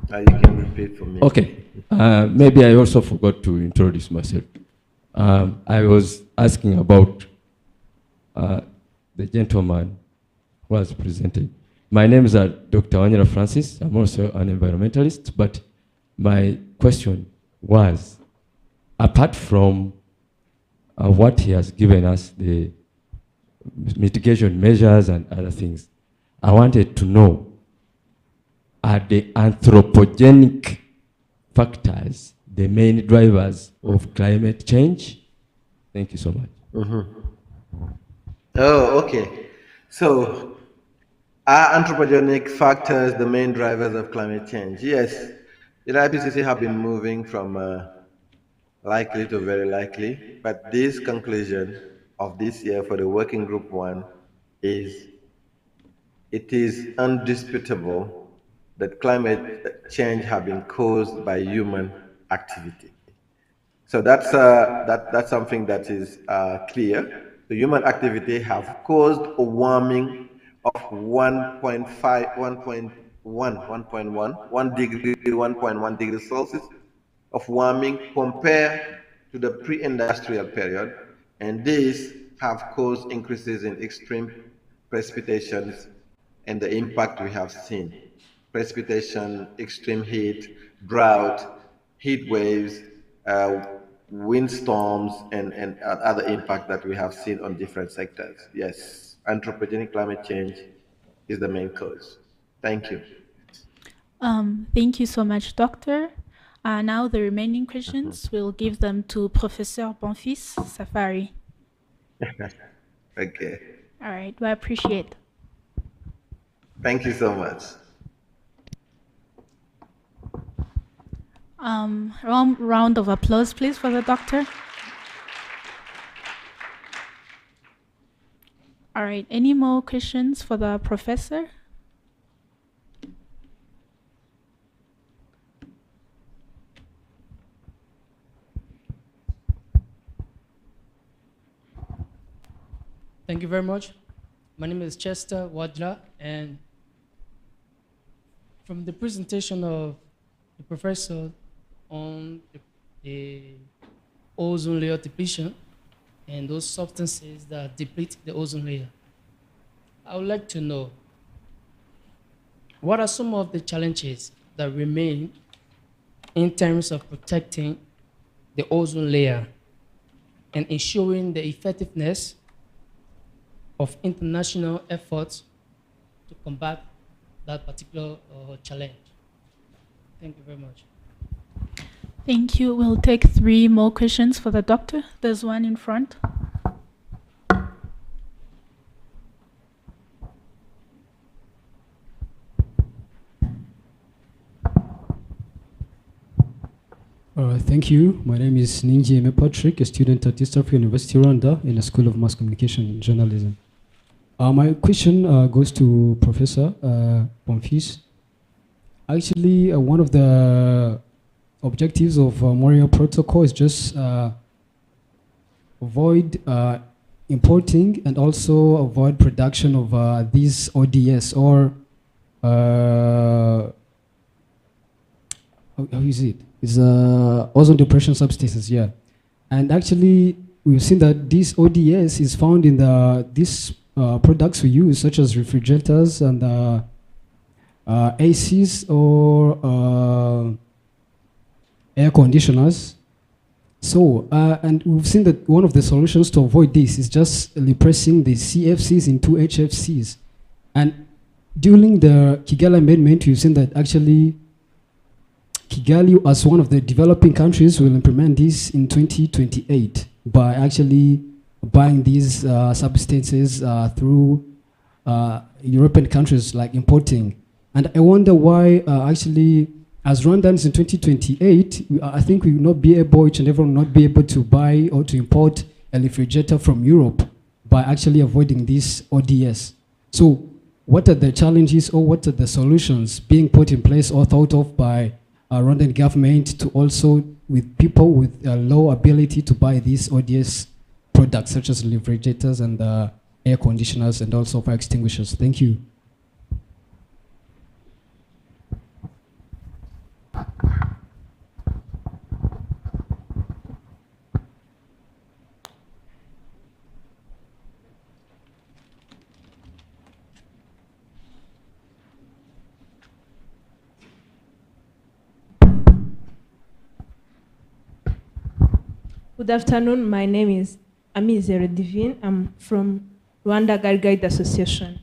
You can repeat for me. Okay. Maybe I also forgot to introduce myself. I was asking about the gentleman who was presented. My name is Dr. Wanyera Francis. I'm also an environmentalist, but my question was, apart from what he has given us, the mitigation measures and other things, I wanted to know, are the anthropogenic factors the main drivers of climate change? Thank you so much. Oh, okay. So, are anthropogenic factors the main drivers of climate change? Yes. The IPCC have been moving from likely to very likely, but this conclusion of this year for the working group 1 is, it is undisputable that climate change have been caused by human activity. So that's something that is clear. The human activity have caused a warming of 1.1 degree, 1.1 degrees Celsius of warming compared to the pre-industrial period, and these have caused increases in extreme precipitations and the impact we have seen. Precipitation, extreme heat, drought, heat waves, windstorms, and other impact that we have seen on different sectors. Yes, anthropogenic climate change is the main cause. Thank you. Thank you so much, Doctor. Now the remaining questions, we'll give them to Professor Bonfils Safari. Okay. All right, we appreciate. Thank you so much. Round of applause, please, for the doctor. All right, any more questions for the professor? Thank you very much. My name is Chester Wadra, and from the presentation of the professor on the ozone layer depletion and those substances that deplete the ozone layer, I would like to know, what are some of the challenges that remain in terms of protecting the ozone layer and ensuring the effectiveness of international efforts to combat that particular challenge? Thank you very much. Thank you. We'll take 3 more questions for the doctor. There's one in front. Thank you. My name is Ninji Eme Patrick, a student at East African University Rwanda in the School of Mass Communication and Journalism. My question goes to Professor Bonfils. Actually, one of the objectives of Montreal Protocol is just avoid importing and also avoid production of these ODS, or how is it? It's ozone depletion substances, yeah. And actually, we've seen that this ODS is found in these products we use, such as refrigerators and ACs or air conditioners. So, and we've seen that one of the solutions to avoid this is just repressing the CFCs into HFCs. And during the Kigali Amendment, we've seen that actually Kigali, as one of the developing countries, will implement this in 2028 by actually buying these substances through European countries, like importing. And I wonder why actually, as Rwandans in 2028, I think we will not be able, each and everyone will not be able to buy or to import a refrigerator from Europe by actually avoiding this ODS. So what are the challenges or what are the solutions being put in place or thought of by Rwandan government to also with people with a low ability to buy these ODS products such as refrigerators and air conditioners and also fire extinguishers? Thank you. Good afternoon. My name is Amizere Divine. I'm from Rwanda Guide Association.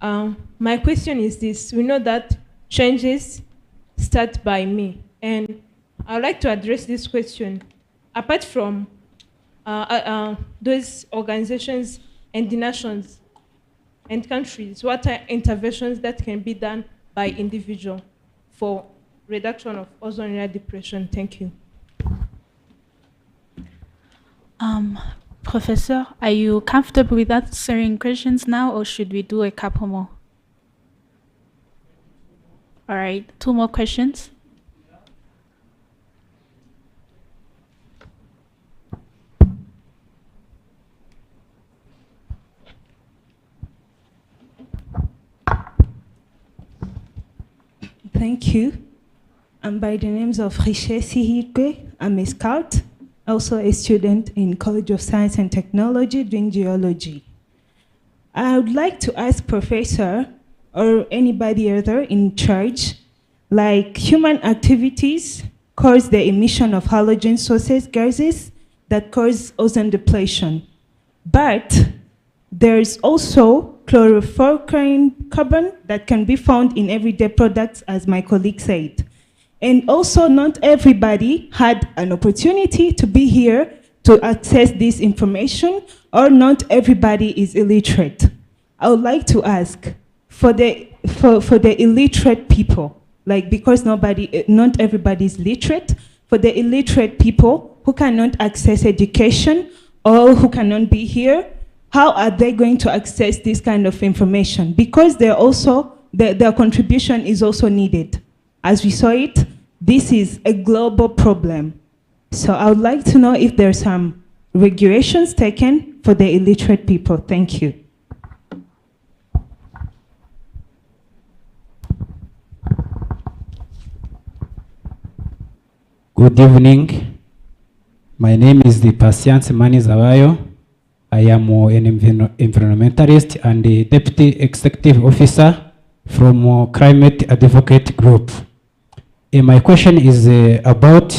My question is this. We know that changes start by me. And I would like to address this question. Apart from those organizations and the nations and countries, what are interventions that can be done by individual for reduction of ozone layer depletion? Thank you. Professor, are you comfortable with answering questions now, or should we do a couple more? All right, 2 more questions. Thank you. I'm by the names of Riche Sihirwe. I'm a scout, also a student in College of Science and Technology doing geology. I would like to ask Professor or anybody other in charge, like human activities cause the emission of halogen sources gases that cause ozone depletion. But there's also chlorofluorocarbon that can be found in everyday products, as my colleague said. And also, not everybody had an opportunity to be here to access this information, or not everybody is illiterate. I would like to ask, for the illiterate people, like because not everybody is literate, for the illiterate people who cannot access education or who cannot be here, how are they going to access this kind of information? Because they're also, their contribution is also needed. As we saw it, this is a global problem. So I would like to know if there's some regulations taken for the illiterate people. Thank you. Good evening. My name is the Patience Mani Zabayo. I am an environmentalist and a deputy executive officer from Climate Advocate Group. My question is about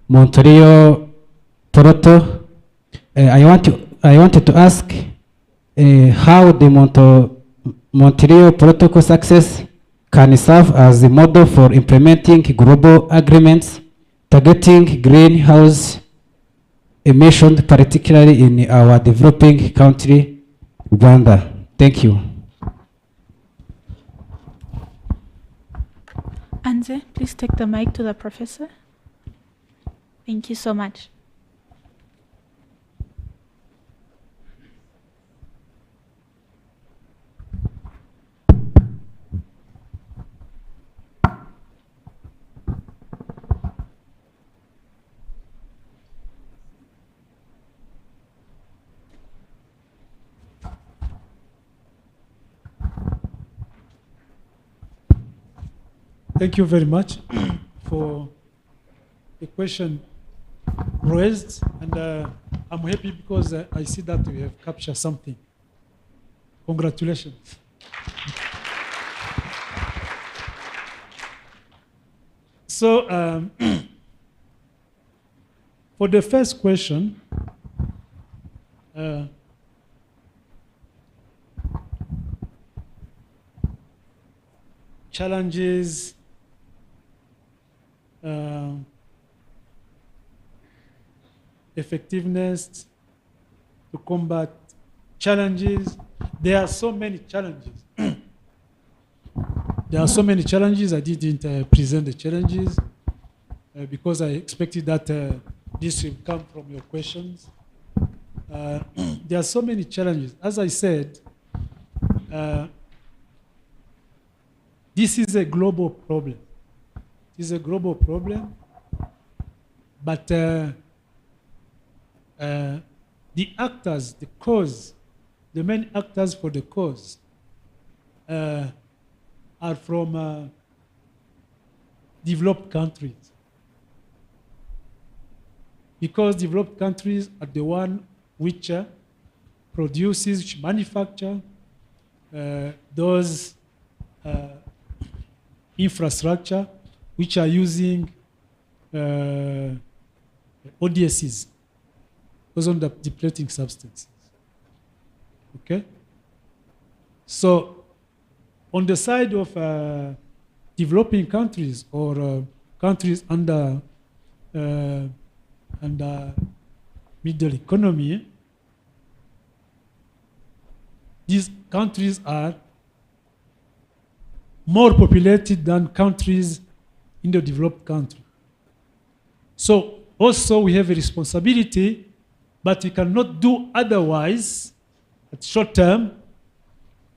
Montreal Proto. I wanted to ask how the Montreal Protocol success can serve as a model for implementing global agreements targeting greenhouse emissions, particularly in our developing country, Rwanda. Thank you. Anze, please take the mic to the professor. Thank you so much. Thank you very much for the question raised, and I'm happy because I see that we have captured something. Congratulations. So, for the first question, challenges, effectiveness to combat challenges. There are so many challenges. There are so many challenges. I didn't present the challenges because I expected that this will come from your questions. there are so many challenges. As I said, this is a global problem. It is a global problem, but the actors, the cause, the main actors for the cause are from developed countries. Because developed countries are the one which produces, which manufacture those infrastructure which are using ODSs, ozone depleting substances. Okay? So on the side of developing countries or countries under middle economy, these countries are more populated than countries in the developed country. So also we have a responsibility, but we cannot do otherwise at short term.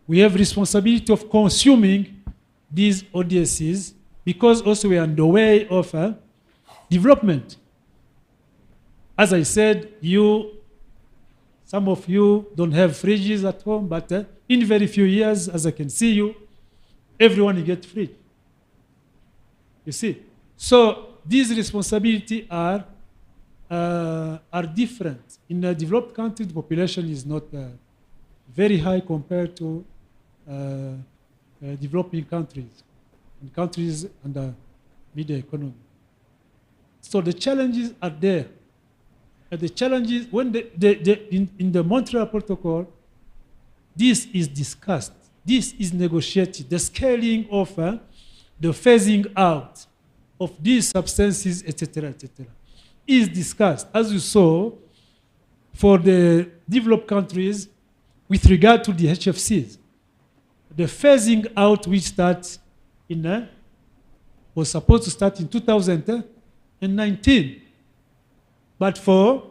We have responsibility of consuming these ODSs because also we are on the way of development. As I said, some of you don't have fridges at home, but in very few years, as I can see you, everyone will get fridge. You see? So these responsibilities are different. In a developed country, the population is not very high compared to developing countries and countries under middle economy. So the challenges are there. And the challenges, when in the Montreal Protocol, this is discussed, this is negotiated, the scaling of the phasing out of these substances, etc., is discussed, as you saw, for the developed countries with regard to the HFCs. The phasing out which starts was supposed to start in 2019. But for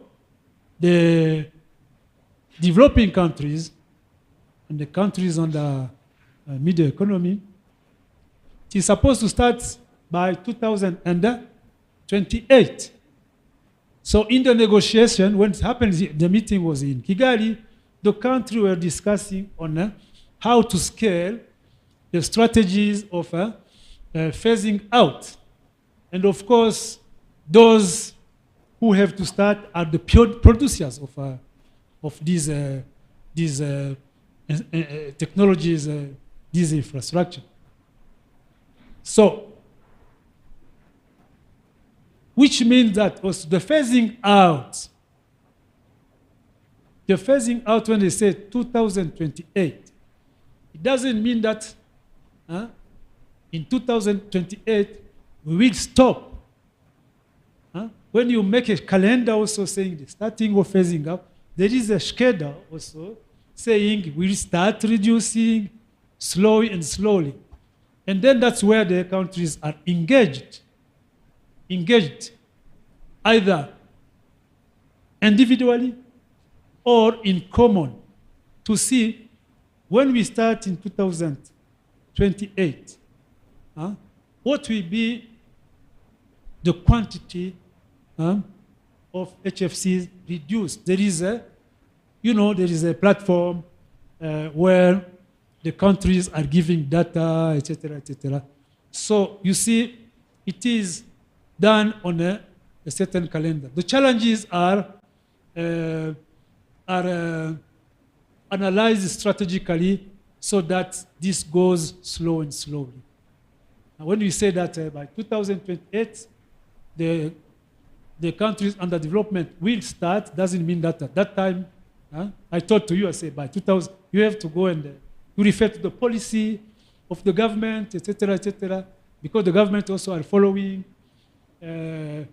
the developing countries and the countries under middle economy, it is supposed to start by 2028. So in the negotiation, when it happened, the meeting was in Kigali, the countries were discussing on how to scale the strategies of phasing out. And of course, those who have to start are the pure producers of these technologies, these infrastructure. So, which means that also the phasing out when they say 2028, it doesn't mean that in 2028 we will stop. When you make a calendar also saying the starting or phasing out, there is a schedule also saying we'll start reducing slowly and slowly. And then that's where the countries are engaged either individually or in common to see when we start in 2028, what will be the quantity of HFCs reduced. There is a platform where the countries are giving data, etc., etc. So you see, it is done on a certain calendar. The challenges are analyzed strategically so that this goes slow and slowly. Now, when we say that by 2028, the countries under development will start, doesn't mean that at that time, I thought to you, I said by 2000, you have to go and you refer to the policy of the government, etc., because the government also are following the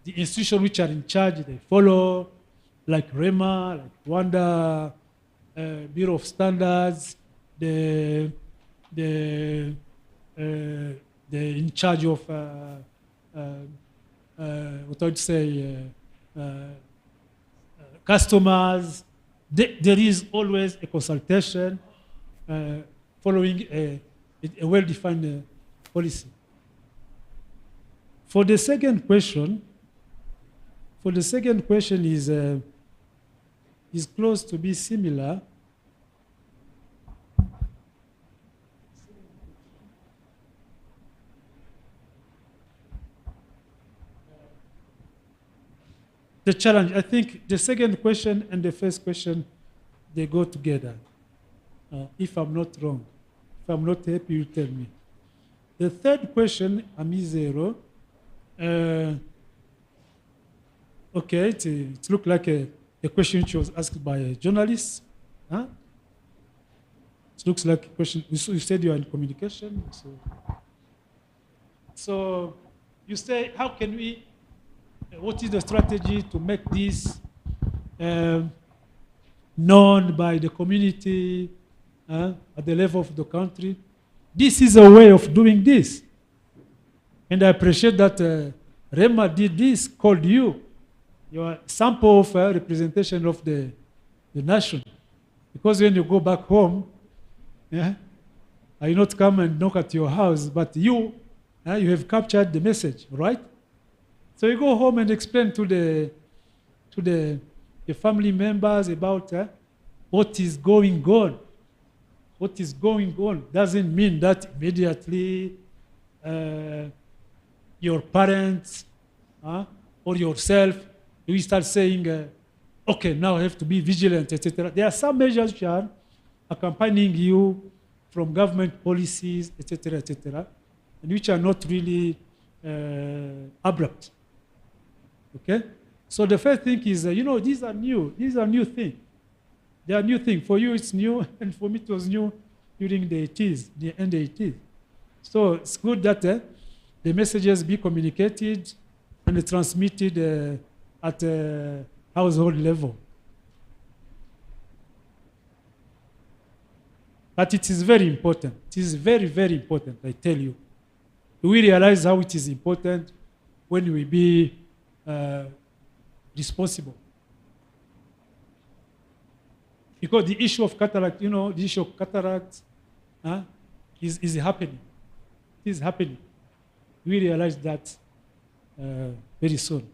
institutions which are in charge, they follow, like REMA, like Rwanda, Bureau of Standards, the in charge of what I would say customers. There is always a consultation following a well-defined policy. For the second question is close to be similar. The challenge, I think the second question and the first question, they go together. If I'm not wrong, if I'm not happy, you tell me. The third question, Amizero, okay, it looked like a question which was asked by a journalist. Huh? It looks like a question, you said you are in communication. So you say, how can we, what is the strategy to make this known by the community at the level of the country? This is a way of doing this. And I appreciate that Rema did this, called you. You are a sample of representation of the nation. Because when you go back home, I will not come and knock at your house, but you have captured the message, right? So you go home and explain to the family members about what is going on. What is going on doesn't mean that immediately your parents or yourself, you start saying, okay, now I have to be vigilant, etc. There are some measures which are accompanying you from government policies, etc., and which are not really abrupt. Okay? So the first thing is, these are new things. They are new things. For you, it's new, and for me, it was new during the 80s, the end 80s. So it's good that the messages be communicated and transmitted at a household level. But it is very important. It is very, very important, I tell you. We realize how it is important when we be responsible. Because the issue of cataract, is happening. It is happening. We realize that very soon.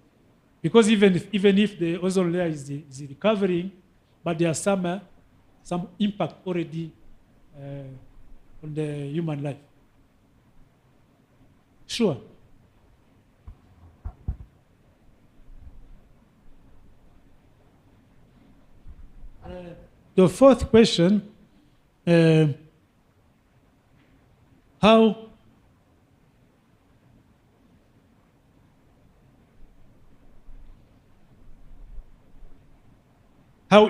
Because even if the ozone layer is recovering, but there are some impact already on the human life. Sure. The fourth question, how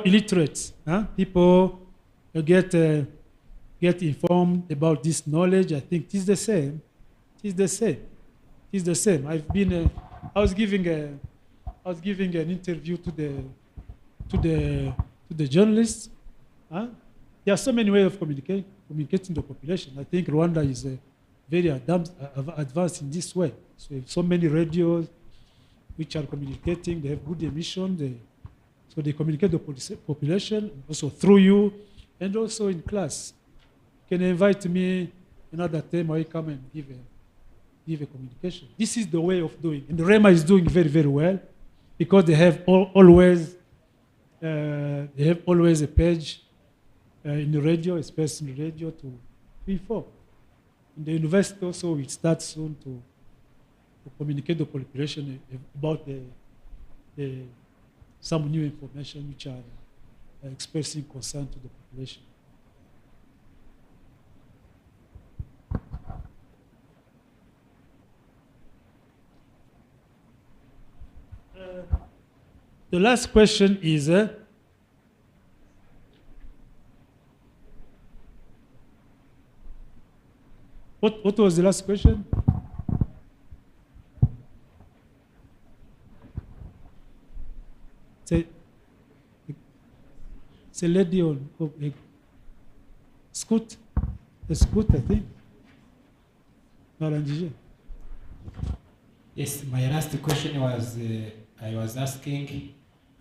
illiterate people get informed about this knowledge. I think it is the same. It is the same. It is the same. I was giving an interview to the journalists. There are so many ways of communicating the population. I think Rwanda is very advanced in this way. So many radios which are communicating. They have good emission. So they communicate the population, also through you, and also in class. You can invite me another time, I come and give a communication. This is the way of doing. And the REMA is doing very, very well because they have always a page in the radio, a space in the radio to inform. In the university also, we start soon to communicate the population about some new information which are expressing concern to the population. The last question is, what was the last question? It's a lady on a scoot, I think. Yes, my last question was, I was asking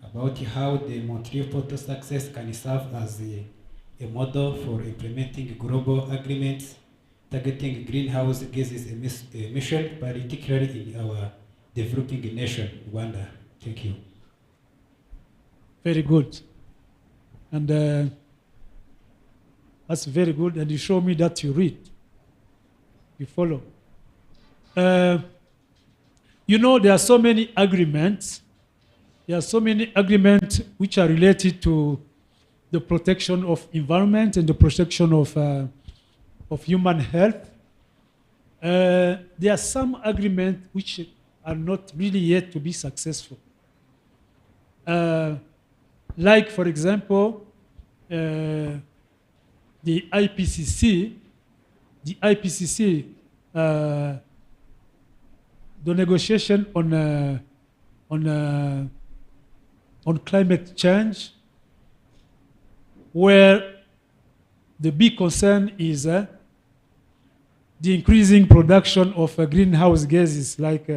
about how the Montreal Photo success can serve as a model for implementing global agreements targeting greenhouse gases emission, particularly in our developing nation, Rwanda. Thank you. Very good. And that's very good. And you show me that you read. You follow. You know, there are so many agreements. There are so many agreements which are related to the protection of environment and the protection of human health. There are some agreements which are not really yet to be successful. Like, for example, the IPCC, the negotiation on climate change, where the big concern is the increasing production of greenhouse gases like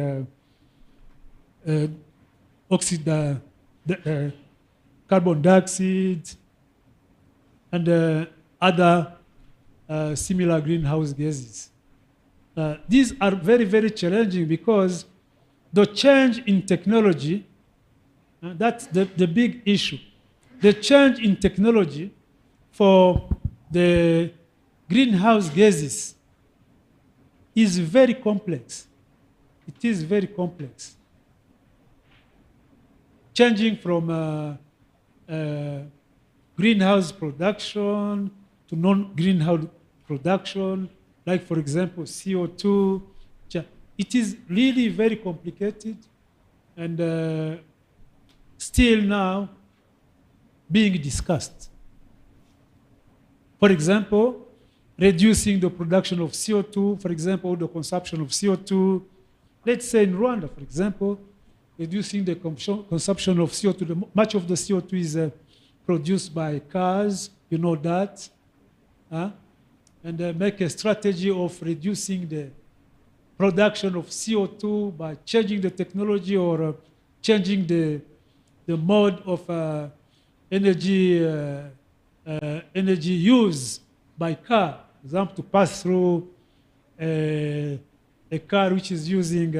carbon dioxide and other similar greenhouse gases. These are very, very challenging because the change in technology, that's the big issue. The change in technology for the greenhouse gases is very complex. It is very complex. Changing from greenhouse production to non-greenhouse production, like for example, CO2. It is really very complicated and still now being discussed. For example, reducing the production of CO2, for example, the consumption of CO2. Let's say in Rwanda, for example, reducing the consumption of CO2. Much of the CO2 is produced by cars, you know that. And make a strategy of reducing the production of CO2 by changing the technology or changing the mode of energy use by car. For example, to pass through a car which is using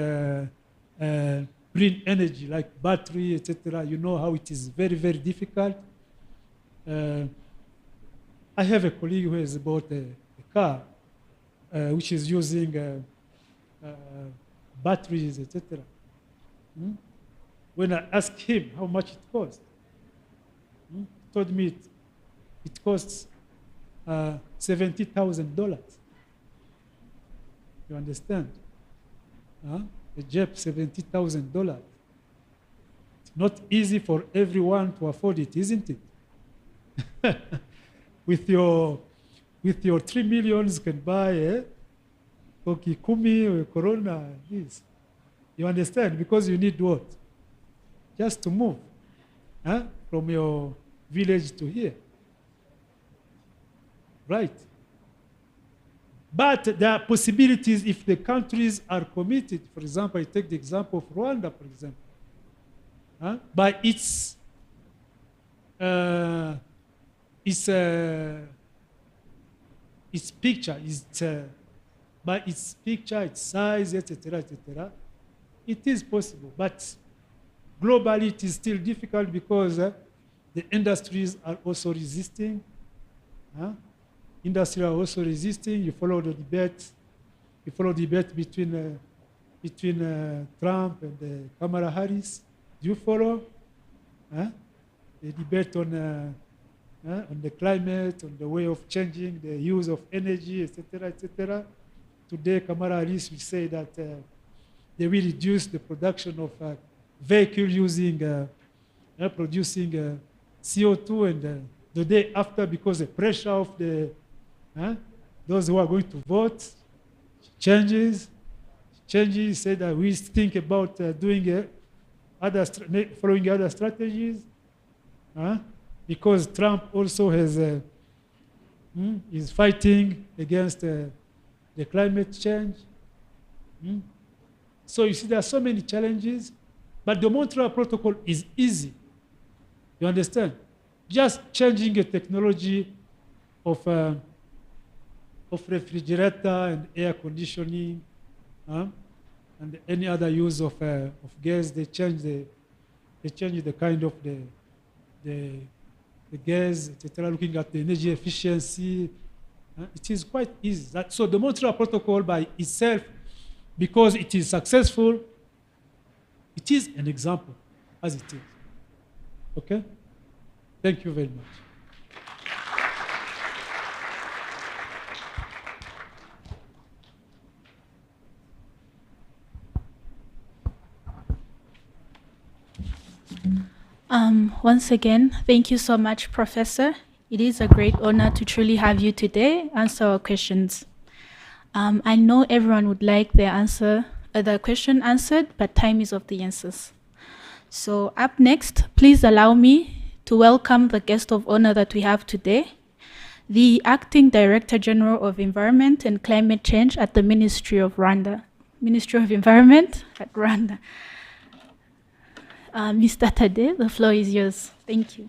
green energy like battery, etc. You know how it is very, very difficult. I have a colleague who has bought a car which is using batteries, etc. When I asked him how much it cost, he told me it costs $70,000. You understand? A Jeep, $70,000. It's not easy for everyone to afford it, isn't it? With your 3 millions, you can buy Koki Kumi or Corona. This. You understand? Because you need what? Just to move from your village to here. Right? But there are possibilities if the countries are committed. For example, I take the example of Rwanda, for example. By its picture, by its picture, its size, etc., etc., it is possible. But globally, it is still difficult because the industries are also resisting. Industry are also resisting. You follow the debate. You follow the debate between Trump and Kamala Harris. Do you follow the debate on the climate, on the way of changing the use of energy, etc., etc.? Today, Kamala Harris will say that they will reduce the production of vehicles using producing CO2, and the day after, because the pressure of those who are going to vote changes, say that we think about doing following other strategies, because Trump also has is fighting against the climate change. So you see, there are so many challenges, but the Montreal Protocol is easy. You understand? Just changing a technology of refrigerator and air conditioning, and any other use of gas, they change the kind of the gas, etc. Looking at the energy efficiency, it is quite easy. So the Montreal Protocol by itself, because it is successful, it is an example as it is. Okay? Thank you very much. Once again, thank you so much, Professor. It is a great honor to truly have you today answer our questions. I know everyone would like the question answered, but time is of the essence. So up next, please allow me to welcome the guest of honor that we have today, the Acting Director General of Environment and Climate Change at the Ministry of Environment at Rwanda. Mr. Tade, the floor is yours. Thank you.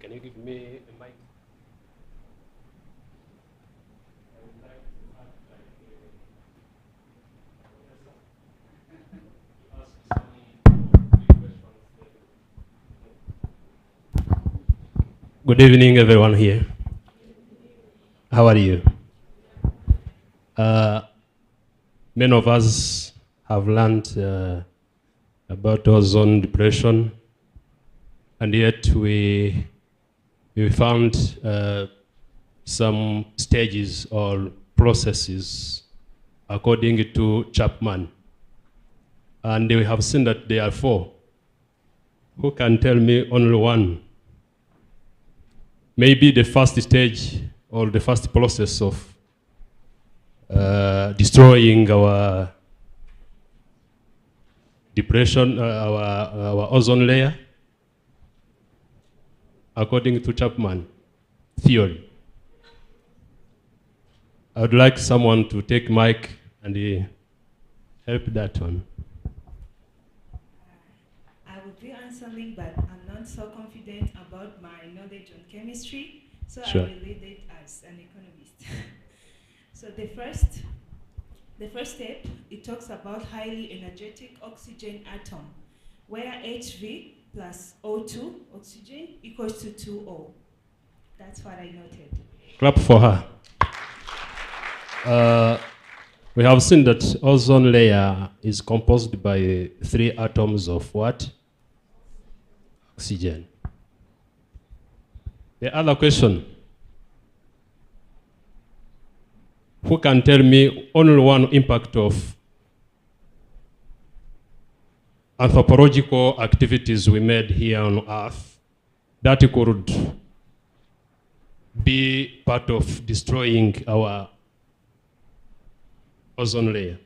Can you give me a mic? Good evening, everyone here. How are you? Many of us have learned about ozone depletion, and yet we found some stages or processes according to Chapman. And we have seen that there are 4. Who can tell me only one? Maybe the first stage or the first process of destroying our depression, our ozone layer, according to Chapman theory. I would like someone to take mic and help that one. I would be answering, but I'm not so confident about my knowledge on chemistry, so Sure. I will lead it as an economist. So the first step, it talks about highly energetic oxygen atom, where HV plus O2, oxygen, equals to 2O. That's what I noted. Clap for her. We have seen that ozone layer is composed by 3 atoms of what? Oxygen. The other question. Who can tell me only one impact of anthropological activities we made here on Earth that could be part of destroying our ozone layer?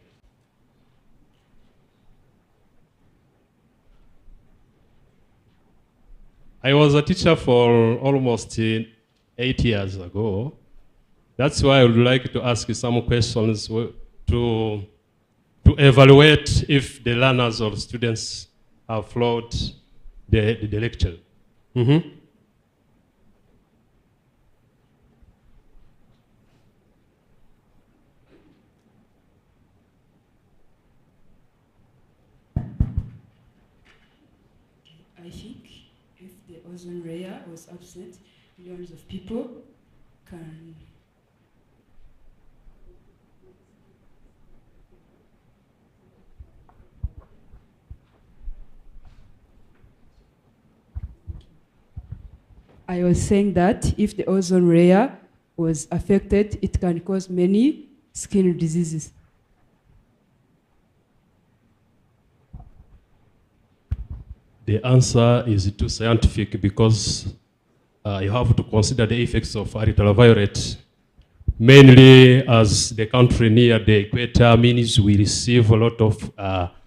I was a teacher for almost 8 years ago. That's why I would like to ask some questions to evaluate if the learners or students have followed the lecture. Mm-hmm. I think if the ozone layer was absent, millions of people can I was saying that if the ozone layer was affected, it can cause many skin diseases. The answer is too scientific because you have to consider the effects of ultraviolet mainly as the country near the equator means we receive a lot of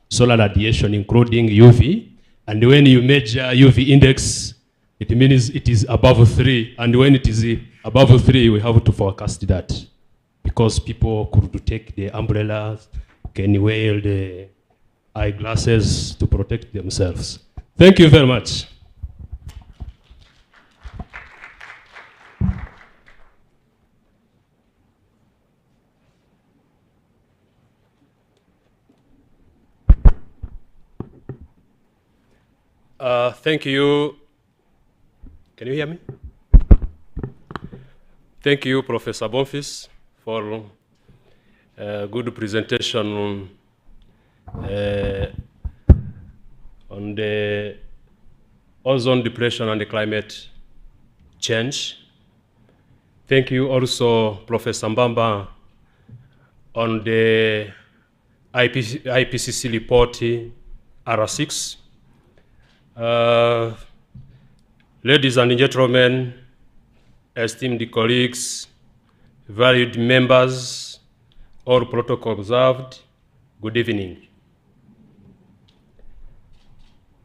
solar radiation, including UV. And when you measure UV index, it means it is above 3. And when it is above 3, we have to forecast that, because people could take the umbrellas, can wear the eyeglasses to protect themselves. Thank you very much. Thank you. Can you hear me? Thank you, Professor Bonfils, for a good presentation on the ozone depletion and the climate change. Thank you also, Professor Mbamba, on the IPCC report R6. Ladies and gentlemen, esteemed colleagues, valued members, all protocol observed, good evening.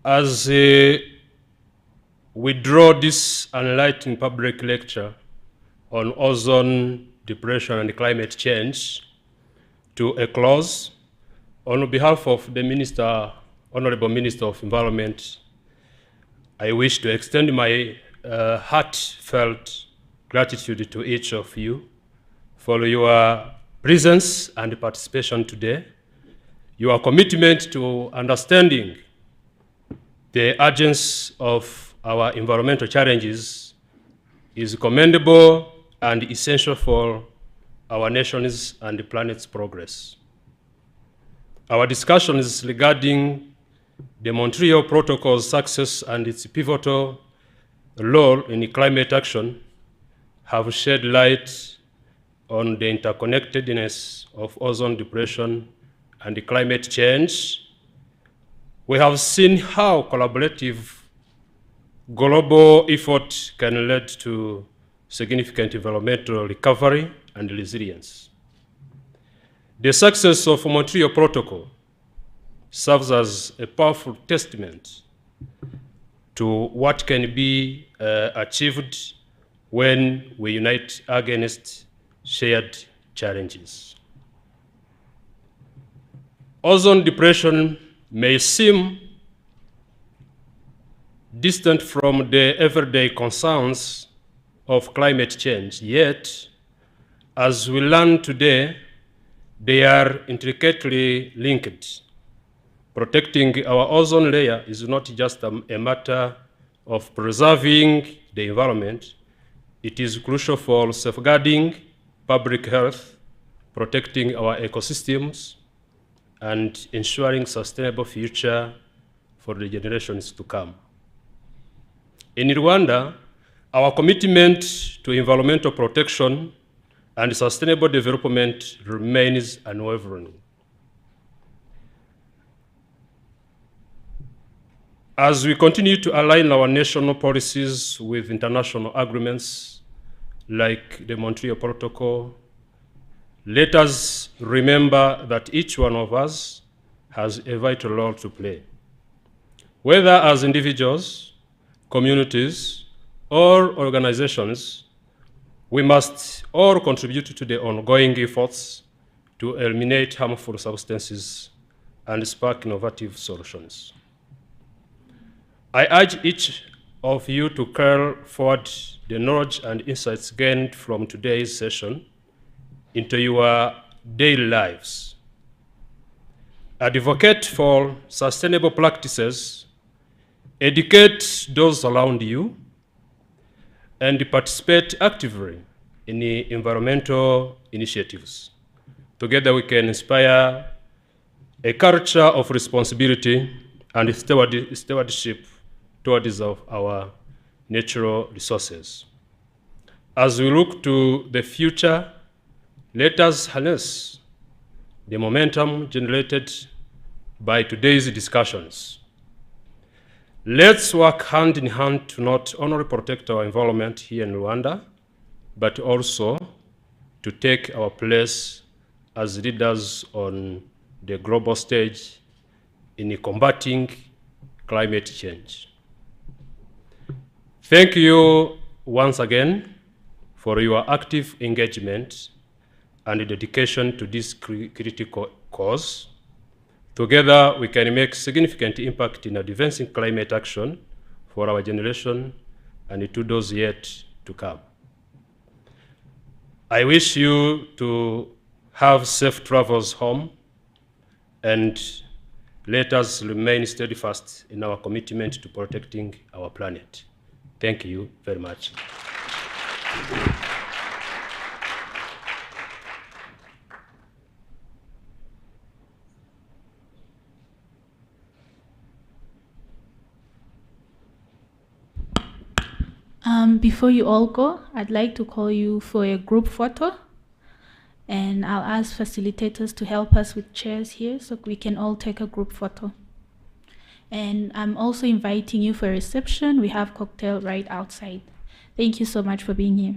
As we draw this enlightening public lecture on ozone depletion and climate change to a close, on behalf of the Honorable Minister of Environment, I wish to extend my heartfelt gratitude to each of you for your presence and participation today. Your commitment to understanding the urgency of our environmental challenges is commendable and essential for our nation's and the planet's progress. Our discussions regarding the Montreal Protocol's success and its pivotal role in climate action have shed light on the interconnectedness of ozone depletion and climate change. We have seen how collaborative global effort can lead to significant environmental recovery and resilience. The success of Montreal Protocol serves as a powerful testament to what can be achieved when we unite against shared challenges. Ozone depletion may seem distant from the everyday concerns of climate change, yet, as we learn today, they are intricately linked. Protecting our ozone layer is not just a matter of preserving the environment. It is crucial for safeguarding public health, protecting our ecosystems, and ensuring sustainable future for the generations to come. In Rwanda, our commitment to environmental protection and sustainable development remains unwavering. As we continue to align our national policies with international agreements like the Montreal Protocol, let us remember that each one of us has a vital role to play. Whether as individuals, communities, or organizations, we must all contribute to the ongoing efforts to eliminate harmful substances and spark innovative solutions. I urge each of you to carry forward the knowledge and insights gained from today's session into your daily lives. Advocate for sustainable practices, educate those around you, and participate actively in the environmental initiatives. Together we can inspire a culture of responsibility and stewardship towards our natural resources. As we look to the future, let us harness the momentum generated by today's discussions. Let's work hand in hand to not only protect our environment here in Rwanda, but also to take our place as leaders on the global stage in combating climate change. Thank you once again for your active engagement and dedication to this critical cause. Together, we can make significant impact in advancing climate action for our generation and to those yet to come. I wish you to have safe travels home, and let us remain steadfast in our commitment to protecting our planet. Thank you very much. Before you all go, I'd like to call you for a group photo, and I'll ask facilitators to help us with chairs here so we can all take a group photo. And I'm also inviting you for a reception. We have cocktail right outside. Thank you so much for being here.